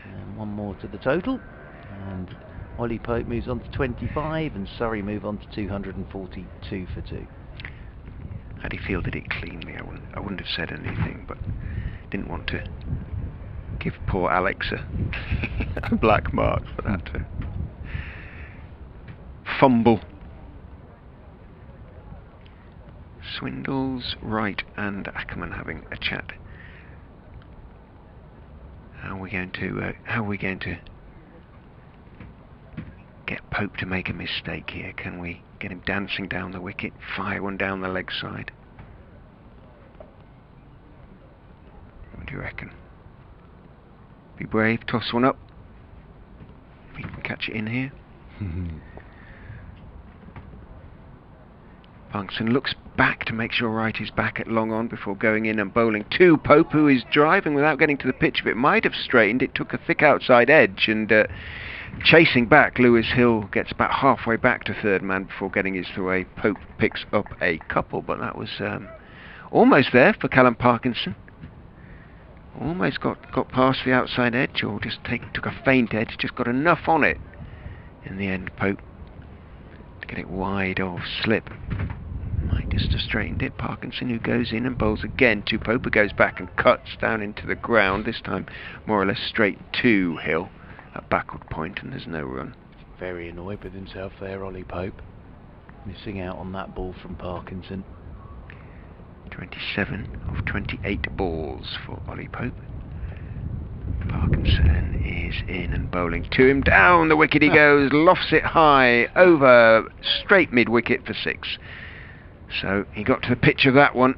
And 1 more to the total, and Ollie Pope moves on to 25, and Surrey move on to 242 for 2. had he fielded it cleanly, I wouldn't have said anything, but didn't want to give poor Alex a black mark for that fumble. Swindles, Wright and Ackerman having a chat. How are we going to get Pope to make a mistake here? Can we get him dancing down the wicket, fire one down the leg side? What do you reckon? Be brave, toss one up. If we can catch it in here. Parkinson looks back to make sure Wright is back at long on before going in and bowling to Pope, who is driving without getting to the pitch. If it might have straightened, it took a thick outside edge, and chasing back, Lewis Hill gets about halfway back to third man before getting his away. Pope picks up a couple, but that was almost there for Callum Parkinson. Almost got past the outside edge, or just took a faint edge, just got enough on it. In the end, Pope to get it wide of slip. Might just have straightened it. Parkinson, who goes in and bowls again to Pope, who goes back and cuts down into the ground, this time more or less straight to Hill at backward point, and there's no run. Very annoyed with himself there, Ollie Pope, missing out on that ball from Parkinson. 27 of 28 balls for Ollie Pope. Parkinson is in and bowling to him. Down the wicket he goes, lofts it high, over, straight mid-wicket for 6. So he got to the pitch of that one.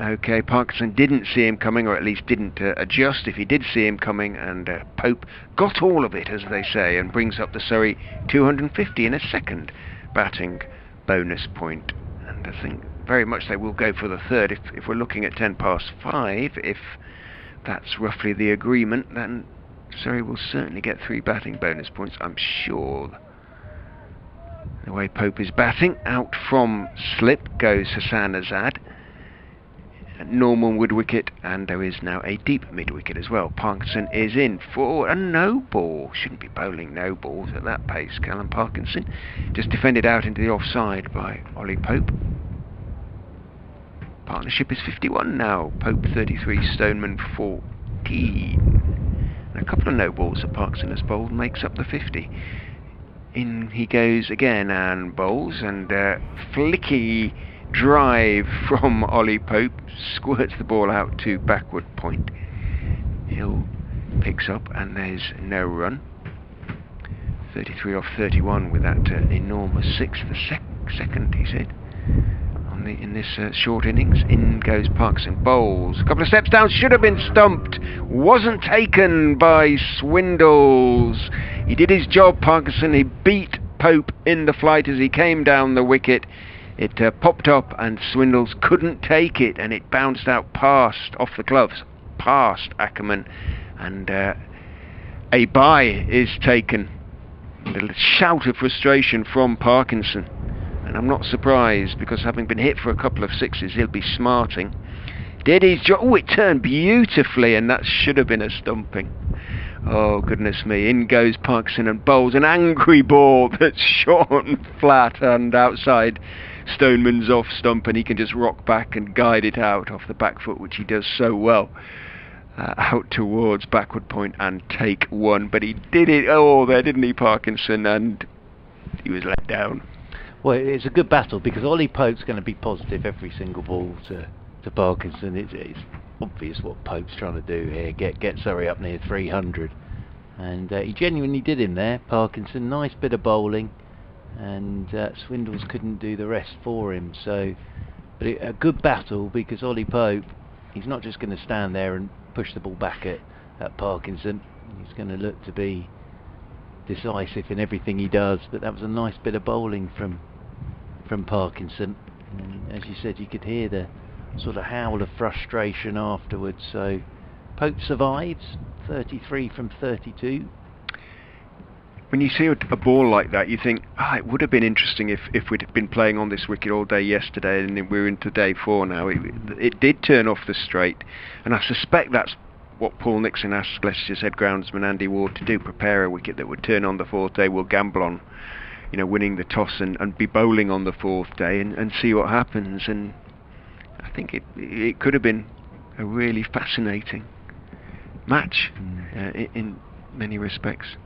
Okay, Parkinson didn't see him coming, or at least didn't adjust if he did see him coming, and Pope got all of it, as they say, and brings up the Surrey 250 in a second batting bonus point. And I think very much they will go for the third. If we're looking at 5 past, if that's roughly the agreement, then Surrey will certainly get 3 batting bonus points, I'm sure. The way Pope is batting, out from slip goes Hassan Azad. Normal mid-wicket, and there is now a deep mid-wicket as well. Parkinson is in for a no ball. Shouldn't be bowling no balls at that pace, Callum Parkinson. Just defended out into the offside by Ollie Pope. Partnership is 51 now. Pope 33, Stoneman 14. And a couple of no balls that Parkinson has bowled makes up the 50. In he goes again and bowls, and flicky drive from Ollie Pope squirts the ball out to backward point. Hill picks up, and there's no run. 33 off 31 with that enormous 6, the second, he said, in this short innings. In goes Parkinson, bowls, a couple of steps down, should have been stumped, wasn't taken by Swindles. He did his job, Parkinson. He beat Pope in the flight as he came down the wicket. It popped up, and Swindles couldn't take it, and it bounced out off the gloves, past Ackerman, and a bye is taken. A little shout of frustration from Parkinson. And I'm not surprised, because having been hit for a couple of 6s, he'll be smarting. Did his job. Oh, it turned beautifully, and that should have been a stumping. Oh, goodness me. In goes Parkinson and bowls an angry ball that's shot flat and outside Stoneman's off stump, and he can just rock back and guide it out off the back foot, which he does so well. out towards backward point and take one, but he did it. Oh, there, didn't he, Parkinson? And he was let down. Well, it's a good battle because Ollie Pope's going to be positive every single ball to Parkinson. It's obvious what Pope's trying to do here. Get Surrey up near 300, and he genuinely did him there. Parkinson, nice bit of bowling, and Swindles couldn't do the rest for him. So, but a good battle because Ollie Pope, he's not just going to stand there and push the ball back at Parkinson. He's going to look to be decisive in everything he does. But that was a nice bit of bowling from Parkinson, and as you said, you could hear the sort of howl of frustration afterwards. So Pope survives 33 from 32. When you see a ball like that, you think, it would have been interesting if we'd been playing on this wicket all day yesterday, and we're into day 4 now. It did turn off the straight, and I suspect that's what Paul Nixon asked Leicestershire's head groundsman Andy Ward to do: prepare a wicket that would turn on the 4th day. We'll gamble on, winning the toss and be bowling on the 4th day and see what happens. And I think it could have been a really fascinating match in many respects.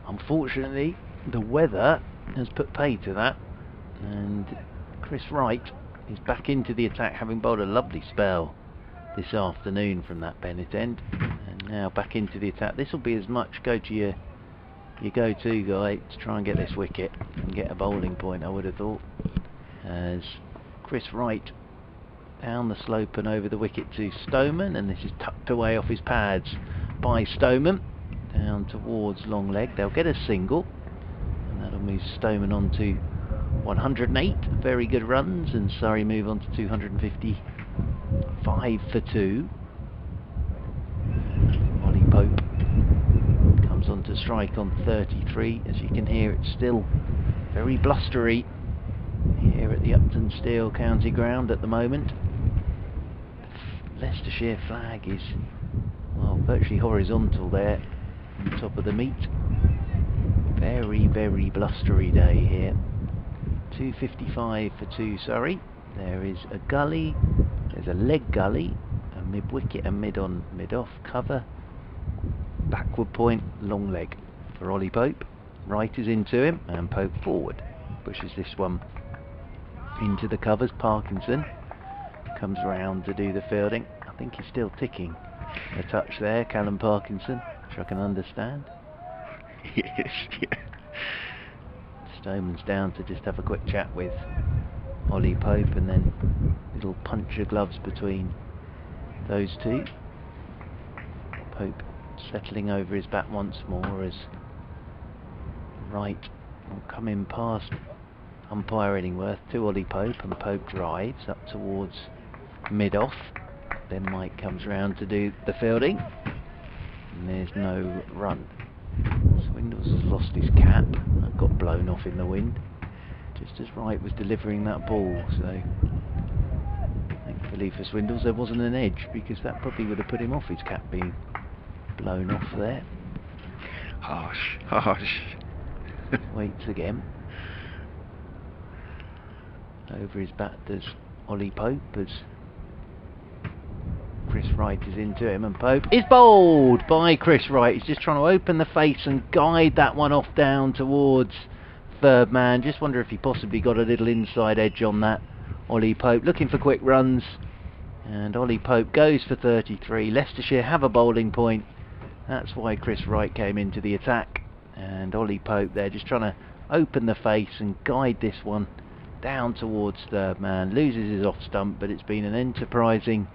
Unfortunately, the weather has put pay to that, and Chris Wright is back into the attack, having bowled a lovely spell this afternoon from that Bennett end, and now back into the attack. This will be as much go to your go-to guy to try and get this wicket and get a bowling point, I would have thought, as Chris Wright down the slope and over the wicket to Stoneman, and this is tucked away off his pads by Stoneman down towards long leg. They'll get a single, and that'll move Stoneman on to 108 very good runs, and Surrey move on to 255 for 2. Ollie Pope comes on to strike on 33. As you can hear, it's still very blustery here at the Uptonsteel County Ground at the moment. The Leicestershire flag is, well, virtually horizontal there on top of the meet. Very, very blustery day here. 255 for 2 Surrey. There is a gully, there's a leg gully, a mid-wicket, a mid-on, mid-off cover, backward point, long leg for Ollie Pope. Wright is into him, and Pope forward pushes this one into the covers. Parkinson comes round to do the fielding. I think he's still ticking a touch there, Callum Parkinson, which I can understand. Yes, yeah. Stoneman's down to just have a quick chat with Ollie Pope, and then little punch of gloves between those two. Pope settling over his bat once more as Wright will come in past umpire Illingworth to Ollie Pope, and Pope drives up towards mid-off. Then Mike comes round to do the fielding, and there's no run. Swindles has lost his cap, that got blown off in the wind just as Wright was delivering that ball, so thankfully for Swindles there wasn't an edge, because that probably would have put him off, his cap being blown off there. Harsh, harsh. Waits again. Over his bat does Ollie Pope as Chris Wright is into him, and Pope is bowled by Chris Wright. He's just trying to open the face and guide that one off down towards third man. Just wonder if he possibly got a little inside edge on that. Ollie Pope looking for quick runs, and Ollie Pope goes for 33. Leicestershire have a bowling point. That's why Chris Wright came into the attack, and Ollie Pope there just trying to open the face and guide this one down towards third man. Loses his off stump, but it's been an enterprising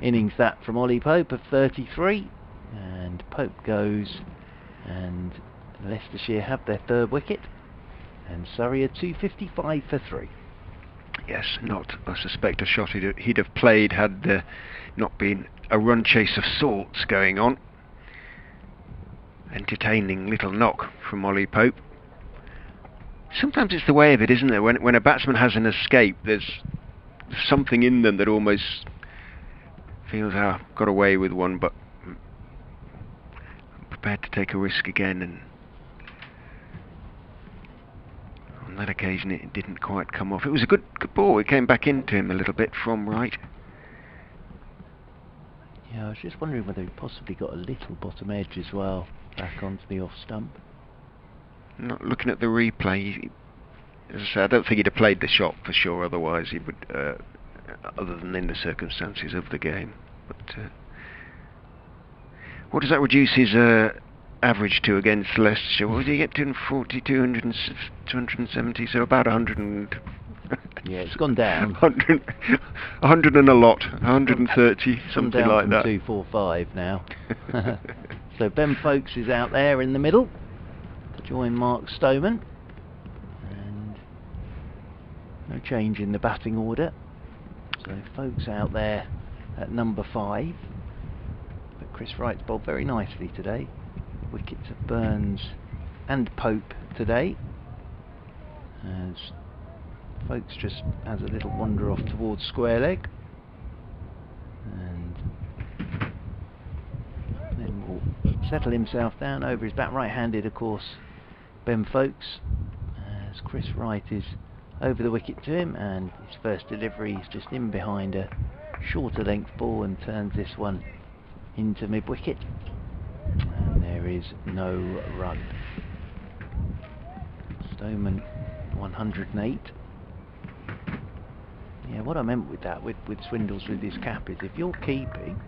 innings that from Ollie Pope of 33, and Pope goes, and Leicestershire have their third wicket, and Surrey are 255 for 3. Yes, not, I suspect, a shot he'd have played had there not been a run chase of sorts going on. Entertaining little knock from Ollie Pope. Sometimes it's the way of it, isn't it? When a batsman has an escape, there's something in them that almost feels, got away with one, but I'm prepared to take a risk again, and on that occasion it didn't quite come off. It was a good ball. It came back into him a little bit from Wright. Yeah, I was just wondering whether he possibly got a little bottom edge as well, back onto the off stump. Not looking at the replay, as I say, I don't think he'd have played the shot for sure, otherwise he would, other than in the circumstances of the game. But what does that reduce his average to against Leicestershire? What did he get to in 40, 270, so about 100 and... Yeah, it's gone down. 100 and a lot, 130, something down like from that. 245 now. So Ben Folkes is out there in the middle to join Mark Stoneman. And no change in the batting order. So Folkes out there at number 5. But Chris Wright's bowled very nicely today. Wickets of Burns and Pope today. As Folkes just has a little wander off towards square leg, and then will settle himself down over his bat, right-handed of course, Ben Folkes, as Chris Wright is over the wicket to him, and his first delivery is just in behind a shorter length ball and turns this one into mid-wicket, and there is no run. Stoneman 108. Yeah, what I meant with that, with Swindles with his cap, is if you're keeping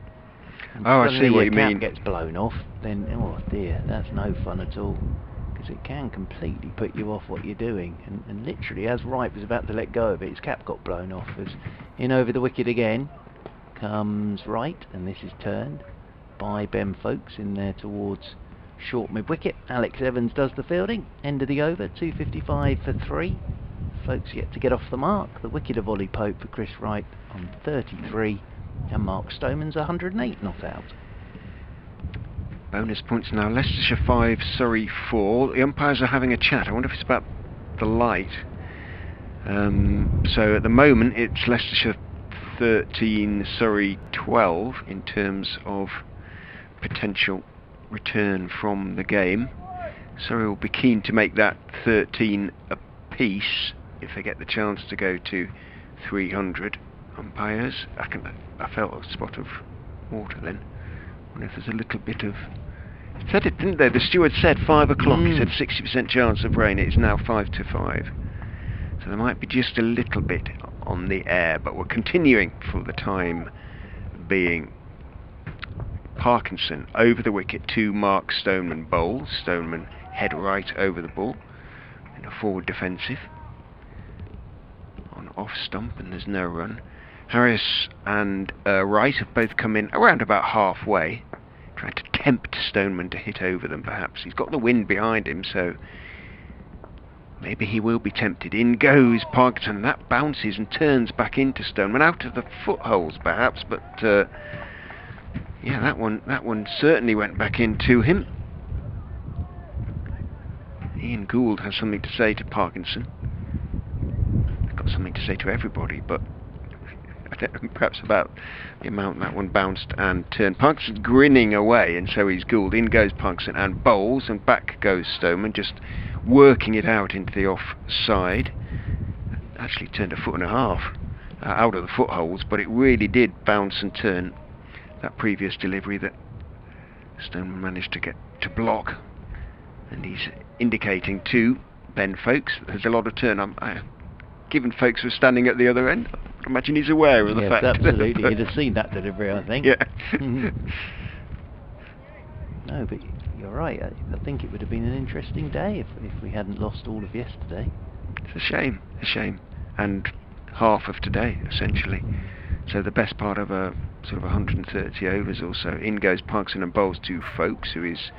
and I suddenly see what your you cap mean. gets blown off, then oh dear, that's no fun at all, because it can completely put you off what you're doing. And literally, as Wright was about to let go of it, his cap got blown off. As in over the wicket again comes Wright, and this is turned by Ben Folkes in there towards short mid-wicket. Alex Evans does the fielding. End of the over, 255 for 3. Folkes yet to get off the mark. The wicket of Ollie Pope for Chris Wright on 33, and Mark Stoneman's 108 not out. Bonus points now. Leicestershire 5, Surrey 4. The umpires are having a chat. I wonder if it's about the light. So at the moment it's Leicestershire 13, Surrey 12 in terms of potential return from the game. Surrey will be keen to make that 13 apiece if they get the chance to go to 300. Umpires, I felt a spot of water then. I wonder if there's a little bit of... Said it, didn't they? The steward said 5 o'clock. He said 60% chance of rain. It's now 5 to 5. So there might be just a little bit on the air, but we're continuing for the time being. Parkinson over the wicket to Mark Stoneman bowls. Stoneman head right over the ball in a forward defensive on off stump, and there's no run. Harris and Wright have both come in around about halfway, trying to tempt Stoneman to hit over them perhaps. He's got the wind behind him, so maybe he will be tempted. In goes Parkinson, and that bounces and turns back into Stoneman, out of the footholes perhaps, but yeah, that one certainly went back into him. Ian Gould has something to say to Parkinson. They've got something to say to everybody, but I don't know, perhaps about the amount that one bounced and turned. Parkinson's grinning away, and so is Gould. In goes Parkinson and bowls, and back goes Stoneman, just working it out into the off side. Actually turned a foot and a half out of the footholes, but it really did bounce and turn. That previous delivery that Stoneman managed to get to block, and he's indicating to Ben Folkes there's a lot of turn. Given Folkes was standing at the other end, I imagine he's aware of the fact. Yes, absolutely. He'd have seen that delivery, I think. Yeah. No, but you're right. I think it would have been an interesting day if we hadn't lost all of yesterday. It's a shame, and half of today essentially. So the best part of a sort of 130 overs or so. In goes Parkinson and bowls to Folkes, who is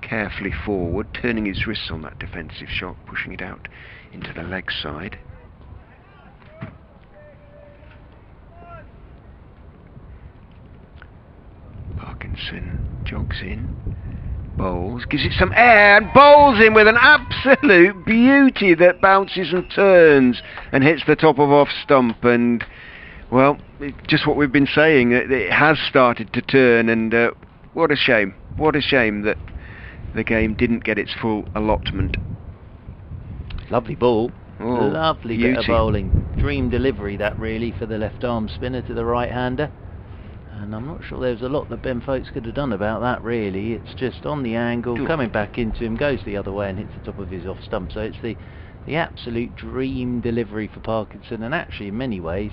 carefully forward, turning his wrists on that defensive shot, pushing it out into the leg side. Parkinson jogs in, bowls, gives it some air, and bowls in with an absolute beauty that bounces and turns and hits the top of off stump. And well, just what we've been saying, it has started to turn, and what a shame that the game didn't get its full allotment. Lovely ball. Oh, lovely beauty. bit of bowling. Dream delivery that really for the left arm spinner to the right hander. And I'm not sure there's a lot that Ben Folkes could have done about that, really. It's just on the angle, coming back into him, goes the other way and hits the top of his off stump. So it's the absolute dream delivery for Parkinson, and actually in many ways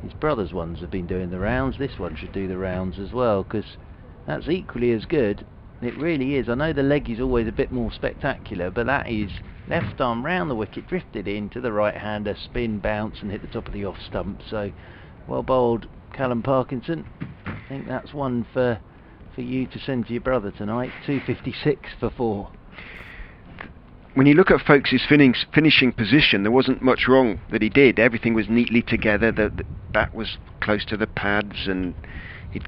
his brother's ones have been doing the rounds. This one should do the rounds as well, because that's equally as good. It really is. I know the leg is always a bit more spectacular, but that is left arm round the wicket, drifted in to the right-hander, spin, bounce and hit the top of the off stump. So well bowled, Callum Parkinson. I think that's one for you to send to your brother tonight. 256 for 4. When you look at Folkes' finishing position, there wasn't much wrong that he did. Everything was neatly together. The bat was close to the pads, and he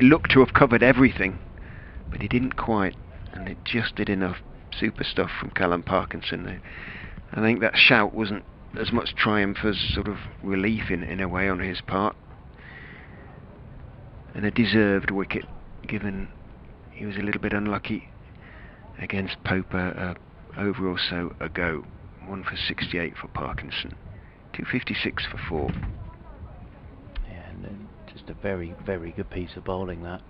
looked to have covered everything, but he didn't quite, and it just did enough. Super stuff from Callum Parkinson. I think that shout wasn't as much triumph as sort of relief in a way on his part, and a deserved wicket, given he was a little bit unlucky against Pope over or so ago. 1 for 68 for Parkinson, 256 for 4. Yeah, and just a very, very good piece of bowling that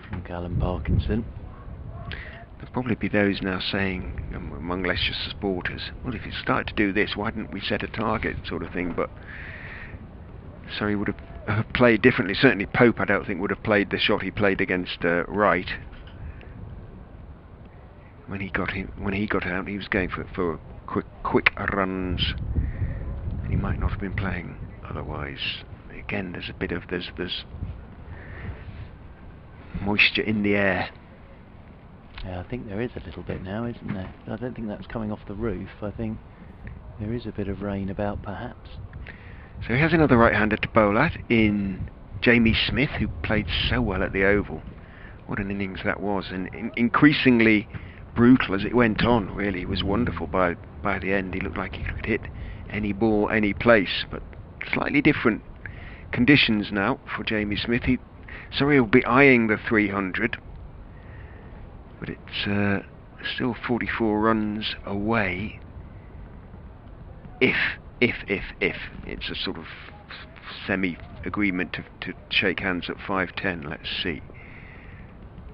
from Callum Parkinson. There'll probably be those now saying, among Leicestershire supporters, well, if he started to do this, why didn't we set a target, sort of thing. But Surrey would have played differently. Certainly Pope, I don't think, would have played the shot he played against Wright. When he got out, he was going for quick runs, and he might not have been playing otherwise. Again, there's a bit of there's moisture in the air. Yeah, I think there is a little bit now, isn't there? I don't think that's coming off the roof. I think there is a bit of rain about, perhaps. So he has another right-hander to bowl at in Jamie Smith, who played so well at the Oval. What an innings that was, and increasingly brutal as it went on. Really, it was wonderful by the end. He looked like he could hit any ball, any place, but slightly different conditions now for Jamie Smith. Surrey will be eyeing the 300. But it's still 44 runs away. If it's a sort of semi-agreement to shake hands at 5:10, let's see.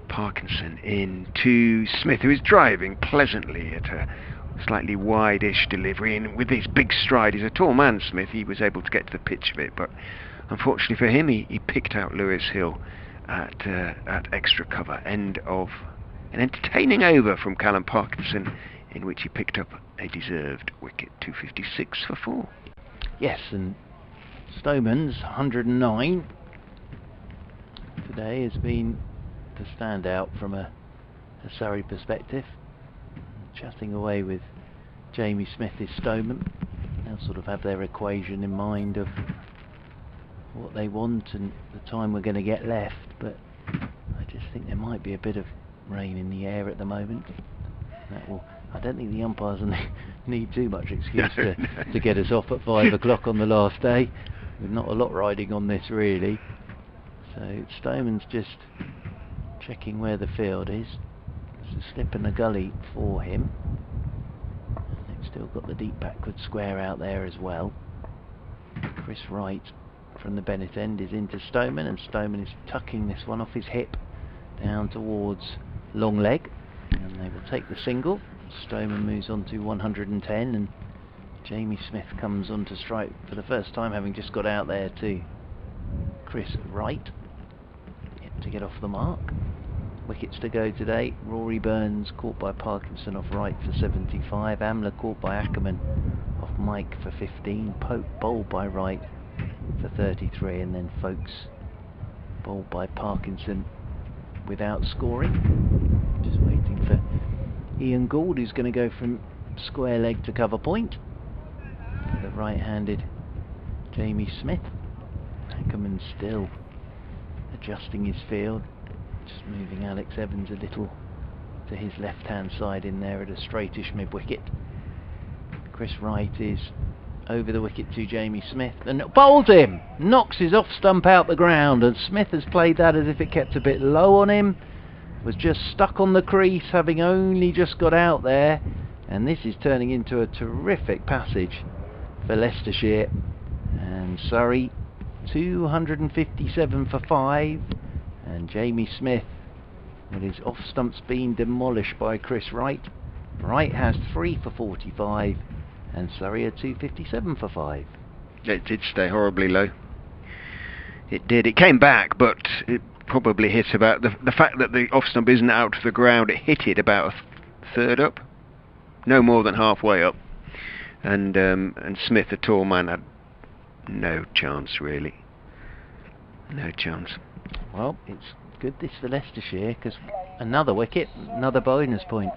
Parkinson in to Smith, who is driving pleasantly at a slightly wide-ish delivery, and with his big stride, he's a tall man, Smith, he was able to get to the pitch of it, but unfortunately for him, he picked out Lewis Hill at extra cover. End of an entertaining over from Callum Parkinson, in which he picked up a deserved wicket. 256 for 4. Yes, and Stoneman's 109 today has been the standout from a Surrey perspective. Chatting away with Jamie Smith is Stoneman. They'll sort of have their equation in mind of what they want and the time we're going to get left, but I just think there might be a bit of rain in the air at the moment. I don't think the umpires need too much excuse to get us off at 5 o'clock on the last day. With not a lot riding on this, really. So Stoneman's just checking where the field is. There's a slip in the gully for him. And they've still got the deep backward square out there as well. Wright from the Bennett end is into Stoneman, and Stoneman is tucking this one off his hip down towards long leg, and they will take the single. Stoneman moves on to 110, and Jamie Smith comes on to strike for the first time, having just got out there to Wright. Yet to get off the mark. Wickets to go today. Rory Burns caught by Parkinson off Wright for 75. Amla caught by Ackerman off Mike for 15. Pope bowled by Wright for 33, and then Folkes bowled by Parkinson without scoring. Just waiting for Ian Gould, who's going to go from square leg to cover point. The right-handed Jamie Smith. Ackerman still adjusting his field, just moving Alex Evans a little to his left-hand side in there at a straightish mid-wicket. Wright is over the wicket to Jamie Smith and bowls him, knocks his off stump out the ground, and Smith has played that as if it kept a bit low on him, was just stuck on the crease having only just got out there, and this is turning into a terrific passage for Leicestershire, and Surrey 257 for 5, and Jamie Smith, with his off stumps being demolished by Chris Wright. Wright has 3 for 45, and Surrey are 257 for 5. It did stay horribly low. It did. It came back, but it probably hit about the fact that the off stump isn't out to the ground. It hit it about a third up, no more than halfway up, and Smith, the tall man, had no chance really. No chance. Well, it's good this for Leicestershire, because another wicket, another bonus point.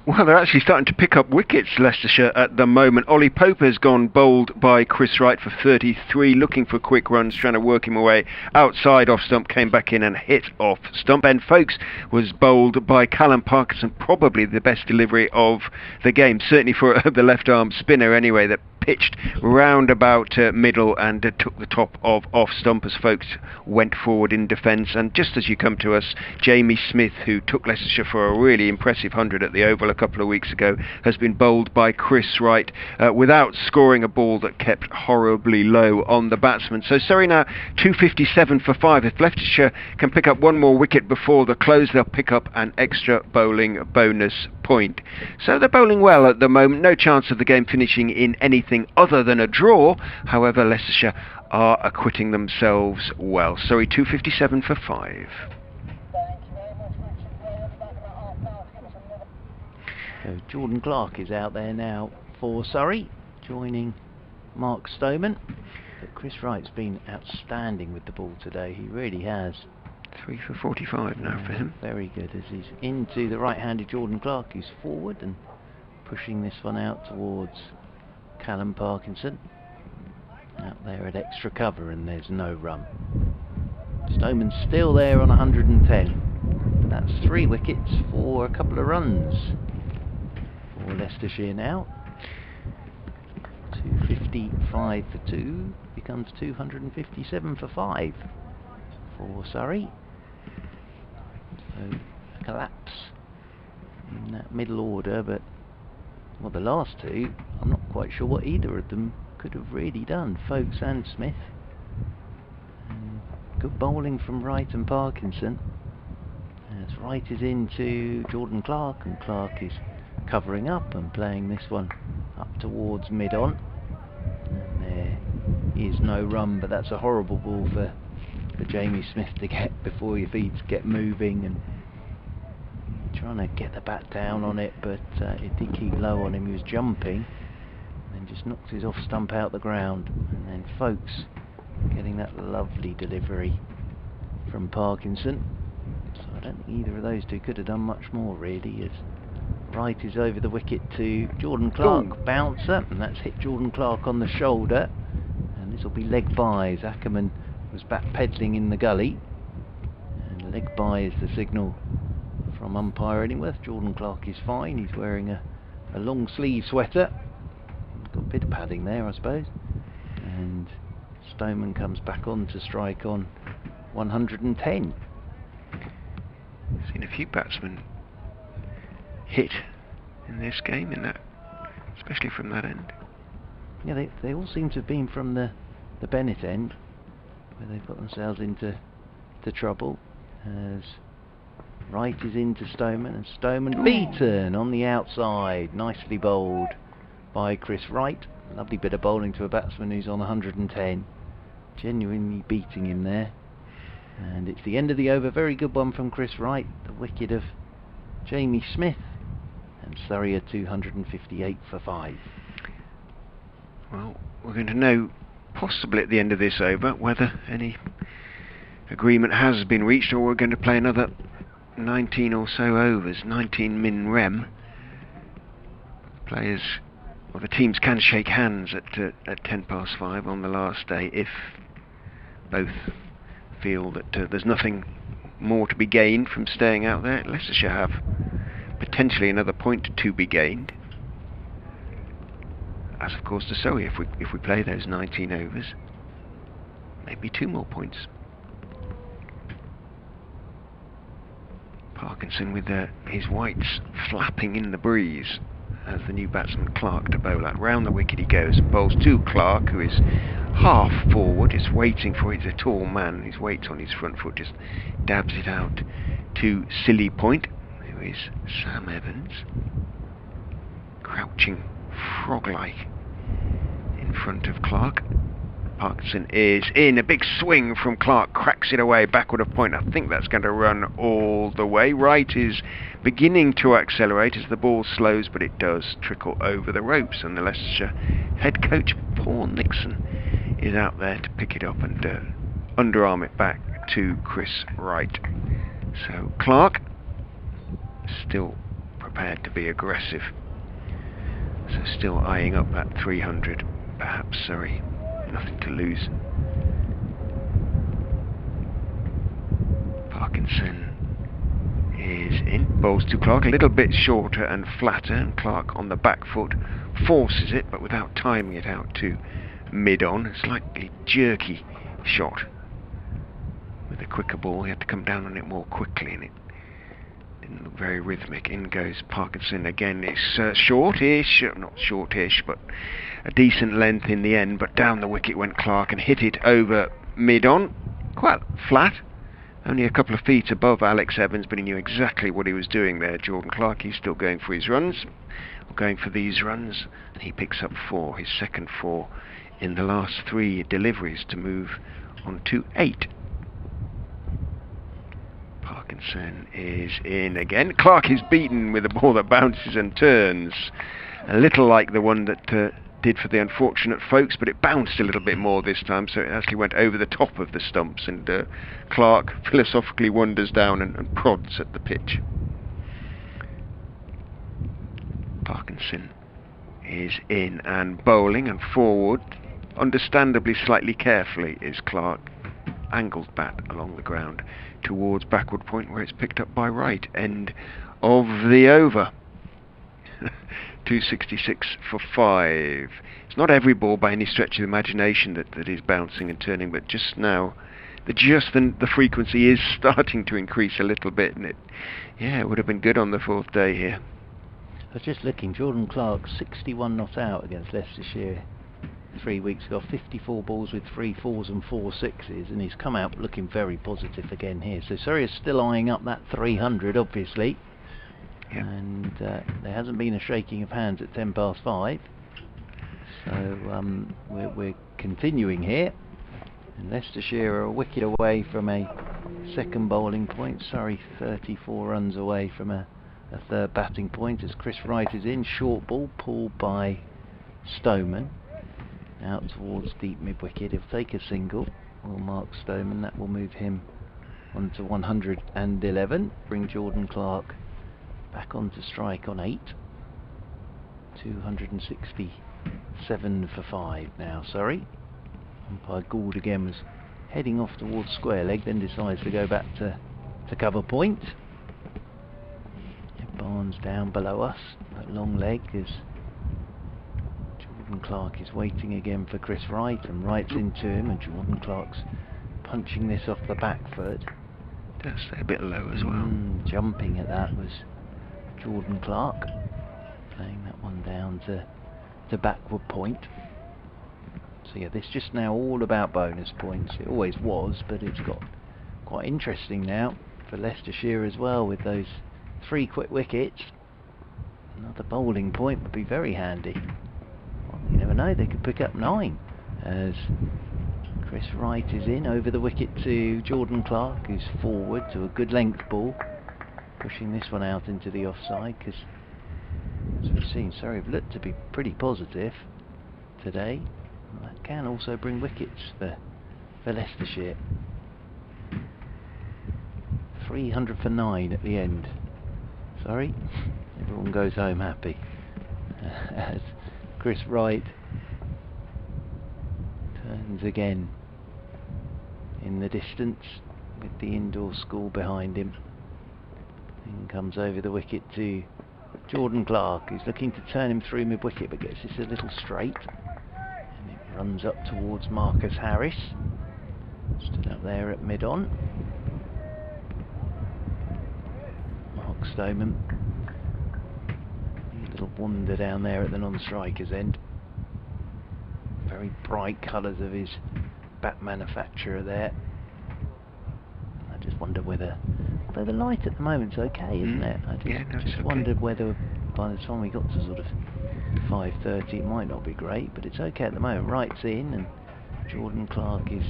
Well, they're actually starting to pick up wickets, Leicestershire, at the moment. Ollie Poper's gone bowled by Chris Wright for 33, looking for quick runs, trying to work him away outside off stump, came back in and hit off stump. Ben Folkes was bowled by Callum Parkinson, probably the best delivery of the game, certainly for the left-arm spinner anyway, that pitched round about middle and took the top of off stump as Folkes went forward in defence. And just as you come to us, Jamie Smith, who took Leicestershire for a really impressive 100 at the Oval a couple of weeks ago, has been bowled by Chris Wright without scoring a ball that kept horribly low on the batsman. So Surrey now 257 for 5. If Leicestershire can pick up one more wicket before the close, they'll pick up an extra bowling bonus point. So they're bowling well at the moment. No chance of the game finishing in anything other than a draw. However, Leicestershire are acquitting themselves well. Surrey 257 for 5. So Jordan Clark is out there now for Surrey, joining Mark Stoneman. But Chris Wright's been outstanding with the ball today. He really has. 3 for 45 now for him. Very good, as he's into the right-handed Jordan Clark, who's forward and pushing this one out towards Callum Parkinson. Out there at extra cover, and there's no run. Stoneman's still there on 110. That's 3 wickets for a couple of runs for Leicestershire now. 255 for 2 becomes 257 for 5 for Surrey. So a collapse in that middle order, but well, the last two, I'm not quite sure what either of them could have really done, Folkes and Smith. Good bowling from Wright and Parkinson, as Wright is into Jordan Clark, and Clark is covering up and playing this one up towards mid-on. And there is no run, but that's a horrible ball for Jamie Smith to get before your feet get moving, and trying to get the bat down on it, but it did keep low on him. He was jumping and then just knocked his off stump out the ground, and then Folkes getting that lovely delivery from Parkinson. So I don't think either of those two could have done much more really, as Wright is over the wicket to Jordan Clark. Bouncer, and that's hit Jordan Clark on the shoulder, and this will be leg by, as Ackerman was back pedalling in the gully, and leg by is the signal from umpire Illingworth. Jordan Clark is fine. He's wearing a long sleeve sweater. Got a bit of padding there, I suppose. And Stoneman comes back on to strike on 110. We've seen a few batsmen hit in this game, especially from that end. Yeah, they all seem to have been from the Bennett end, where they've got themselves into trouble, as Wright is into Stoneman, and Stoneman beaten on the outside. Nicely bowled by Chris Wright. Lovely bit of bowling to a batsman who's on 110. Genuinely beating him there. And it's the end of the over. Very good one from Chris Wright. The wicket of Jamie Smith. And Surrey are 258 for 5. Well, we're going to know possibly at the end of this over whether any agreement has been reached, or we're going to play another 19 or so overs, 19 min rem. Players, well, the teams can shake hands at 10 past 5 on the last day if both feel that there's nothing more to be gained from staying out there. Leicestershire have potentially another point to be gained, as of course to Surrey if we play those 19 overs. Maybe 2 more points. Parkinson with his whites flapping in the breeze as the new batsman Clark to bowl at. Round the wicket he goes, bowls to Clark, who is half forward, just waiting for it. He's a tall man, his weight's on his front foot, just dabs it out to Silly Point, who is Sam Evans, crouching frog-like in front of Clark. Parkinson is in, a big swing from Clark, cracks it away, backward of point. I think that's going to run all the way. Wright is beginning to accelerate as the ball slows, but it does trickle over the ropes, and the Leicestershire head coach Paul Nixon is out there to pick it up and underarm it back to Chris Wright. So Clark still prepared to be aggressive, so still eyeing up that 300, perhaps Surrey. Nothing to lose. Parkinson is in, bowls to Clark, a little bit shorter and flatter, and Clark on the back foot forces it, but without timing it out to mid-on. A slightly jerky shot. With a quicker ball, he had to come down on it more quickly, and it didn't look very rhythmic. In goes Parkinson again. It's shortish, not shortish, but a decent length in the end, but down the wicket went Clark and hit it over mid-on. Quite flat, only a couple of feet above Alex Evans, but he knew exactly what he was doing there. Jordan Clark, he's still going for his runs, or going for these runs, and he picks up 4, his second 4 in the last 3 deliveries to move on to 8. Parkinson is in again. Clark is beaten with a ball that bounces and turns, a little like the one that did for the unfortunate folks, but it bounced a little bit more this time, so it actually went over the top of the stumps, and Clark philosophically wanders down and prods at the pitch. Parkinson is in and bowling, and forward, understandably slightly carefully, is Clark. Angled bat along the ground towards backward point, where it's picked up by Wright. End of the over. 266 for 5. It's not every ball by any stretch of the imagination that is bouncing and turning, but just now the frequency is starting to increase a little bit, and it would have been good on the 4th day here. I was just looking, Jordan Clark 61 not out against Leicestershire 3 weeks ago, 54 balls with 3 4s and 4 6s, and he's come out looking very positive again here. So Surrey is still eyeing up that 300, obviously. Yep. And there hasn't been a shaking of hands at 10 past 5. So we're continuing here. And Leicestershire are a wicket away from a second bowling point. Surrey 34 runs away from a third batting point, as Chris Wright is in. Short ball pulled by Stoneman out towards deep mid-wicket. He'll take a single. Will mark Stoneman. That will move him on to 111. Bring Jordan Clark back onto strike on 8. 267 for 5 now, Surrey. Umpire Gould again was heading off towards square leg, then decides to go back to cover point. Barnes down below us at long leg, as Jordan Clark is waiting again for Chris Wright, and Wright's into him, and Jordan Clark's punching this off the back foot. Does stay a bit low as well. Jumping at that was Jordan Clark, playing that one down to backward point. So yeah, this just now all about bonus points. It always was, but it's got quite interesting now for Leicestershire as well, with those 3 quick wickets. Another bowling point would be very handy. Well, you never know, they could pick up 9, as Chris Wright is in over the wicket to Jordan Clark, who's forward to a good length ball, pushing this one out into the offside, because as we've seen, Surrey have looked to be pretty positive today. Well, that can also bring wickets for Leicestershire. 300 for 9 at the end. Sorry, everyone goes home happy. As Chris Wright turns again in the distance with the indoor school behind him, and comes over the wicket to Jordan Clark, who's looking to turn him through mid-wicket, but gets this a little straight, and it runs up towards Marcus Harris, stood up there at mid-on. Stoneman, a little wander down there at the non-striker's end. Very bright colours of his bat manufacturer there. I just wonder whether, although the light at the moment's okay, isn't it? I just okay. wondered whether by the time we got to sort of 5:30 it might not be great, but it's okay at the moment. Wright's in and Jordan Clark is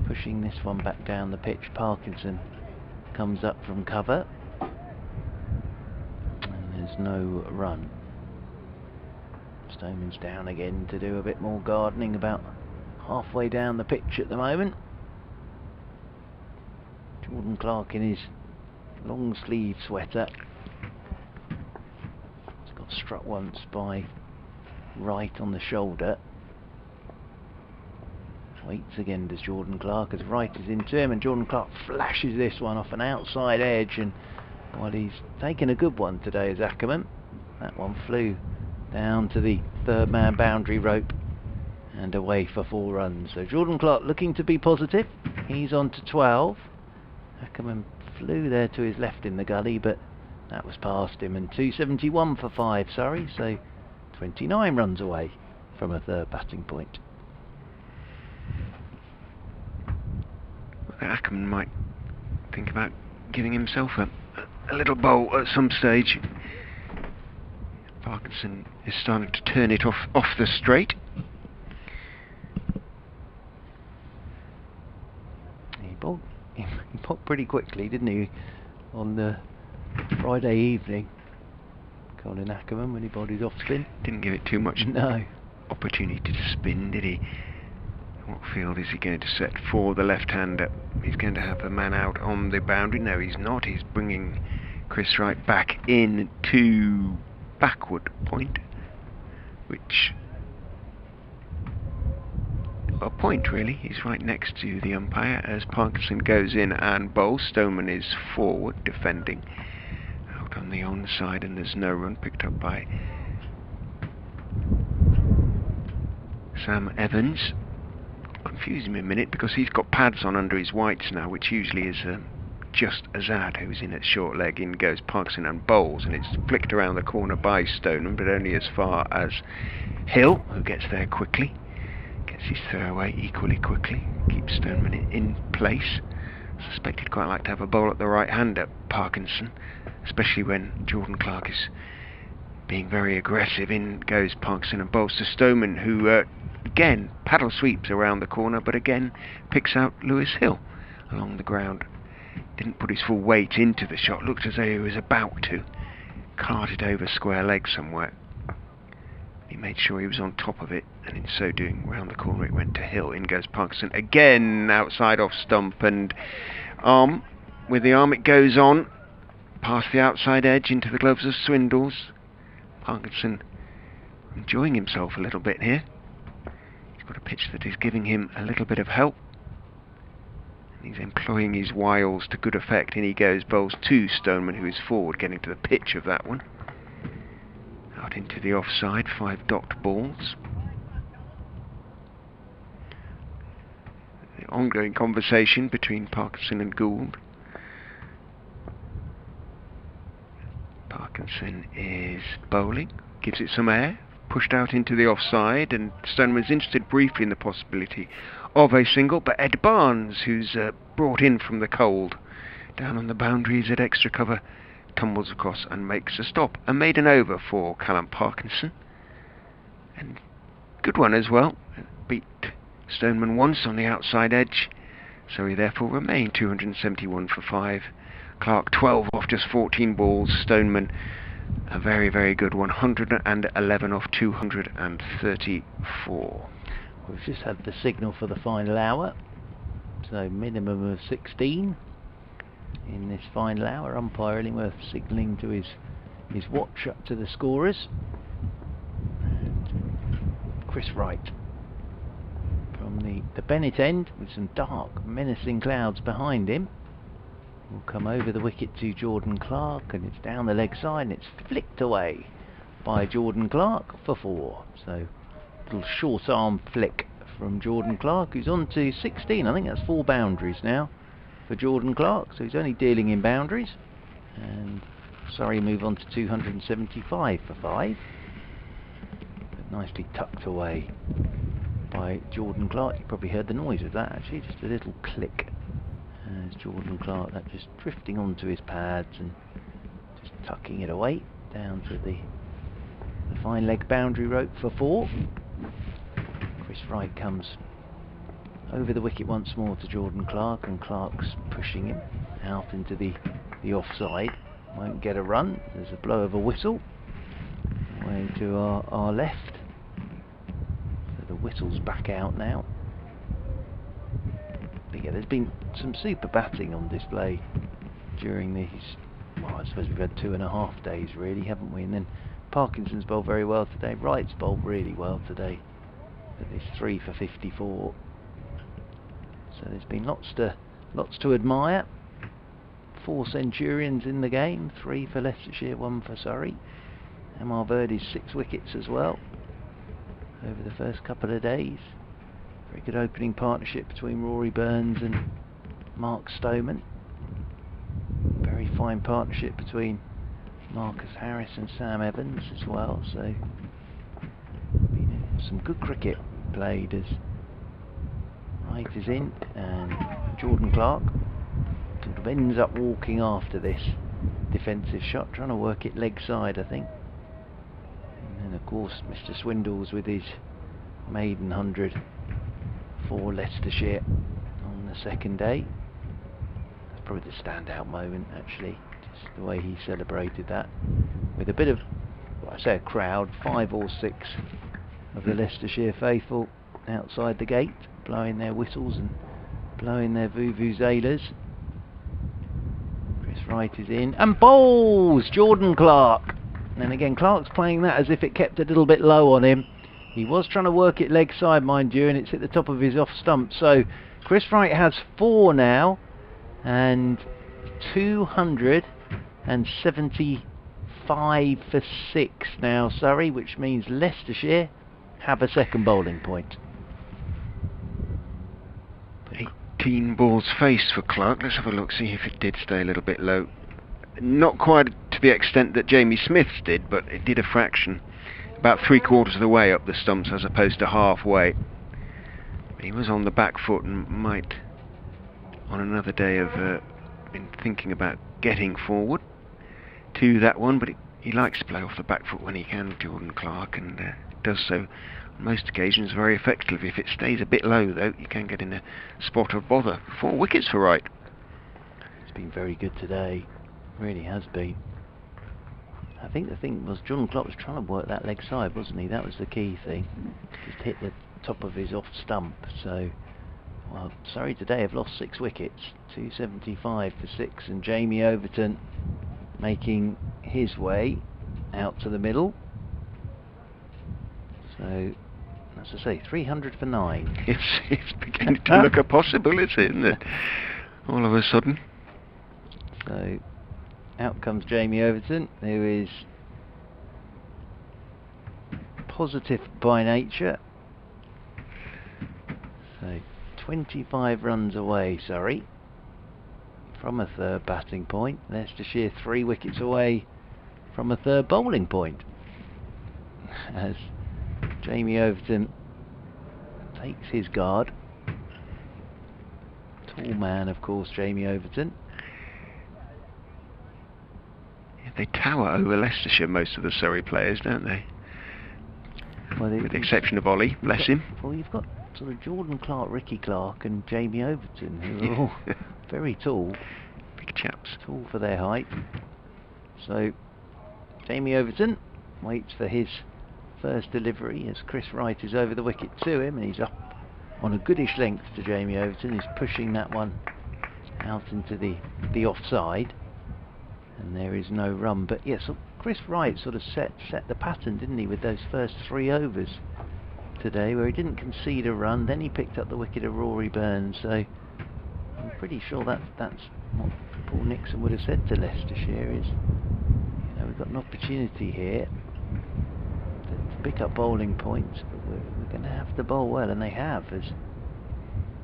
pushing this one back down the pitch. Parkinson comes up from cover and there's no run. Stoneman's down again to do a bit more gardening, about halfway down the pitch at the moment. Jordan Clark in his long sleeve sweater. He's got struck once by Wright on the shoulder. Waits again, does Jordan Clark, as Wright is into him, and Jordan Clark flashes this one off an outside edge, and while he's taken a good one today as Ackerman, that one flew down to the third man boundary rope and away for 4 runs. So Jordan Clark looking to be positive. He's on to 12. Ackerman flew there to his left in the gully, but that was past him, and 271 for 5 Surrey, so 29 runs away from a third batting point. Ackerman might think about giving himself a little bowl at some stage. Parkinson is starting to turn it off the straight. He bowled pretty quickly, didn't he, on the Friday evening, Colin Ackerman, when he bowled his off spin. Didn't give it too much opportunity to spin, did he? What field is he going to set for the left-hander? He's going to have the man out on the boundary. No, he's not. He's bringing Chris Wright back in to backward point, which... a point, really. He's right next to the umpire as Parkinson goes in and bowls. Stoneman is forward, defending. Out on the onside, and there's no run, picked up by Sam Evans. Confusing me a minute because he's got pads on under his whites now, which usually is just Azad, who's in at short leg. In goes Parkinson and bowls, and it's flicked around the corner by Stoneman, but only as far as Hill, who gets there quickly, gets his throwaway equally quickly, keeps Stoneman in place. I suspect he'd quite like to have a bowl at the right hander, Parkinson, especially when Jordan Clark is being very aggressive. In goes Parkinson and bowls to Stoneman, who again paddle sweeps around the corner, but again picks out Lewis Hill along the ground. Didn't put his full weight into the shot, looked as though he was about to cart it over square leg somewhere. He made sure he was on top of it, and in so doing, round the corner it went to Hill. In goes Parkinson again, outside off stump, and arm. With the arm it goes on, past the outside edge into the gloves of Swindles. Parkinson enjoying himself a little bit here. He's got a pitch that is giving him a little bit of help. And he's employing his wiles to good effect. In he goes, bowls to Stoneman, who is forward, getting to the pitch of that one. Out into the offside, 5 docked balls. The ongoing conversation between Parkinson and Gould. Parkinson is bowling, gives it some air, pushed out into the offside, and Stoneman was interested briefly in the possibility of a single, but Ed Barnes, who's brought in from the cold down on the boundaries at extra cover, tumbles across and makes a stop. A maiden over for Callum Parkinson, and good one as well. Beat Stoneman once on the outside edge, so he therefore remained 271 for 5. Clark 12 off just 14 balls. Stoneman a very, very good 111 off 234. We've just had the signal for the final hour, so minimum of 16 in this final hour. Umpire Illingworth signalling to his watch up to the scorers. And Chris Wright from the Bennett end, with some dark menacing clouds behind him, will come over the wicket to Jordan Clark, and it's down the leg side and it's flicked away by Jordan Clark for 4. So little short arm flick from Jordan Clark, who's on to 16. I think that's 4 boundaries now for Jordan Clark, so he's only dealing in boundaries. And Surrey move on to 275 for 5. nicely tucked away by Jordan Clark. You probably heard the noise of that actually, just a little click as Jordan Clark, that just drifting onto his pads and just tucking it away down to the fine leg boundary rope for 4. Chris Wright comes over the wicket once more to Jordan Clark, and Clark's pushing him out into the offside. Won't get a run. There's a blow of a whistle away to our left. So the whistle's back out now. But yeah, there's been some super batting on display during these, well, I suppose we've had 2.5 days really, haven't we? And then Parkinson's bowled very well today. Wright's bowled really well today. But it's 3 for 54. So there's been lots to admire. 4 centurions in the game, 3 for Leicestershire, 1 for Surrey. Amla Verdi's 6 wickets as well over the first couple of days. Very good opening partnership between Rory Burns and Mark Stoneman. Very fine partnership between Marcus Harris and Sam Evans as well. So some good cricket played as Wright is in, and Jordan Clark sort of ends up walking after this defensive shot, trying to work it leg side, I think. And then of course Mr. Swindles with his maiden 100 for Leicestershire on the second day. That's probably the standout moment actually, just the way he celebrated that with a bit of, well, I say a crowd, 5 or 6 of the Leicestershire faithful outside the gate, blowing their whistles and blowing their vuvuzelas. Chris Wright is in and bowls Jordan Clark. And then again, Clark's playing that as if it kept a little bit low on him. He was trying to work it leg side, mind you, and it's at the top of his off stump. So Chris Wright has 4 now, and 275 for 6 now, Surrey, which means Leicestershire have a second bowling point. 18 balls faced for Clark. Let's have a look, see if it did stay a little bit low. Not quite to the extent that Jamie Smith's did, but it did a fraction. About 3/4 of the way up the stumps as opposed to halfway. He was on the back foot and might, on another day, have been thinking about getting forward to that one, but he likes to play off the back foot when he can, Jordan Clark, and does so on most occasions very effectively. If it stays a bit low though, you can get in a spot of bother. 4 wickets for Wright. It's been very good today, really has been. I think the thing was Jordan Clark was trying to work that leg side, wasn't he? That was the key thing. Just hit the top of his off stump. So, well, Surrey today have lost 6 wickets, 275 for 6, and Jamie Overton making his way out to the middle. So, as I say, 300 for 9. It's beginning to look a possibility, isn't it? All of a sudden. So, out comes Jamie Overton, who is positive by nature. So 25 runs away, Surrey, from a third batting point. Leicestershire 3 wickets away from a third bowling point. As Jamie Overton takes his guard. Tall man, of course, Jamie Overton. They tower over Leicestershire, most of the Surrey players, don't they? Well, with the exception of Ollie, bless him. Well, you've got sort of Jordan Clark, Ricky Clark and Jamie Overton, who are all very tall. Big chaps. Tall for their height. So, Jamie Overton waits for his first delivery as Chris Wright is over the wicket to him, and he's up on a goodish length to Jamie Overton. He's pushing that one out into the offside. And there is no run, but yes, so Chris Wright sort of set the pattern, didn't he, with those first 3 overs today, where he didn't concede a run. Then he picked up the wicket of Rory Burns. So I'm pretty sure that's what Paul Nixon would have said to Leicestershire is, you know, we've got an opportunity here to pick up bowling points, but we're going to have to bowl well, and they have, as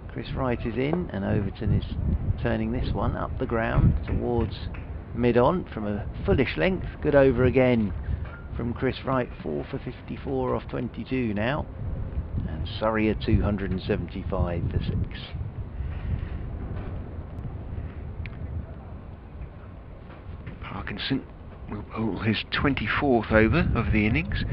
Chris Wright is in, and Overton is turning this one up the ground towards mid-on from a fullish length. Good over again from Chris Wright, 4 for 54 off 22 now, and Surrey at 275 for 6. Parkinson will bowl his 24th over of the innings.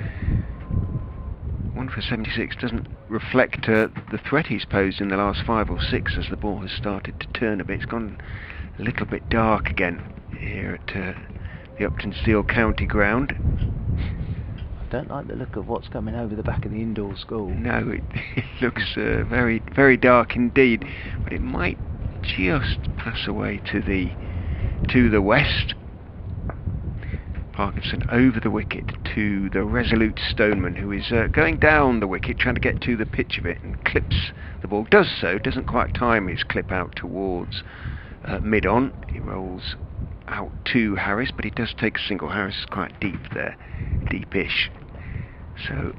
1 for 76 doesn't reflect the threat he's posed in the last 5 or 6 as the ball has started to turn a bit. It's gone a little bit dark again here at the Uptonsteel County ground. I don't like the look of what's coming over the back of the indoor school. No, it looks very, very dark indeed, but it might just pass away to the west. Parkinson over the wicket to the resolute Stoneman, who is going down the wicket, trying to get to the pitch of it, and clips the ball. Does so, doesn't quite time his clip out towards mid-on. He rolls out to Harris, but he does take a single. Harris is quite deep there, deepish. So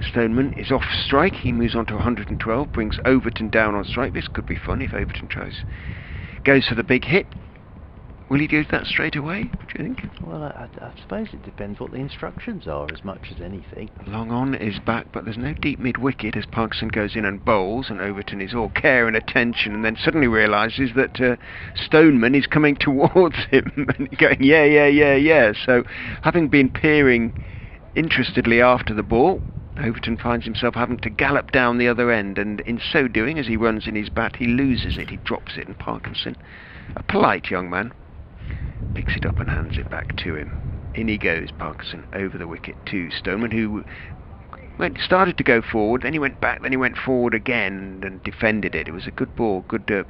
Stoneman is off strike. He moves on to 112, brings Overton down on strike. This could be fun if Overton goes for the big hit. Will he do that straight away, do you think? Well, I suppose it depends what the instructions are as much as anything. Long on is back, but there's no deep mid-wicket as Parkinson goes in and bowls, and Overton is all care and attention, and then suddenly realises that Stoneman is coming towards him and going, yeah. So, having been peering interestedly after the ball, Overton finds himself having to gallop down the other end, and in so doing, as he runs in his bat, he loses it, he drops it, and Parkinson, a polite young man, picks it up and hands it back to him. In he goes, Parkinson, over the wicket to Stoneman, who started to go forward, then he went back, then he went forward again and defended it. It was a good ball, good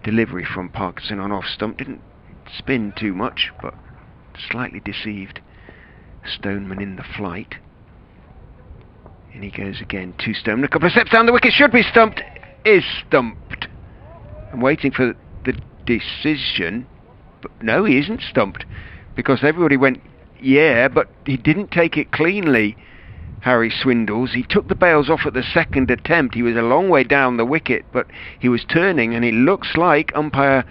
delivery from Parkinson on off stump. Didn't spin too much, but slightly deceived Stoneman in the flight. In he goes again to Stoneman. A couple of steps down the wicket, should be stumped, is stumped. I'm waiting for the decision. No, he isn't stumped, because everybody went, yeah, but he didn't take it cleanly, Harry Swindles. He took the bails off at the second attempt. He was a long way down the wicket, but he was turning, and it looks like umpire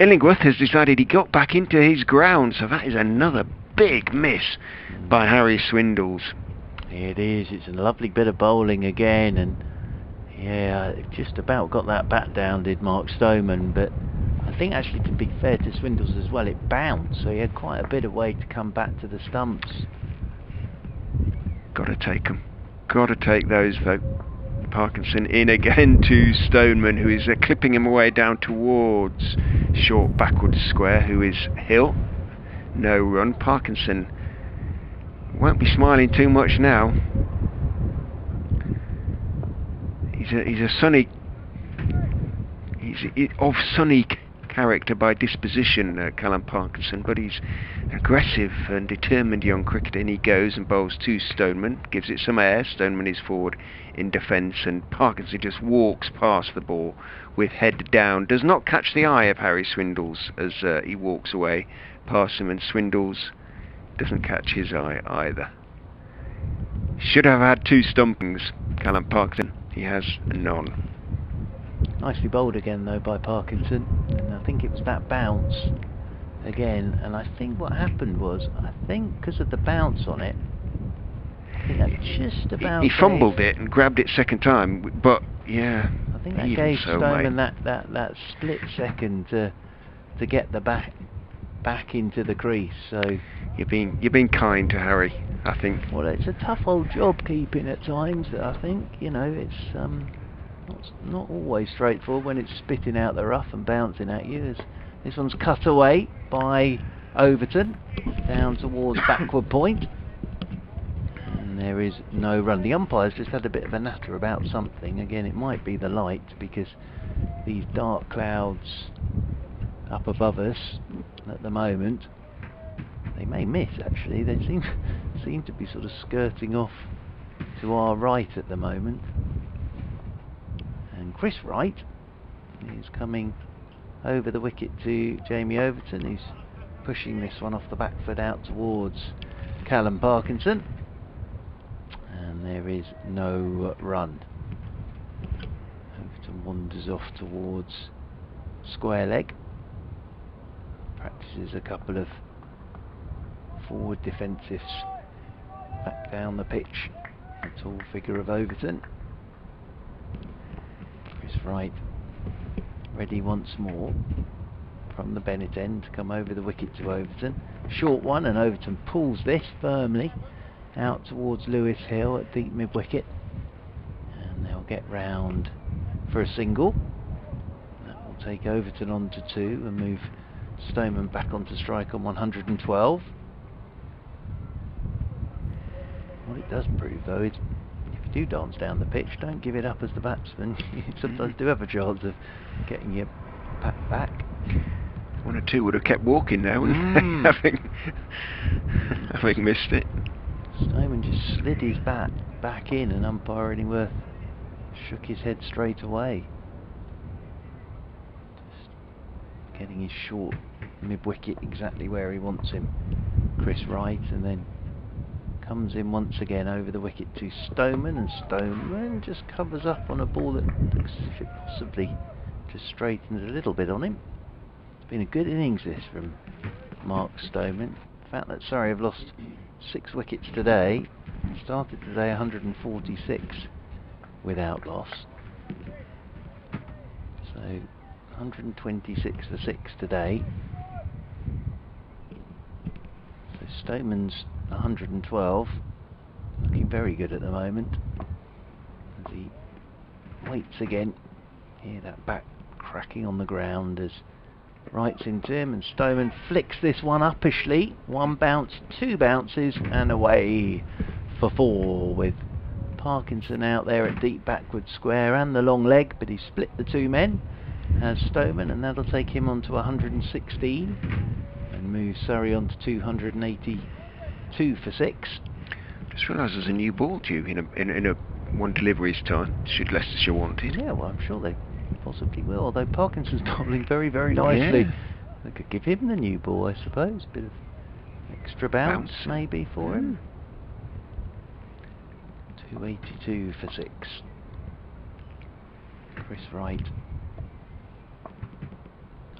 Illingworth has decided he got back into his ground, so that is another big miss by Harry Swindles. It is, it's a lovely bit of bowling again, and yeah, just about got that bat down, did Mark Stoneman, but I think actually, to be fair to Swindles as well, it bounced, so he had quite a bit of way to come back to the stumps. Got to take them. Got to take those, though. Parkinson in again to Stoneman, who is clipping him away down towards short backward square, who is Hill. No run. Parkinson won't be smiling too much now. He's a sunny... He's of sunny character by disposition, Callum Parkinson, but he's an aggressive and determined young cricketer, and he goes and bowls to Stoneman, gives it some air. Stoneman is forward in defence, and Parkinson just walks past the ball with head down, does not catch the eye of Harry Swindles as he walks away past him, and Swindles doesn't catch his eye either. Should have had 2 stumpings, Callum Parkinson. He has none. Nicely bowled again though by Parkinson, and I think it was that bounce again, and I think what happened was, because of the bounce on it, I think that just about... He fumbled it and grabbed it second time, but yeah... I think that gave Stoneman that split second to get the back into the crease, so... You're being kind to Harry, I think. Well, it's a tough old job keeping at times, I think, you know, it's... not always straightforward when it's spitting out the rough and bouncing at you. This one's cut away by Overton down towards backward point, and there is no run. The umpire's just had a bit of a natter about something. Again, it might be the light, because these dark clouds up above us at the moment, they may miss actually. They seem to be sort of skirting off to our right at the moment. And Chris Wright is coming over the wicket to Jamie Overton, who's pushing this one off the back foot out towards Callum Parkinson, and there is no run. Overton wanders off towards square leg, practices a couple of forward defensives back down the pitch. The tall figure of Overton. Chris Wright ready once more from the Bennett end to come over the wicket to Overton. Short one, and Overton pulls this firmly out towards Lewis Hill at deep mid wicket, and they'll get round for a single. That will take Overton on to 2 and move Stoneman back onto strike on 112. What it does prove though is, if you do dance down the pitch, don't give it up as the batsman. You sometimes do have a chance of getting your pat back. 1 or 2 would have kept walking now, wouldn't they? having missed it. Stoneman just slid his bat back in, and umpire Illingworth shook his head straight away. Just getting his short mid-wicket exactly where he wants him. Chris Wright, and then comes in once again over the wicket to Stoneman, and Stoneman just covers up on a ball that looks as if it possibly just straightens a little bit on him. It's been a good innings this from Mark Stoneman. The fact that Surrey have lost 6 wickets today, started today 146 without loss. So 126 for 6 today. So Stoneman's 112, looking very good at the moment. As he waits again, hear that back cracking on the ground as Wright's into him, and Stoneman flicks this one uppishly. 1 bounce, 2 bounces, and away for 4, with Parkinson out there at deep backward square and the long leg, but he split the 2 men as Stoneman, and that'll take him on to 116 and move Surrey on to 282 for 6. Just realised there's a new ball due in a 1 delivery's time, should Leicestershire want it. Yeah, well, I'm sure they possibly will, although Parkinson's bowling very, very nicely. Yeah. They could give him the new ball, I suppose. Bit of extra bounce maybe for him. 282 for 6. Chris Wright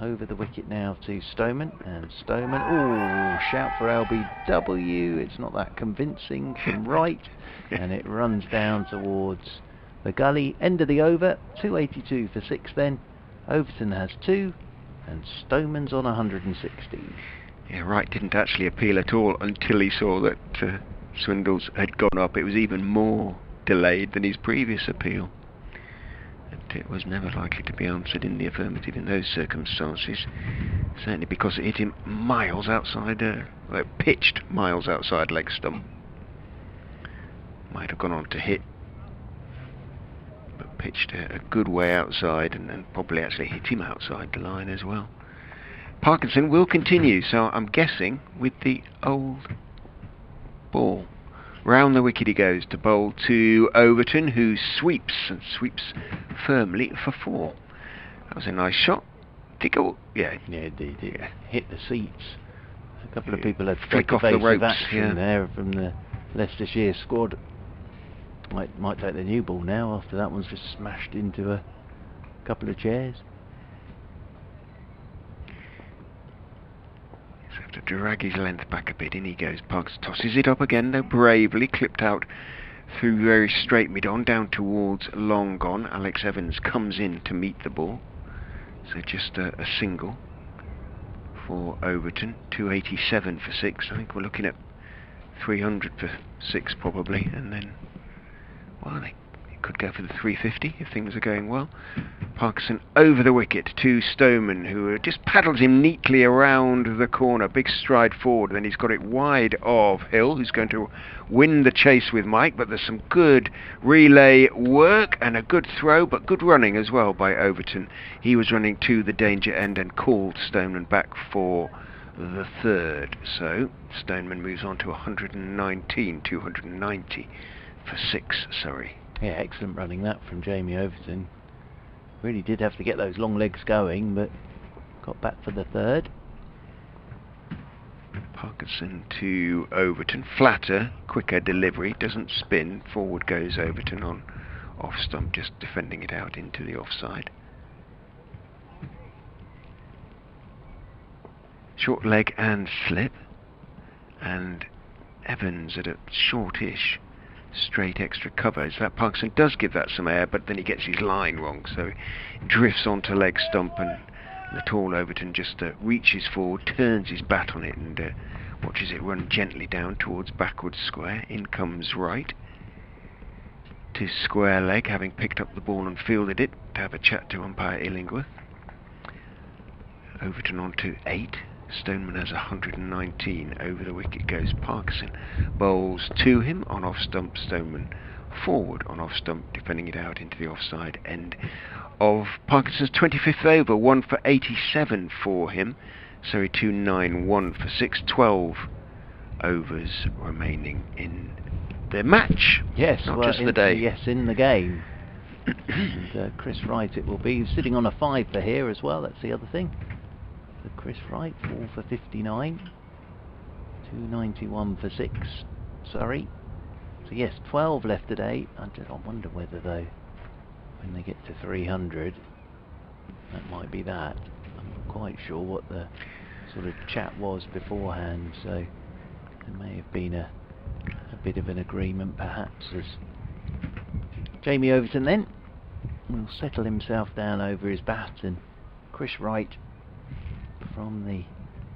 over the wicket now to Stoneman, and Stoneman, oh, shout for LBW. It's not that convincing from Wright, and it runs down towards the gully. End of the over. 282 for 6 then. Overton has 2 and Stoneman's on 116. Yeah, Wright didn't actually appeal at all until he saw that Swindles had gone up. It was even more delayed than his previous appeal. And it was never likely to be answered in the affirmative in those circumstances. Certainly because it hit him miles outside, pitched miles outside leg stump. Might have gone on to hit, but pitched a good way outside, and probably actually hit him outside the line as well. Parkinson will continue, so I'm guessing with the old ball. Round the wicket he goes to bowl to Overton, who sweeps firmly for 4. That was a nice shot. Did it go? Yeah. Yeah, it did. It hit the seats. A couple of people had flick off the ropes action there from the Leicestershire squad. Might take the new ball now after that one's just smashed into a couple of chairs. He'll have to drag his length back a bit. In he goes. Parks tosses it up again, though bravely, clipped out through very straight mid-on, down towards long gone. Alex Evans comes in to meet the ball. So just a single for Overton. 287 for 6. I think we're looking at 300 for 6 probably, and then, well, they could go for the 350 if things are going well. Parkinson over the wicket to Stoneman, who just paddles him neatly around the corner. Big stride forward, then he's got it wide of Hill, who's going to win the chase with Mike, but there's some good relay work and a good throw, but good running as well by Overton. He was running to the danger end and called Stoneman back for the 3rd. So Stoneman moves on to 119, 290 for 6, Surrey. Yeah, excellent running that from Jamie Overton. Really did have to get those long legs going, but got back for the 3rd. Parkinson to Overton. Flatter, quicker delivery, doesn't spin. Forward goes Overton on off stump, just defending it out into the offside. Short leg and slip. and Evans at a shortish straight extra cover. As that Parkinson does give that some air, but then he gets his line wrong, so he drifts onto leg stump, and the tall Overton just reaches forward, turns his bat on it, and watches it run gently down towards backward square. In comes Wright to square leg, having picked up the ball and fielded it, to have a chat to umpire Illingworth. Overton on to 8. Stoneman has 119. Over the wicket goes Parkinson. Bowls to him on off stump. Stoneman forward on off stump, defending it out into the offside end of Parkinson's 25th over. 1 for 87 for him. Surrey 2-9, 1 for 6. 12 overs remaining in the match. Yes, not well, just the day. Yes, in the game. And Chris Wright it will be. He's sitting on a 5 for here as well. That's the other thing. So Chris Wright 4 for 59. 291 for 6. Surrey. So yes, 12 left today. I wonder whether though, when they get to 300, that might be that. I'm not quite sure what the sort of chat was beforehand. So there may have been a bit of an agreement perhaps, as Jamie Overton then will settle himself down over his bat, and Chris Wright from the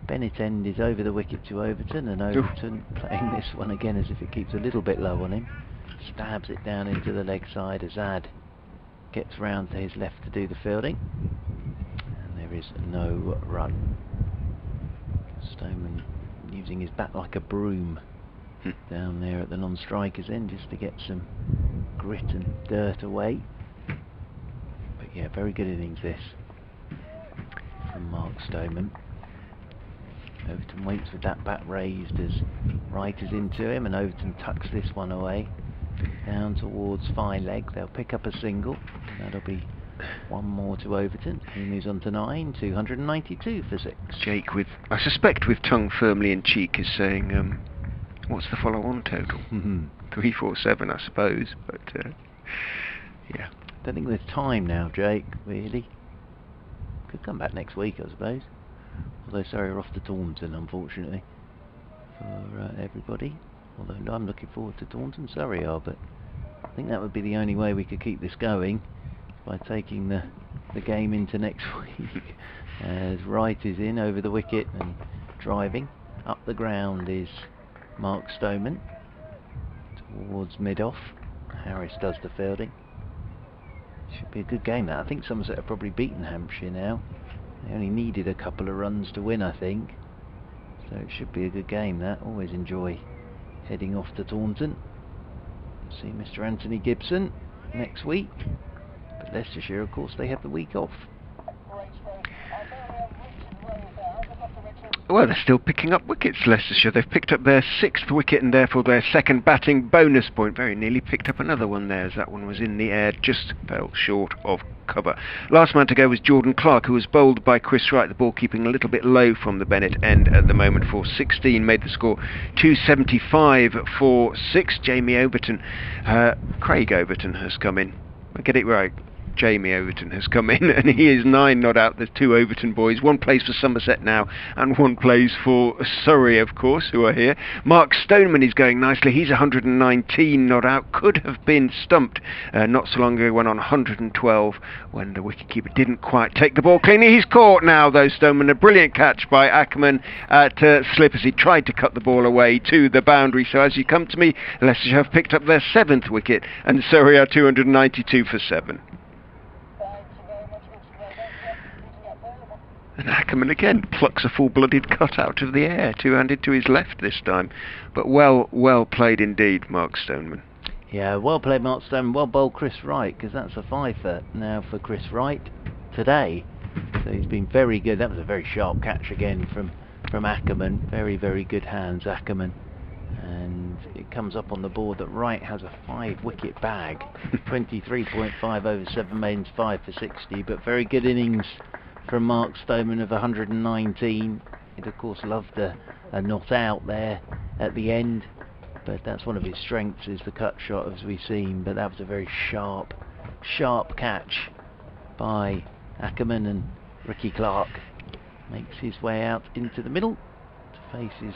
Bennett end is over the wicket to Overton, and Overton playing this one again as if it keeps a little bit low on him, stabs it down into the leg side. Azad gets round to his left to do the fielding, and there is no run. Stoneman using his bat like a broom down there at the non-strikers end just to get some grit and dirt away. But yeah, very good innings this from Mark Stoneman. Overton waits with that bat raised as Wright is into him, and Overton tucks this one away down towards fine leg. They'll pick up a single. That'll be one more to Overton. He moves on to 9, 292 for 6. Jake, with I suspect with tongue firmly in cheek, is saying, what's the follow-on total? 347, I suppose, but yeah. Don't think there's time now, Jake, really. Could come back next week, I suppose. Although Surrey are off to Taunton, unfortunately, for everybody. Although I'm looking forward to Taunton, Surrey are, but I think that would be the only way we could keep this going, by taking the game into next week. As Wright is in over the wicket and driving. Up the ground is Mark Stoneman towards mid-off. Harris does the fielding. Should be a good game that. I think Somerset have probably beaten Hampshire now. They only needed a couple of runs to win, I think. So it should be a good game that. Always enjoy heading off to Taunton. See Mr. Anthony Gibson next week. But Leicestershire, of course, they have the week off. Well, they're still picking up wickets, Leicestershire. They've picked up their 6th wicket and therefore their 2nd batting bonus point. Very nearly picked up another one there, as that one was in the air, just fell short of cover. Last man to go was Jordan Clark, who was bowled by Chris Wright, the ball keeping a little bit low from the Bennett end at the moment for 16, made the score 275 for 6. Jamie Overton, Craig Overton has come in. I get it right. Jamie Overton has come in, and he is 9 not out. There's 2 Overton boys. One plays for Somerset now, and one plays for Surrey, of course, who are here. Mark Stoneman is going nicely. He's 119 not out. Could have been stumped not so long ago, went on 112 when the wicketkeeper didn't quite take the ball cleanly. He's caught now, though, Stoneman. A brilliant catch by Ackerman at slip as he tried to cut the ball away to the boundary. So as you come to me, Leicestershire have picked up their 7th wicket, and Surrey are 292 for 7. And Ackerman again plucks a full-blooded cut out of the air, two-handed to his left this time. But well played indeed, Mark Stoneman. Yeah, well played, Mark Stoneman. Well bowled, Chris Wright, because that's a 5 now for Chris Wright today. So he's been very good. That was a very sharp catch again from Ackerman. Very good hands, Ackerman. And it comes up on the board that Wright has a 5-wicket bag. 23.5 over 7 maidens, 5 for 60. But very good innings from Mark Stoneman of 119. He'd of course loved a not out there at the end, but that's one of his strengths, is the cut shot, as we've seen. But that was a very sharp catch by Ackerman, and Ricky Clark makes his way out into the middle to face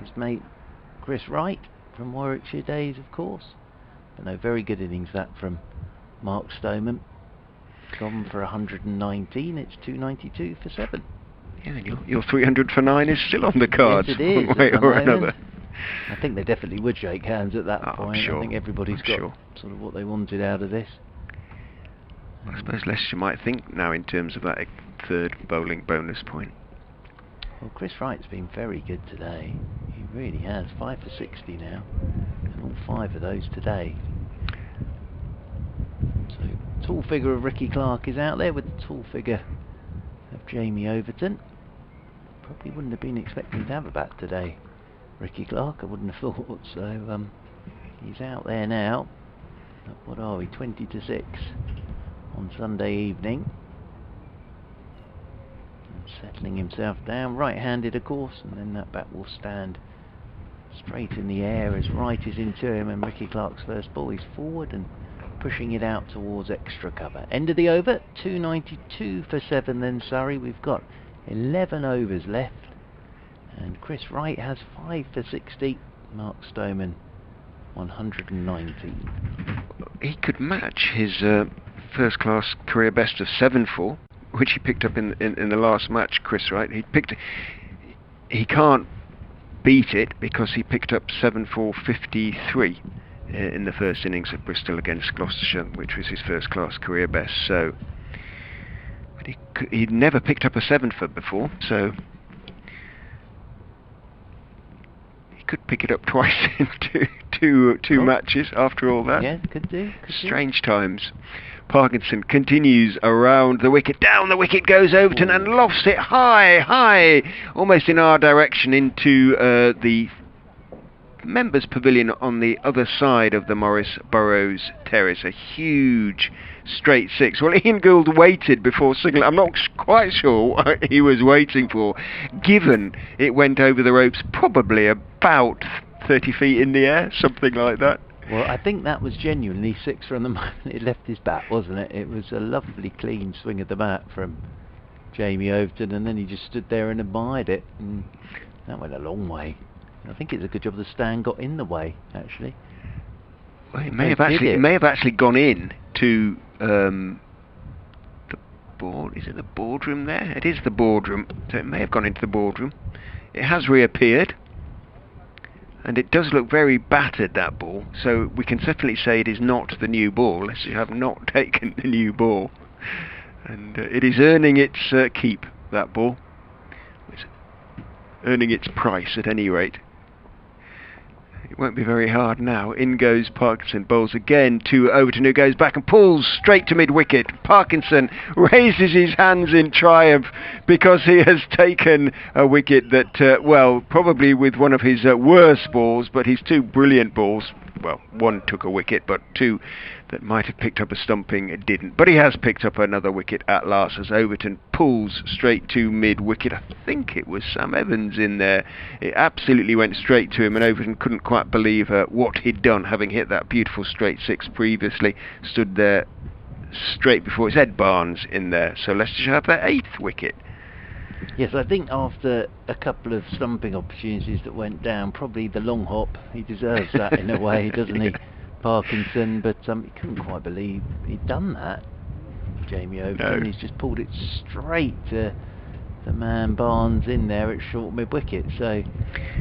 his mate Chris Wright from Warwickshire days, of course. But no, very good innings that from Mark Stoneman. Gone for 119, it's 292 for 7. Yeah, and your 300 for 9 is still on the cards, yes, it is, one way or another. I think they definitely would shake hands at that point. Sure. I think everybody's got sort of what they wanted out of this. I suppose Leicestershire might think now in terms of that third bowling bonus point. Well, Chris Wright's been very good today. He really has. 5 for 60 now, and all 5 of those today. So, tall figure of Ricky Clark is out there with the tall figure of Jamie Overton. Probably wouldn't have been expecting to have a bat today, Ricky Clark, I wouldn't have thought. So he's out there now. What are we, 20 to 6 on Sunday evening. And settling himself down, right-handed of course, and then that bat will stand straight in the air as Wright is into him, and Ricky Clark's first ball is forward and pushing it out towards extra cover. End of the over, 292 for 7 then Surrey. We've got 11 overs left, and Chris Wright has 5 for 60. Mark Stoneman 119. He could match his first class career best of 7-4, which he picked up in the last match, Chris Wright. He can't beat it because he picked up 7-4-53 in the first innings at Bristol against Gloucestershire, which was his first class career best. So, but he'd never picked up a 7-foot before, so he could pick it up twice in two matches after all that. Yeah, could do. Strange times. Parkinson continues around the wicket. Down the wicket goes Overton and lofts it high, almost in our direction into the members' pavilion on the other side of the Morris Burrows terrace. A huge straight 6. Well, Ian Gould waited before signaling. I'm not quite sure what he was waiting for, given it went over the ropes probably about 30 feet in the air, something like that. Well, I think that was genuinely 6 from the moment it left his bat, wasn't it? It was a lovely clean swing of the bat from Jamie Overton, and then he just stood there and admired it, and that went a long way. I think it's a good job the stand got in the way, actually. Well, it may have actually gone in to the board. Is it the boardroom there? It is the boardroom, so it may have gone into the boardroom. It has reappeared, and it does look very battered, that ball. So we can certainly say it is not the new ball, unless you have not taken the new ball. And it is earning its keep, that ball. It's earning its price at any rate. It won't be very hard now. In goes Parkinson, bowls again to Overton, who goes back and pulls straight to mid-wicket. Parkinson raises his hands in triumph because he has taken a wicket that, well, probably with one of his worst balls, but his 2 brilliant balls, well, one took a wicket, but 2 that might have picked up a stumping didn't. But he has picked up another wicket at last as Overton pulls straight to mid-wicket. I think it was Sam Evans in there. It absolutely went straight to him, and Overton couldn't quite believe what he'd done, having hit that beautiful straight 6 previously. Stood there straight before his head. Barnes in there. So Leicestershire have their 8th wicket. Yes, I think after a couple of stumping opportunities that went down, probably the long hop, he deserves that in a way, doesn't he, Parkinson? But he couldn't quite believe he'd done that, Jamie Overton. No. He's just pulled it straight to the man Barnes in there at short mid-wicket. So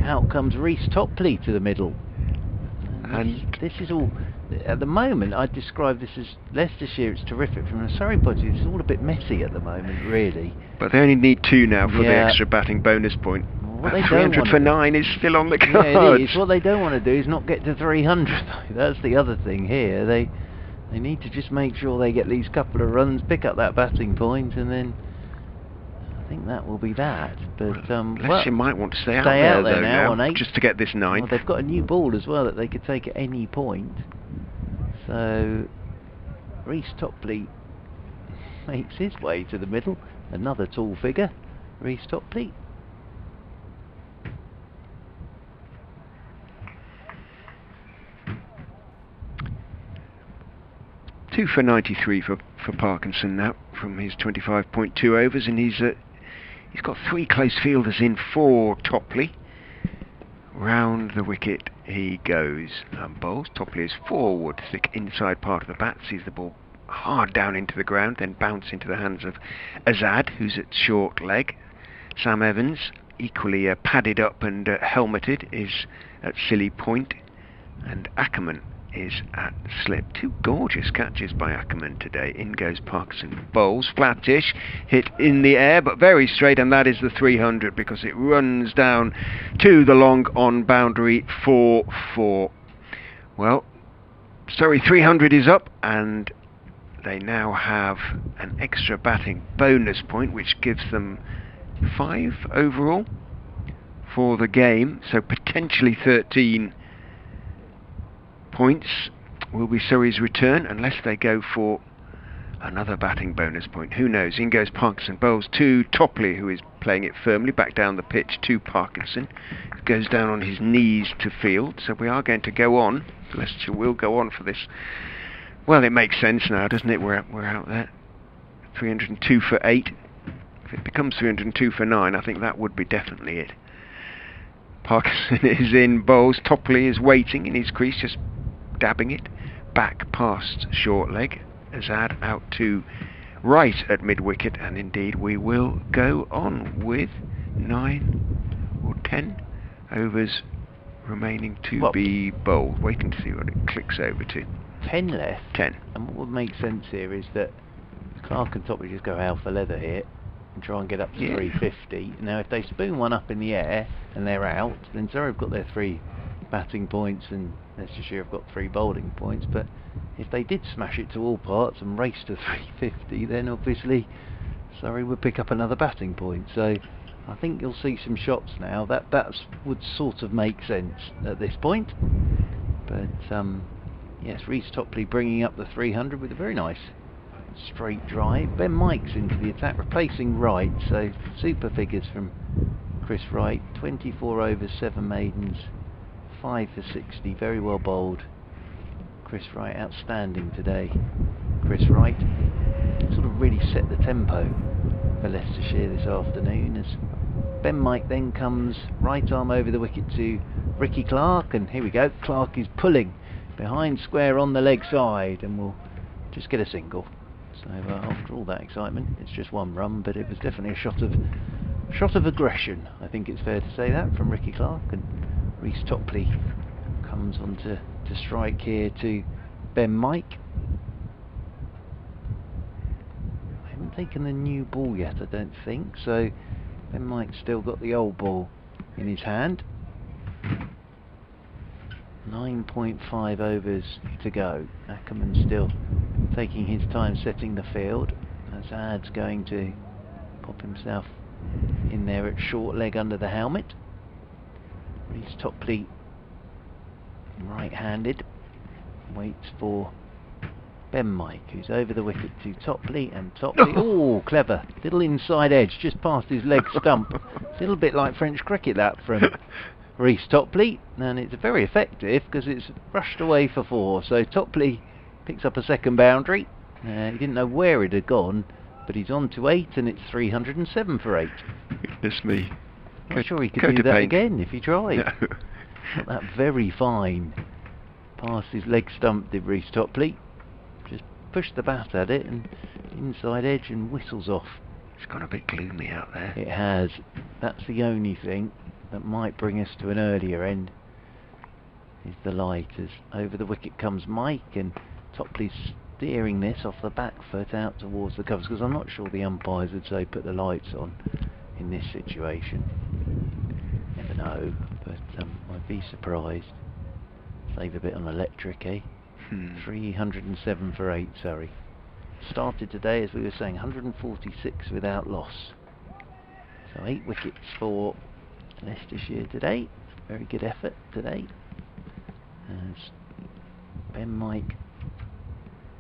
out comes Reece Topley to the middle. And this is all, at the moment, I'd describe this as Leicestershire. It's terrific from a Surrey point of view. It's all a bit messy at the moment, really. But they only need 2 now for the extra batting bonus point. What they 300 for 9 is still on the cards. Yeah, it is. What they don't want to do is not get to 300, though. That's the other thing here. They need to just make sure they get these couple of runs, pick up that batting point, and then I think that will be that. But Leicestershire might want to stay out there though now on 8. just to get this 9th. Well, they've got a new ball as well that they could take at any point. So Reece Topley makes his way to the middle. Another tall figure, Reece Topley. Two for 93 for Parkinson now from his 25.2 overs, and he's got 3 close fielders in for Topley. Round the wicket he goes and bowls. Topley is forward, thick inside part of the bat, sees the ball hard down into the ground, then bounce into the hands of Azad, who's at short leg. Sam Evans, equally padded up and helmeted, is at silly point, and Ackerman is at slip. Two gorgeous catches by Ackerman today. In goes Parkinson, bowls, flattish, hit in the air but very straight, and that is the 300 because it runs down to the long on boundary for 4. Well, Surrey 300 is up, and they now have an extra batting bonus point which gives them 5 overall for the game, so potentially 13 points will be Surrey's return unless they go for another batting bonus point. Who knows? In goes Parkinson, bowls to Topley, who is playing it firmly back down the pitch to Parkinson. Goes down on his knees to field, so we are going to go on. Leicestershire will go on for this. Well, it makes sense now, doesn't it? We're out there. 302 for 8. If it becomes 302 for 9, I think that would be definitely it. Parkinson is in, bowls. Topley is waiting in his crease, just dabbing it back past short leg. Azad out to Wright at mid-wicket, and indeed we will go on with 9 or 10 overs remaining to be bowled. Waiting to see what it clicks over to. 10 left. 10. And what would make sense here is that Clark and Topley just go out for leather here and try and get up to 350. Now if they spoon one up in the air and they're out, then Surrey have got their 3 batting points and Leicestershire have got 3 bowling points. But if they did smash it to all parts and race to 350, then obviously Surrey would pick up another batting point. So I think you'll see some shots now. That would sort of make sense at this point. But yes, Reece Topley bringing up the 300 with a very nice straight drive. Ben Mike's into the attack, replacing Wright. So super figures from Chris Wright. 24 overs, 7 maidens, 5 for 60. Very well bowled. Chris Wright outstanding today. Chris Wright sort of really set the tempo for Leicestershire this afternoon as Ben Mike then comes right arm over the wicket to Ricky Clark, and here we go. Clark is pulling behind square on the leg side and will just get a single. So after all that excitement, it's just 1 run, but it was definitely a shot of aggression. I think it's fair to say that from Ricky Clark, and Reece Topley comes on to strike here to Ben Mike. I haven't taken the new ball yet, I don't think, so Ben Mike's still got the old ball in his hand. 9.5 overs to go. Ackerman still taking his time setting the field. Azad's going to pop himself in there at short leg under the helmet. Reece Topley, right-handed, waits for Ben Mike, who's over the wicket to Topley, and Topley, oh, clever, little inside edge, just past his leg stump. It's a little bit like French cricket, that, from Reece Topley, and it's very effective because it's rushed away for 4. So Topley picks up a second boundary. He didn't know where it had gone, but he's on to 8, and it's 307 for 8. Goodness me. I'm not sure he could do that again if he tried. No. Got that very fine. Past his leg stump did Reece Topley. Just pushed the bat at it and inside edge and whistles off. It's gone a bit gloomy out there. It has. That's the only thing that might bring us to an earlier end, is the light. As over the wicket comes Mike, and Topley's steering this off the back foot out towards the covers, because I'm not sure the umpires would say put the lights on in this situation. Never know, but I'd be surprised. Save a bit on electric, eh? 307 for 8, Surrey. Started today, as we were saying, 146 without loss. So 8 wickets for Leicestershire today. Very good effort today. As Ben Mike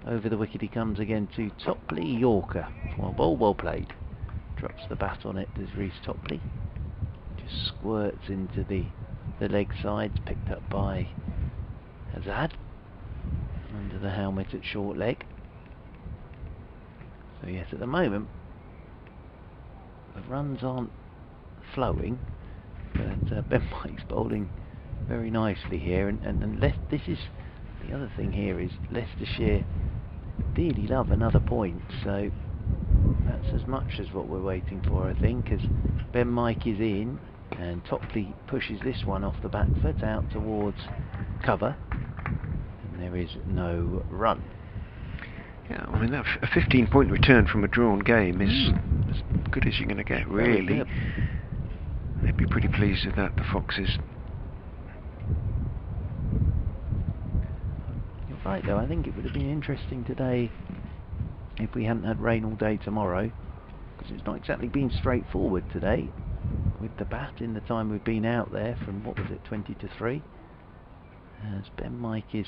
over the wicket he comes again to Topley, Yorker. Well played. Drops the bat on it, does Reece Topley. Just squirts into the leg sides, picked up by Azad under the helmet at short leg. So yes, at the moment the runs aren't flowing, but Ben Mike's bowling very nicely here, and this is the other thing here is Leicestershire really love another point, so that's as much as what we're waiting for, I think, as Ben Mike is in and Topley pushes this one off the back foot out towards cover, and there is no run. Yeah, I mean, a 15-point return from a drawn game is as good as you're going to get, really. Yep. They'd be pretty pleased with that, the Foxes. You're right, though. I think it would have been interesting today if we hadn't had rain all day tomorrow, because it's not exactly been straightforward today with the bat in the time we've been out there from, what was it, 20 to 3. As Ben Mike is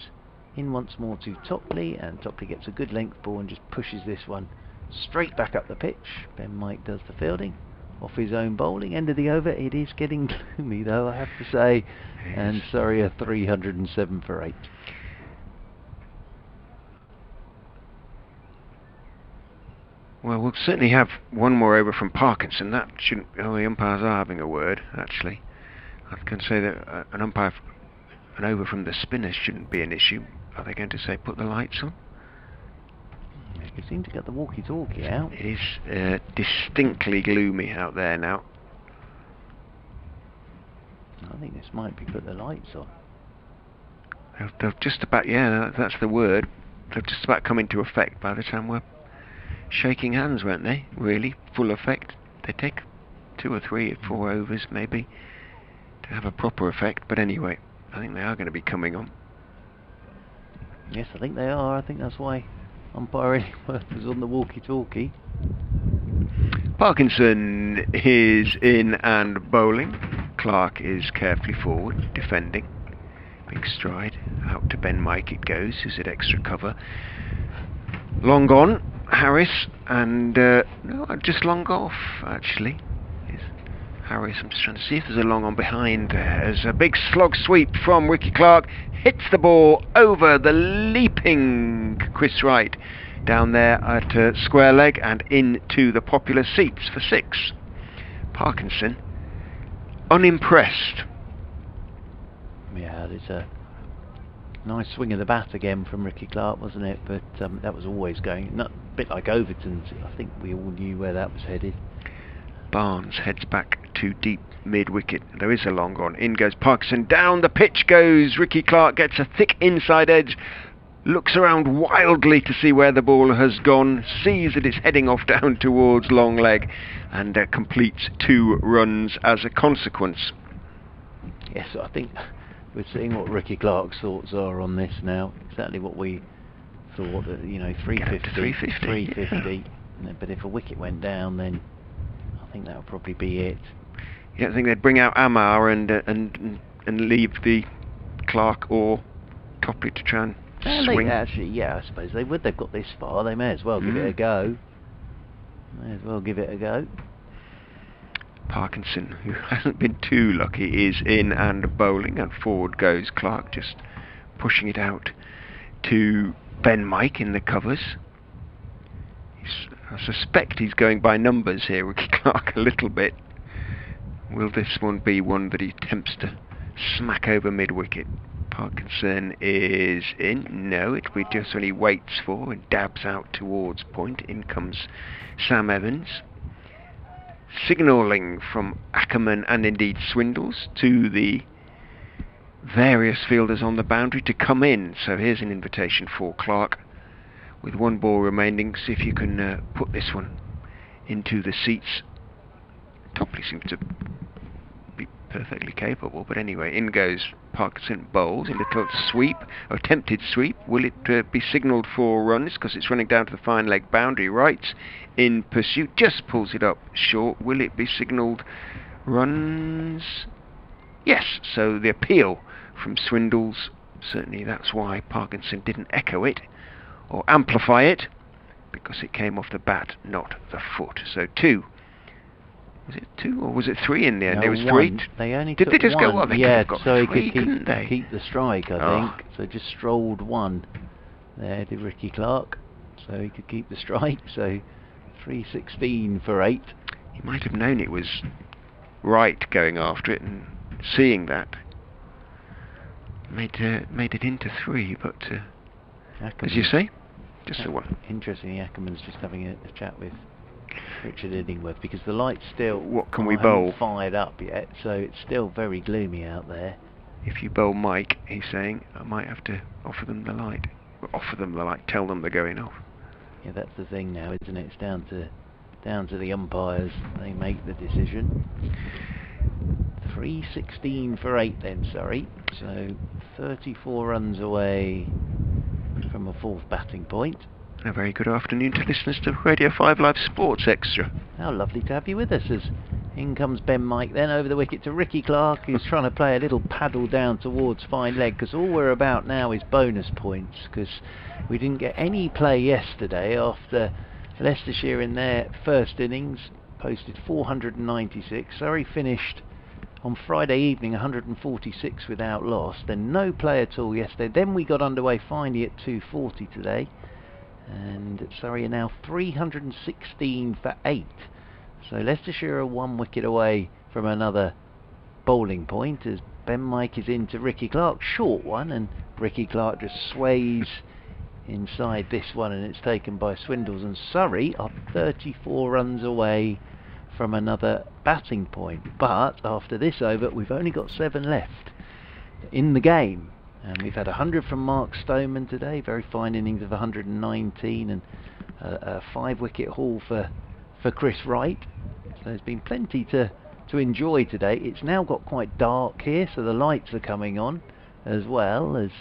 in once more to Topley, and Topley gets a good length ball and just pushes this one straight back up the pitch. Ben Mike does the fielding off his own bowling. End of the over. It is getting gloomy, though, I have to say, and Surrey are 307 for 8. Well, we'll certainly have one more over from Parkinson. That shouldn't... Oh, the umpires are having a word, actually. I can say that an over from the spinners shouldn't be an issue. Are they going to say put the lights on? You seem to get the walkie-talkie out. It is distinctly gloomy out there now. I think this might be put the lights on. They'll just about... Yeah, that's the word. They'll just about come into effect by the time we're shaking hands, won't they? Really, full effect. They take 2 or 3 or 4 overs, maybe, to have a proper effect. But anyway, I think they are going to be coming on. Yes, I think they are. I think that's why umpire Ellingworth was on the walkie-talkie. Parkinson is in and bowling. Clark is carefully forward, defending. Big stride. Out to Ben Mike it goes, who's at extra cover. Long on, Harris, and no, just long off, actually. Is Harris, I'm just trying to see if there's a long on behind. There's a big slog sweep from Ricky Clark. Hits the ball over the leaping Chris Wright down there at square leg and into the popular seats for 6. Parkinson, unimpressed. Yeah, there's a nice swing of the bat again from Ricky Clark, wasn't it? But that was always going, a bit like Overton's. I think we all knew where that was headed. Barnes heads back to deep mid-wicket. There is a long on. In goes Parkinson. Down the pitch goes Ricky Clark. Gets a thick inside edge. Looks around wildly to see where the ball has gone. Sees that it's heading off down towards long leg. And completes 2 runs as a consequence. Yes, I think we're seeing what Ricky Clark's thoughts are on this now. Exactly what we thought. 350. 350. Yeah. But if a wicket went down, then I think that would probably be it. You don't think they'd bring out Amla and leave the Clark or Topley to try and swing? Actually, yeah, I suppose they would. They've got this far. They may as well give it a go. Parkinson, who hasn't been too lucky, is in and bowling, and forward goes Clark, just pushing it out to Ben Mike in the covers. I suspect he's going by numbers here, Ricky Clark, a little bit. Will this one be one that he attempts to smack over mid-wicket? Parkinson is in. No, it will be just when he waits for and dabs out towards point. In comes Sam Evans, signalling from Ackerman and indeed Swindles to the various fielders on the boundary to come in. So here's an invitation for Clark. With 1 ball remaining, see if you can put this one into the seats. Topley seems to be perfectly capable, but anyway, in goes Parkinson. Bowls a little sweep, or attempted sweep. Will it be signalled for runs because it's running down to the fine leg boundary? Wright's in pursuit, just pulls it up short. Will it be signalled runs? Yes, so the appeal from Swindles, certainly that's why Parkinson didn't echo it or amplify it, because it came off the bat, not the foot. So 2. Was it 2 or was it 3 in the end? No, it was 1. 3. They only Did took they just 1. go? Well, they yeah, could have got so 3, he could couldn't they? keep the strike, I think. So just strolled 1 there, did Ricky Clark. So he could keep the strike. So 316 for 8. He might have known it was Wright going after it and seeing that. made it into 3, but as Ackerman. you say, just the one. Interestingly, Ackerman's just having a chat with Richard Illingworth because the lights still What can we haven't bowl? fired up yet, so it's still very gloomy out there. If you bowl Mike, he's saying, I might have to offer them the light. Offer them the light, tell them they're going off. Yeah, that's the thing now, isn't it? It's down to the umpires. They make the decision. 316 for 8 then, Surrey. So 34 runs away from a 4th batting point. A very good afternoon to listeners to Radio 5 Live Sports Extra. How lovely to have you with us. As in comes Ben Mike then over the wicket to Ricky Clark, who's trying to play a little paddle down towards fine leg, because all we're about now is bonus points, because we didn't get any play yesterday after Leicestershire in their first innings posted 496. Surrey finished on Friday evening 146 without loss, then no play at all yesterday. Then we got underway finally at 240 today, and Surrey are now 316 for 8. So Leicestershire are 1 wicket away from another bowling point as Ben Mike is into Ricky Clark. Short one, and Ricky Clark just sways inside this one, and it's taken by Swindles, and Surrey are 34 runs away from another batting point. But after this over, we've only got 7 left in the game. And we've had 100 from Mark Stoneman today, very fine innings of 119, and a 5-wicket haul for Chris Wright. So there's been plenty to enjoy today. It's now got quite dark here, so the lights are coming on as well, as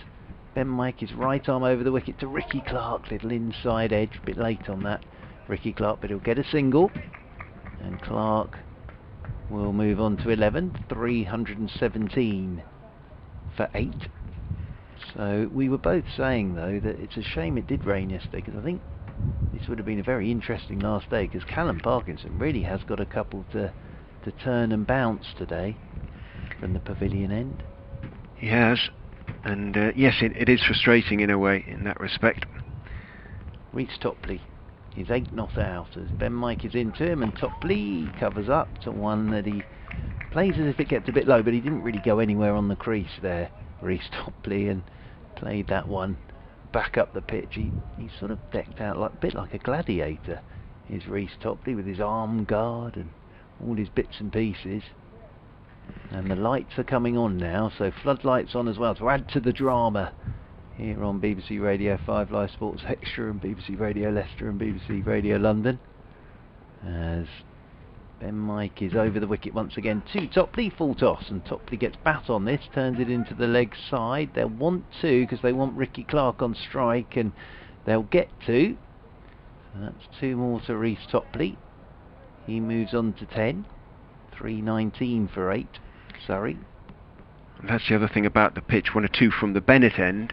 Ben Mike is right arm over the wicket to Ricky Clark, little inside edge, a bit late on that Ricky Clark, but he'll get a single, and Clark will move on to 11, 317 for 8. So we were both saying though that it's a shame it did rain yesterday, because I think this would have been a very interesting last day, because Callum Parkinson really has got a couple to turn and bounce today from the pavilion end. He has, and yes, it is frustrating in a way in that respect. Reece Topley is 8 not out as Ben Mike is into him, and Topley covers up to one that he plays as if it gets a bit low, but he didn't really go anywhere on the crease there, Reece Topley, and played that one back up the pitch. He's sort of decked out like a bit like a gladiator, is Reece Topley, with his arm guard and all his bits and pieces. And the lights are coming on now, so floodlights on as well to add to the drama here on BBC Radio 5 Live Sports Extra and BBC Radio Leicester and BBC Radio London, as Ben Mike is over the wicket once again to Topley, full toss, and Topley gets bat on this, turns it into the leg side. They'll want to, because they want Ricky Clark on strike, and they'll get to. So that's 2 more to Reece Topley. He moves on to 10, 319 for 8, Surrey. That's the other thing about the pitch, 1 or 2 from the Bennett end,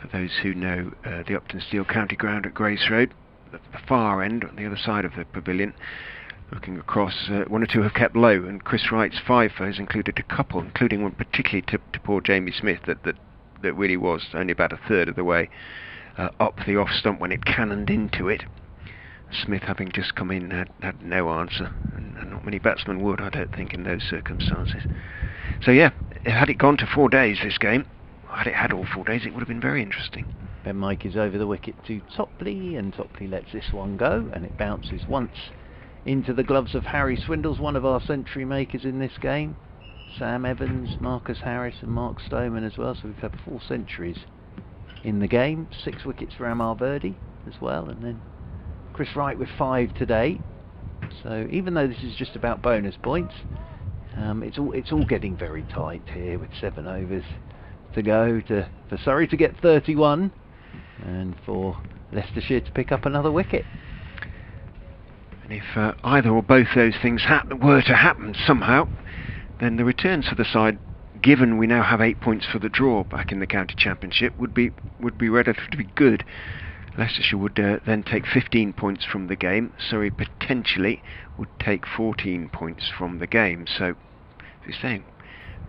for those who know the Uptonsteel County Ground at Grace Road, at the far end, on the other side of the pavilion. Looking across, 1 or 2 have kept low, and Chris Wright's 5 has included a couple, including one particularly to poor Jamie Smith that really was only about 1/3 of the way up the off stump when it cannoned into it. Smith, having just come in, had no answer, and not many batsmen would, I don't think, in those circumstances. So yeah, had it gone to 4 days, this game, had it had all 4 days, it would have been very interesting. Ben Mike is over the wicket to Topley, and Topley lets this one go, and it bounces once into the gloves of Harry Swindles, one of our century makers in this game. Sam Evans, Marcus Harris and Mark Stoneman as well, so we've had 4 centuries in the game. 6 wickets for Amar Verdi as well, and then Chris Wright with 5 today. So even though this is just about bonus points, it's all getting very tight here with 7 overs to go for Surrey to get 31 and for Leicestershire to pick up another wicket. And if either or both those things were to happen somehow, then the returns for the side, given we now have 8 points for the draw back in the county championship, would be relatively good. Leicestershire would then take 15 points from the game. Surrey potentially would take 14 points from the game. So, as you're saying,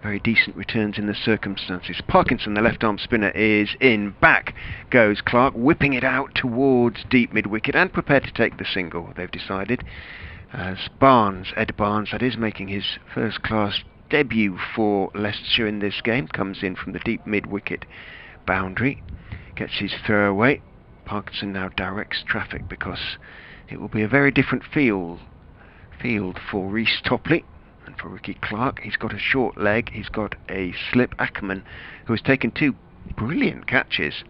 very decent returns in the circumstances. Parkinson, the left-arm spinner, is in. Back goes Clark, whipping it out towards deep mid-wicket and prepared to take the single, they've decided. As Ed Barnes, that is, making his first-class debut for Leicestershire in this game. Comes in from the deep mid-wicket boundary, gets his throw away. Parkinson now directs traffic because it will be a very different field for Reece Topley and for Ricky Clark. He's got a short leg, he's got a slip. Ackerman, who has taken 2 brilliant catches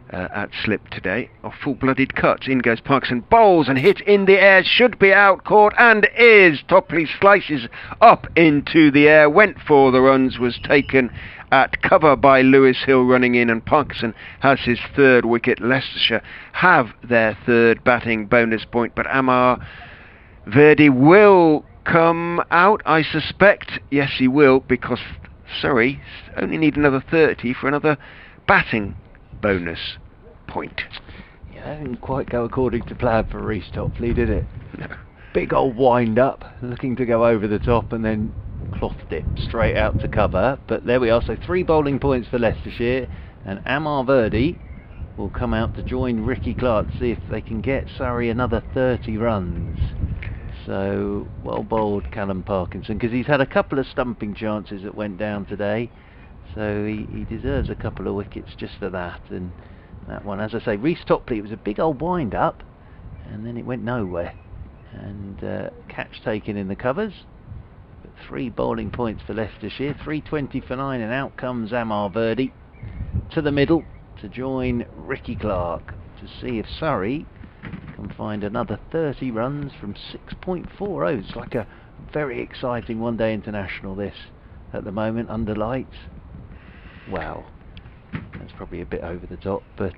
at slip today, of full-blooded cuts. In goes Parkinson, bowls and hits in the air, should be out, caught and is. Topley slices up into the air, went for the runs, was taken at cover by Lewis Hill running in, and Parkinson has his 3rd wicket. Leicestershire have their 3rd batting bonus point, but Amla Verdi will come out, I suspect. Yes, he will, because Surrey only need another 30 for another batting bonus point. Yeah, that didn't quite go according to plan for Reece Topley, did it? No. Big old wind up, looking to go over the top, and then clothed it straight out to cover. But there we are, so 3 bowling points for Leicestershire, and Amla Verdi will come out to join Ricky Clark to see if they can get Surrey another 30 runs. So well bowled Callum Parkinson, because he's had a couple of stumping chances that went down today, so he deserves a couple of wickets just for that. And that one, as I say, Reece Topley, it was a big old wind up and then it went nowhere, and catch taken in the covers. But 3 bowling points for Leicestershire, 320 for 9, and out comes Amla Verdi to the middle to join Ricky Clark to see if Surrey can find another 30 runs from 6.40. It's like a very exciting one-day international this at the moment under lights. Wow, that's probably a bit over the top, but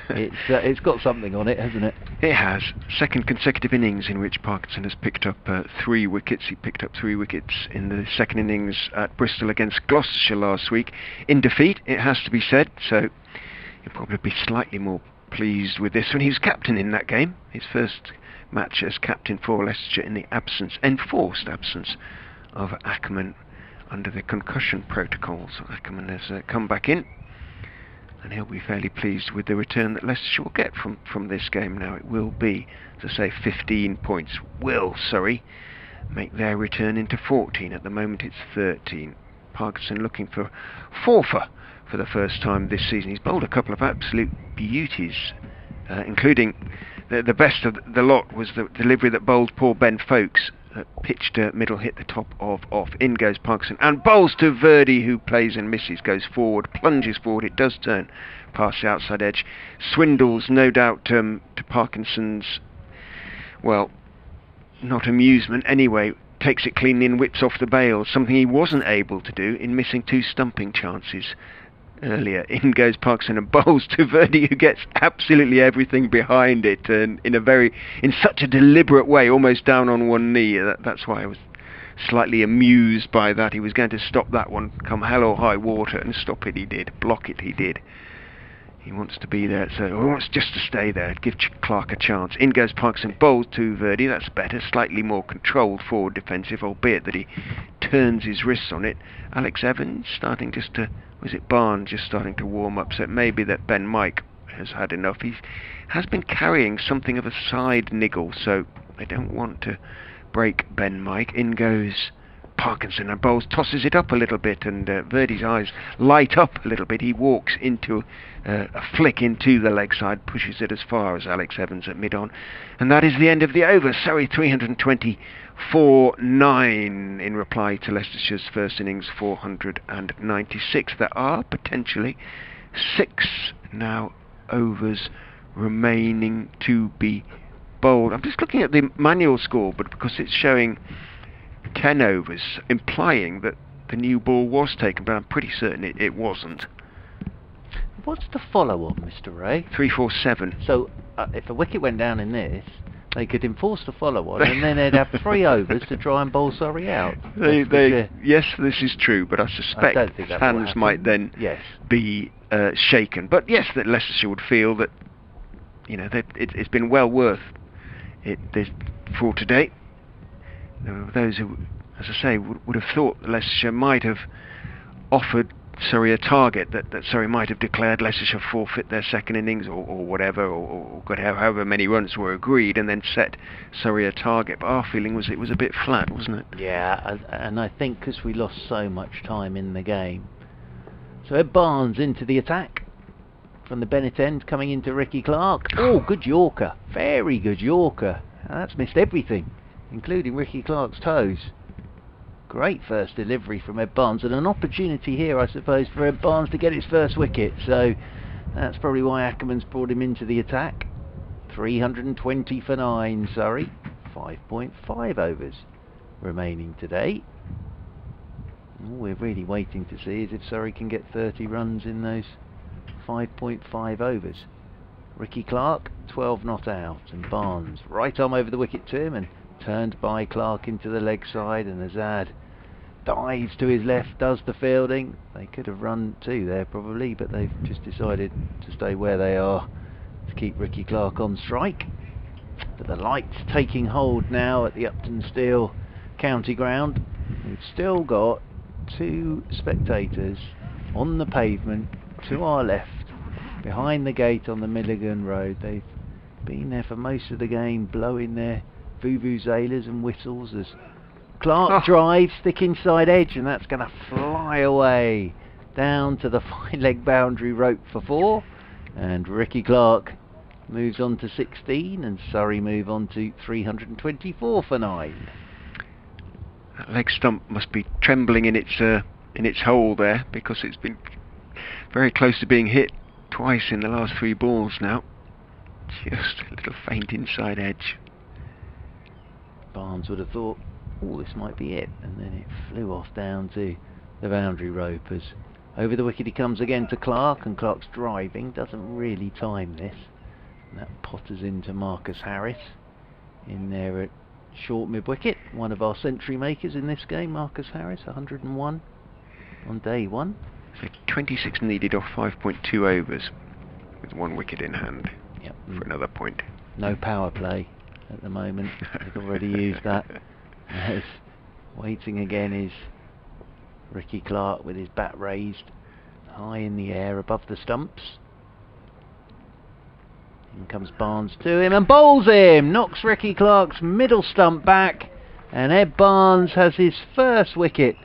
it's got something on it, hasn't it? It has. 2nd consecutive innings in which Parkinson has picked up 3 wickets. He picked up 3 wickets in the 2nd innings at Bristol against Gloucestershire last week, in defeat, it has to be said, so he'll probably be slightly more pleased with this one. He was captain in that game, his first match as captain for Leicestershire in the enforced absence of Ackerman under the concussion protocol. So Ackerman has come back in, and he'll be fairly pleased with the return that Leicestershire will get from this game. Now it will be, to say, 15 points. Will Surrey make their return into 14? At the moment it's 13. Parkinson looking for 4 for the first time this season. He's bowled a couple of absolute beauties, including the best of the lot was the delivery that bowled poor Ben Folkes, pitched middle, hit the top of off. In goes Parkinson and bowls to Verdi, who plays and misses, goes forward, plunges forward, it does turn past the outside edge, swindles no doubt to Parkinson's, well, not amusement anyway, takes it cleanly and whips off the bail, something he wasn't able to do in missing 2 stumping chances earlier. In goes Parkinson and bowls to Verdi, who gets absolutely everything behind it, and in such a deliberate way, almost down on one knee. That's why I was slightly amused by that. He was going to stop that one come hell or high water, and stop it he did, block it he did. He wants to be there, so he wants just to stay there, give Clark a chance. In goes Parkinson, bowled to Verdi, that's better, slightly more controlled forward defensive, albeit that he turns his wrists on it. Alex Evans starting just to, was it Barnes just starting to warm up, so it may be that Ben Mike has had enough. He has been carrying something of a side niggle, so they don't want to break Ben Mike. In goes Parkinson and bowls, tosses it up a little bit, and Verdi's eyes light up a little bit. He walks into a flick into the leg side, pushes it as far as Alex Evans at mid-on, and that is the end of the over. Surrey 324-9 in reply to Leicestershire's first innings 496. There are potentially 6 now overs remaining to be bowled. I'm just looking at the manual score, but because it's showing 10 overs, implying that the new ball was taken, but I'm pretty certain it wasn't. What's the follow-on, Mr. Ray? 347. So, if a wicket went down in this, they could enforce the follow-on, and then they'd have 3 overs to try and bowl Surrey out. Yes, this is true, but I suspect fans might then be shaken. But yes, that Leicestershire would feel that, you know, that it's been well worth it for today. There were those who, as I say, would have thought that Leicestershire might have offered Surrey a target, that Surrey might have declared Leicestershire forfeit their second innings or whatever, or got however many runs were agreed, and then set Surrey a target. But our feeling was it was a bit flat, wasn't it? Yeah, and I think because we lost so much time in the game. So Ed Barnes into the attack from the Bennett end, coming into Ricky Clark. Oh, good Yorker, very good Yorker. And that's missed everything, including Ricky Clark's toes. Great first delivery from Ed Barnes, and an opportunity here, I suppose, for Ed Barnes to get his first wicket. So that's probably why Ackerman's brought him into the attack. 320 for 9, Surrey. 5.5 overs remaining today. All we're really waiting to see is if Surrey can get 30 runs in those 5.5 overs. Ricky Clark, 12 not out, and Barnes right arm over the wicket to him and turned by Clark into the leg side, and Azad dives to his left, does the fielding. They could have run two there probably, but they've just decided to stay where they are to keep Ricky Clark on strike. But the light's taking hold now at the Uptonsteel county ground. We've still got 2 spectators on the pavement to our left, behind the gate on the Milligan Road. They've been there for most of the game, blowing their vuvuzelas and whistles as Clark drives thick inside edge, and that's going to fly away down to the 5-leg boundary rope for 4. And Ricky Clark moves on to 16, and Surrey move on to 324 for 9. That leg stump must be trembling in its hole there, because it's been very close to being hit twice in the last 3 balls now. Just a little faint inside edge. Barnes would have thought, oh, this might be it, and then it flew off down to the boundary rope as over the wicket he comes again to Clark, and Clark's driving, doesn't really time this, and that potters into Marcus Harris in there at short mid-wicket. One of our century makers in this game, Marcus Harris, 101 on day 1. So 26 needed off 5.2 overs with 1 wicket in hand. Yep. For another point. No power play at the moment. They've already used that. As waiting again is Ricky Clark with his bat raised high in the air above the stumps. In comes Barnes to him and bowls him! Knocks Ricky Clark's middle stump back, and Ed Barnes has his first wicket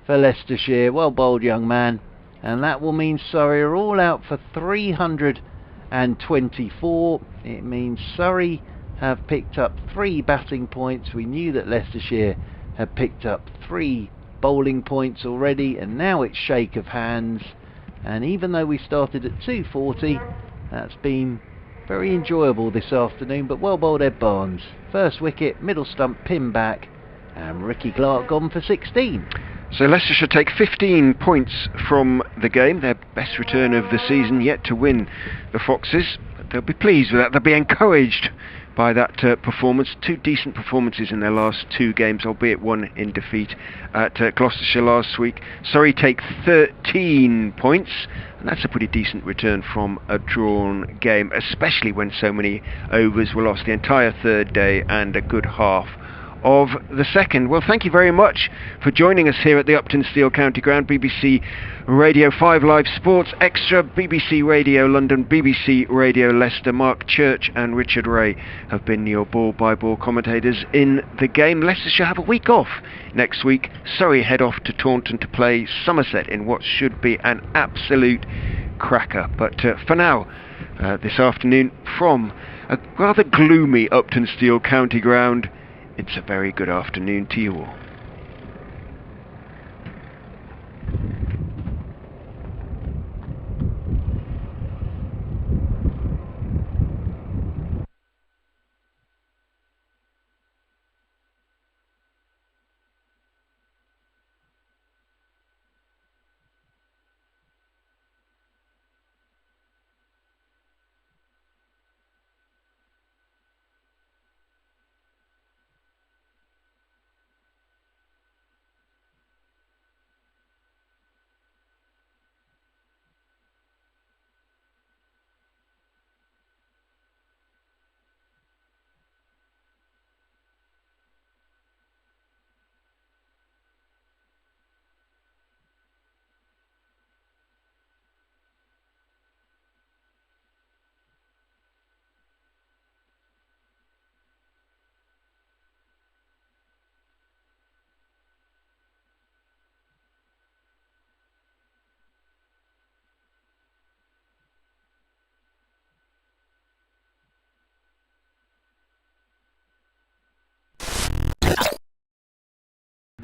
for Leicestershire. Well bowled, young man. And that will mean Surrey are all out for 324. It means Surrey have picked up 3 batting points. We knew that Leicestershire had picked up 3 bowling points already, and now it's shake of hands. And even though we started at 240, that's been very enjoyable this afternoon. But well bowled, Ed Barnes. First wicket, middle stump, pin back, and Ricky Clark gone for 16. So Leicestershire take 15 points from the game, their best return of the season, yet to win the Foxes. But they'll be pleased with that. They'll be encouraged by that performance. 2 decent performances in their last 2 games, albeit one in defeat at Gloucestershire last week. Surrey take 13 points, and that's a pretty decent return from a drawn game, especially when so many overs were lost the entire 3rd day and a good half of the 2nd. Well, thank you very much for joining us here at the Uptonsteel County Ground. BBC Radio 5 Live Sports Extra, BBC Radio London, BBC Radio Leicester. Mark Church and Richard Ray have been your ball-by-ball commentators in the game. Leicestershire have a week off next week. Surrey head off to Taunton to play Somerset in what should be an absolute cracker. But for now, this afternoon, from a rather gloomy Uptonsteel County Ground, it's a very good afternoon to you all.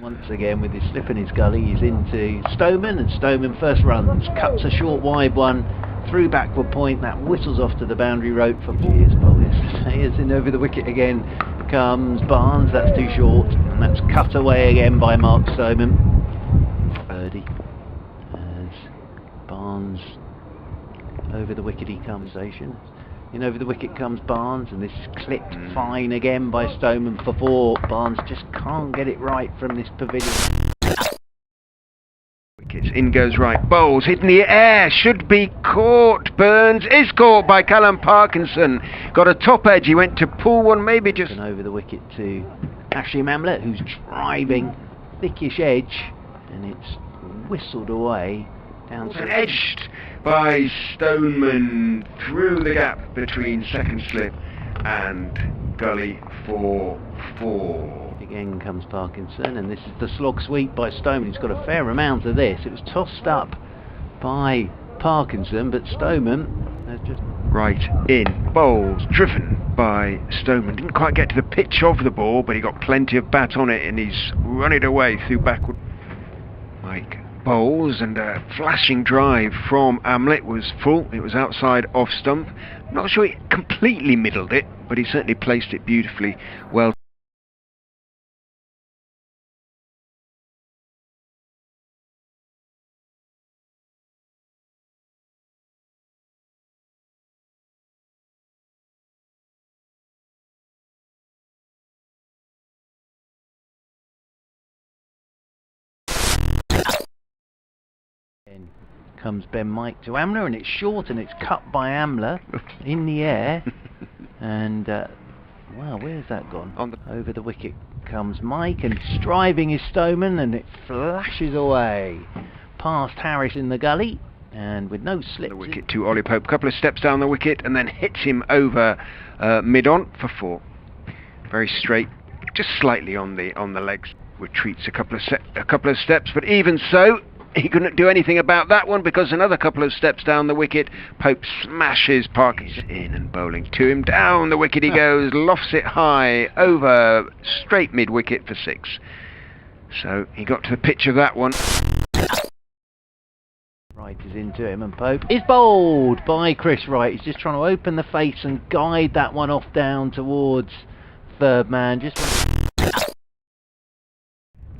Once again with his slip in his gully, he's into Stoneman, and Stoneman first runs, cuts a short wide one through backward point, that whistles off to the boundary rope for Piers. Here's in over the wicket again comes Barnes, that's too short, and that's cut away again by Mark Stoneman. Birdie as Barnes over the wicket he comes. In over the wicket comes Barnes, and this is clipped fine again by Stoneman for 4. Barnes just can't get it right from this pavilion. Wickets, in goes Wright, bowls, hit in the air, should be caught. Burns is caught by Callum Parkinson. Got a top edge, he went to pull one, maybe just... And over the wicket to Amla, who's driving thickish edge, and it's whistled away down to... Edged by Stoneman through the gap between second slip and gully for 4. Again comes Parkinson, and this is the slog sweep by Stoneman. He's got a fair amount of this. It was tossed up by Parkinson, but Stoneman has just... Right in, bowls, driven by Stoneman. Didn't quite get to the pitch of the ball, but he got plenty of bat on it, and he's run it away through backward. Mike bowls, and a flashing drive from Amla was full. It was outside off stump. Not sure he completely middled it, but he certainly placed it beautifully well. Comes Ben Mike to Amla, and it's short, and it's cut by Amla in the air, and wow, where's that gone? Over the wicket comes Mike, and striving is Stoneman, and it flashes away past Harris in the gully, and with no slip. The wicket to Ollie Pope, a couple of steps down the wicket, and then hits him over mid-on for 4. Very straight, just slightly on the legs. Retreats a couple of steps, but even so, he couldn't do anything about that one, because another couple of steps down the wicket, Pope smashes Parkinson in, and bowling to him. Down the wicket he goes, lofts it high, over, straight mid-wicket for 6. So he got to the pitch of that one. Wright is into him, and Pope is bowled by Chris Wright. He's just trying to open the face and guide that one off down towards third man.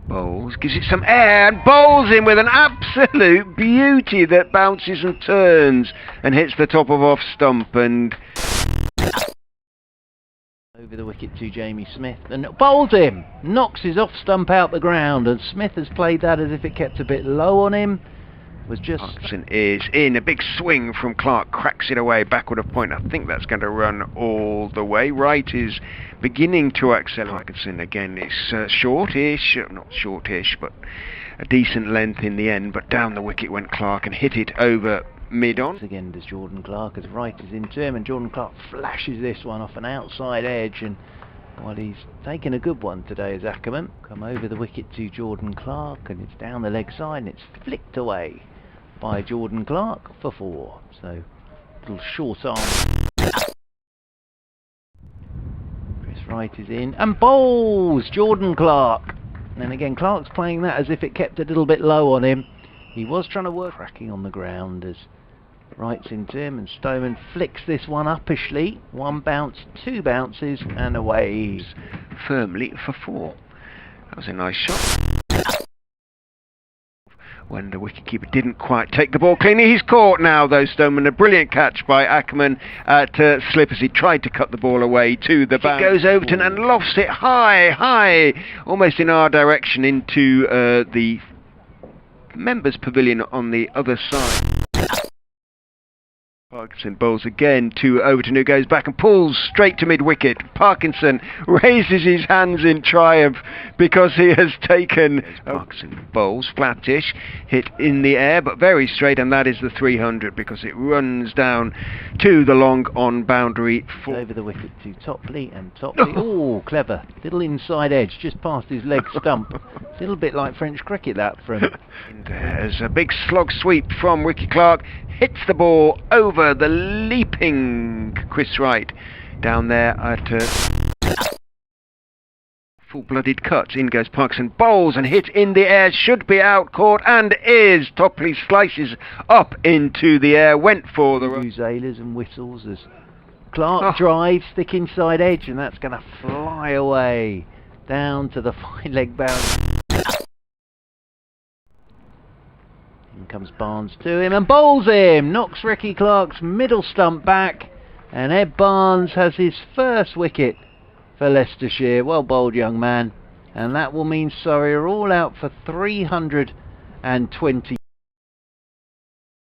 Bowls, gives it some air, and bowls him with an absolute beauty that bounces and turns and hits the top of off stump, and over the wicket to Jamie Smith, and bowls him, knocks his off stump out the ground, and Smith has played that as if it kept a bit low on him. Was just Parkinson is in, a big swing from Clark, cracks it away backward of point. I think that's going to run all the way. Wright is beginning to accelerate. Parkinson again, it's shortish, not shortish, but a decent length in the end, but down the wicket went Clark and hit it over mid-on. Again does Jordan Clark, as Wright is into him, and Jordan Clark flashes this one off an outside edge, and while he's taken a good one today as Ackerman. Come over the wicket to Jordan Clark, and it's down the leg side, and it's flicked away by Jordan Clark for 4. So, little short arm. Chris Wright is in, and bowls Jordan Clark. And then again, Clark's playing that as if it kept a little bit low on him. He was trying to work, cracking on the ground as Wright's into him, and Stoneman flicks this one uppishly. 1 bounce, 2 bounces, and away. Firmly for 4. That was a nice shot. When the wicketkeeper didn't quite take the ball cleanly. He's caught now, though, Stoneman. A brilliant catch by Ackerman at slip as he tried to cut the ball away to the boundary. It goes Overton and lofts it high, almost in our direction into the members' pavilion on the other side. Parkinson bowls again to Overton, who goes back and pulls straight to mid-wicket. Parkinson raises his hands in triumph because he has taken... Parkinson bowls flattish, hit in the air but very straight, and that is the 300 because it runs down to the long on boundary. Over the wicket to Topley, and Topley, oh, clever, little inside edge just past his leg stump. It's a little bit like French cricket, that, from... There's a big slog sweep from Ricky Clark. Hits the ball over the leaping Chris Wright down there at Full-blooded cut. In goes Parkinson, bowls and hit in the air, should be out, caught and is. Topley slices up into the air, went for the... Musailers and whistles as Clark drives thick inside edge, and that's going to fly away down to the fine leg boundary. In comes Barnes to him and bowls him, knocks Ricky Clark's middle stump back, and Ed Barnes has his first wicket for Leicestershire. Well bowled, young man, and that will mean Surrey are all out for 320.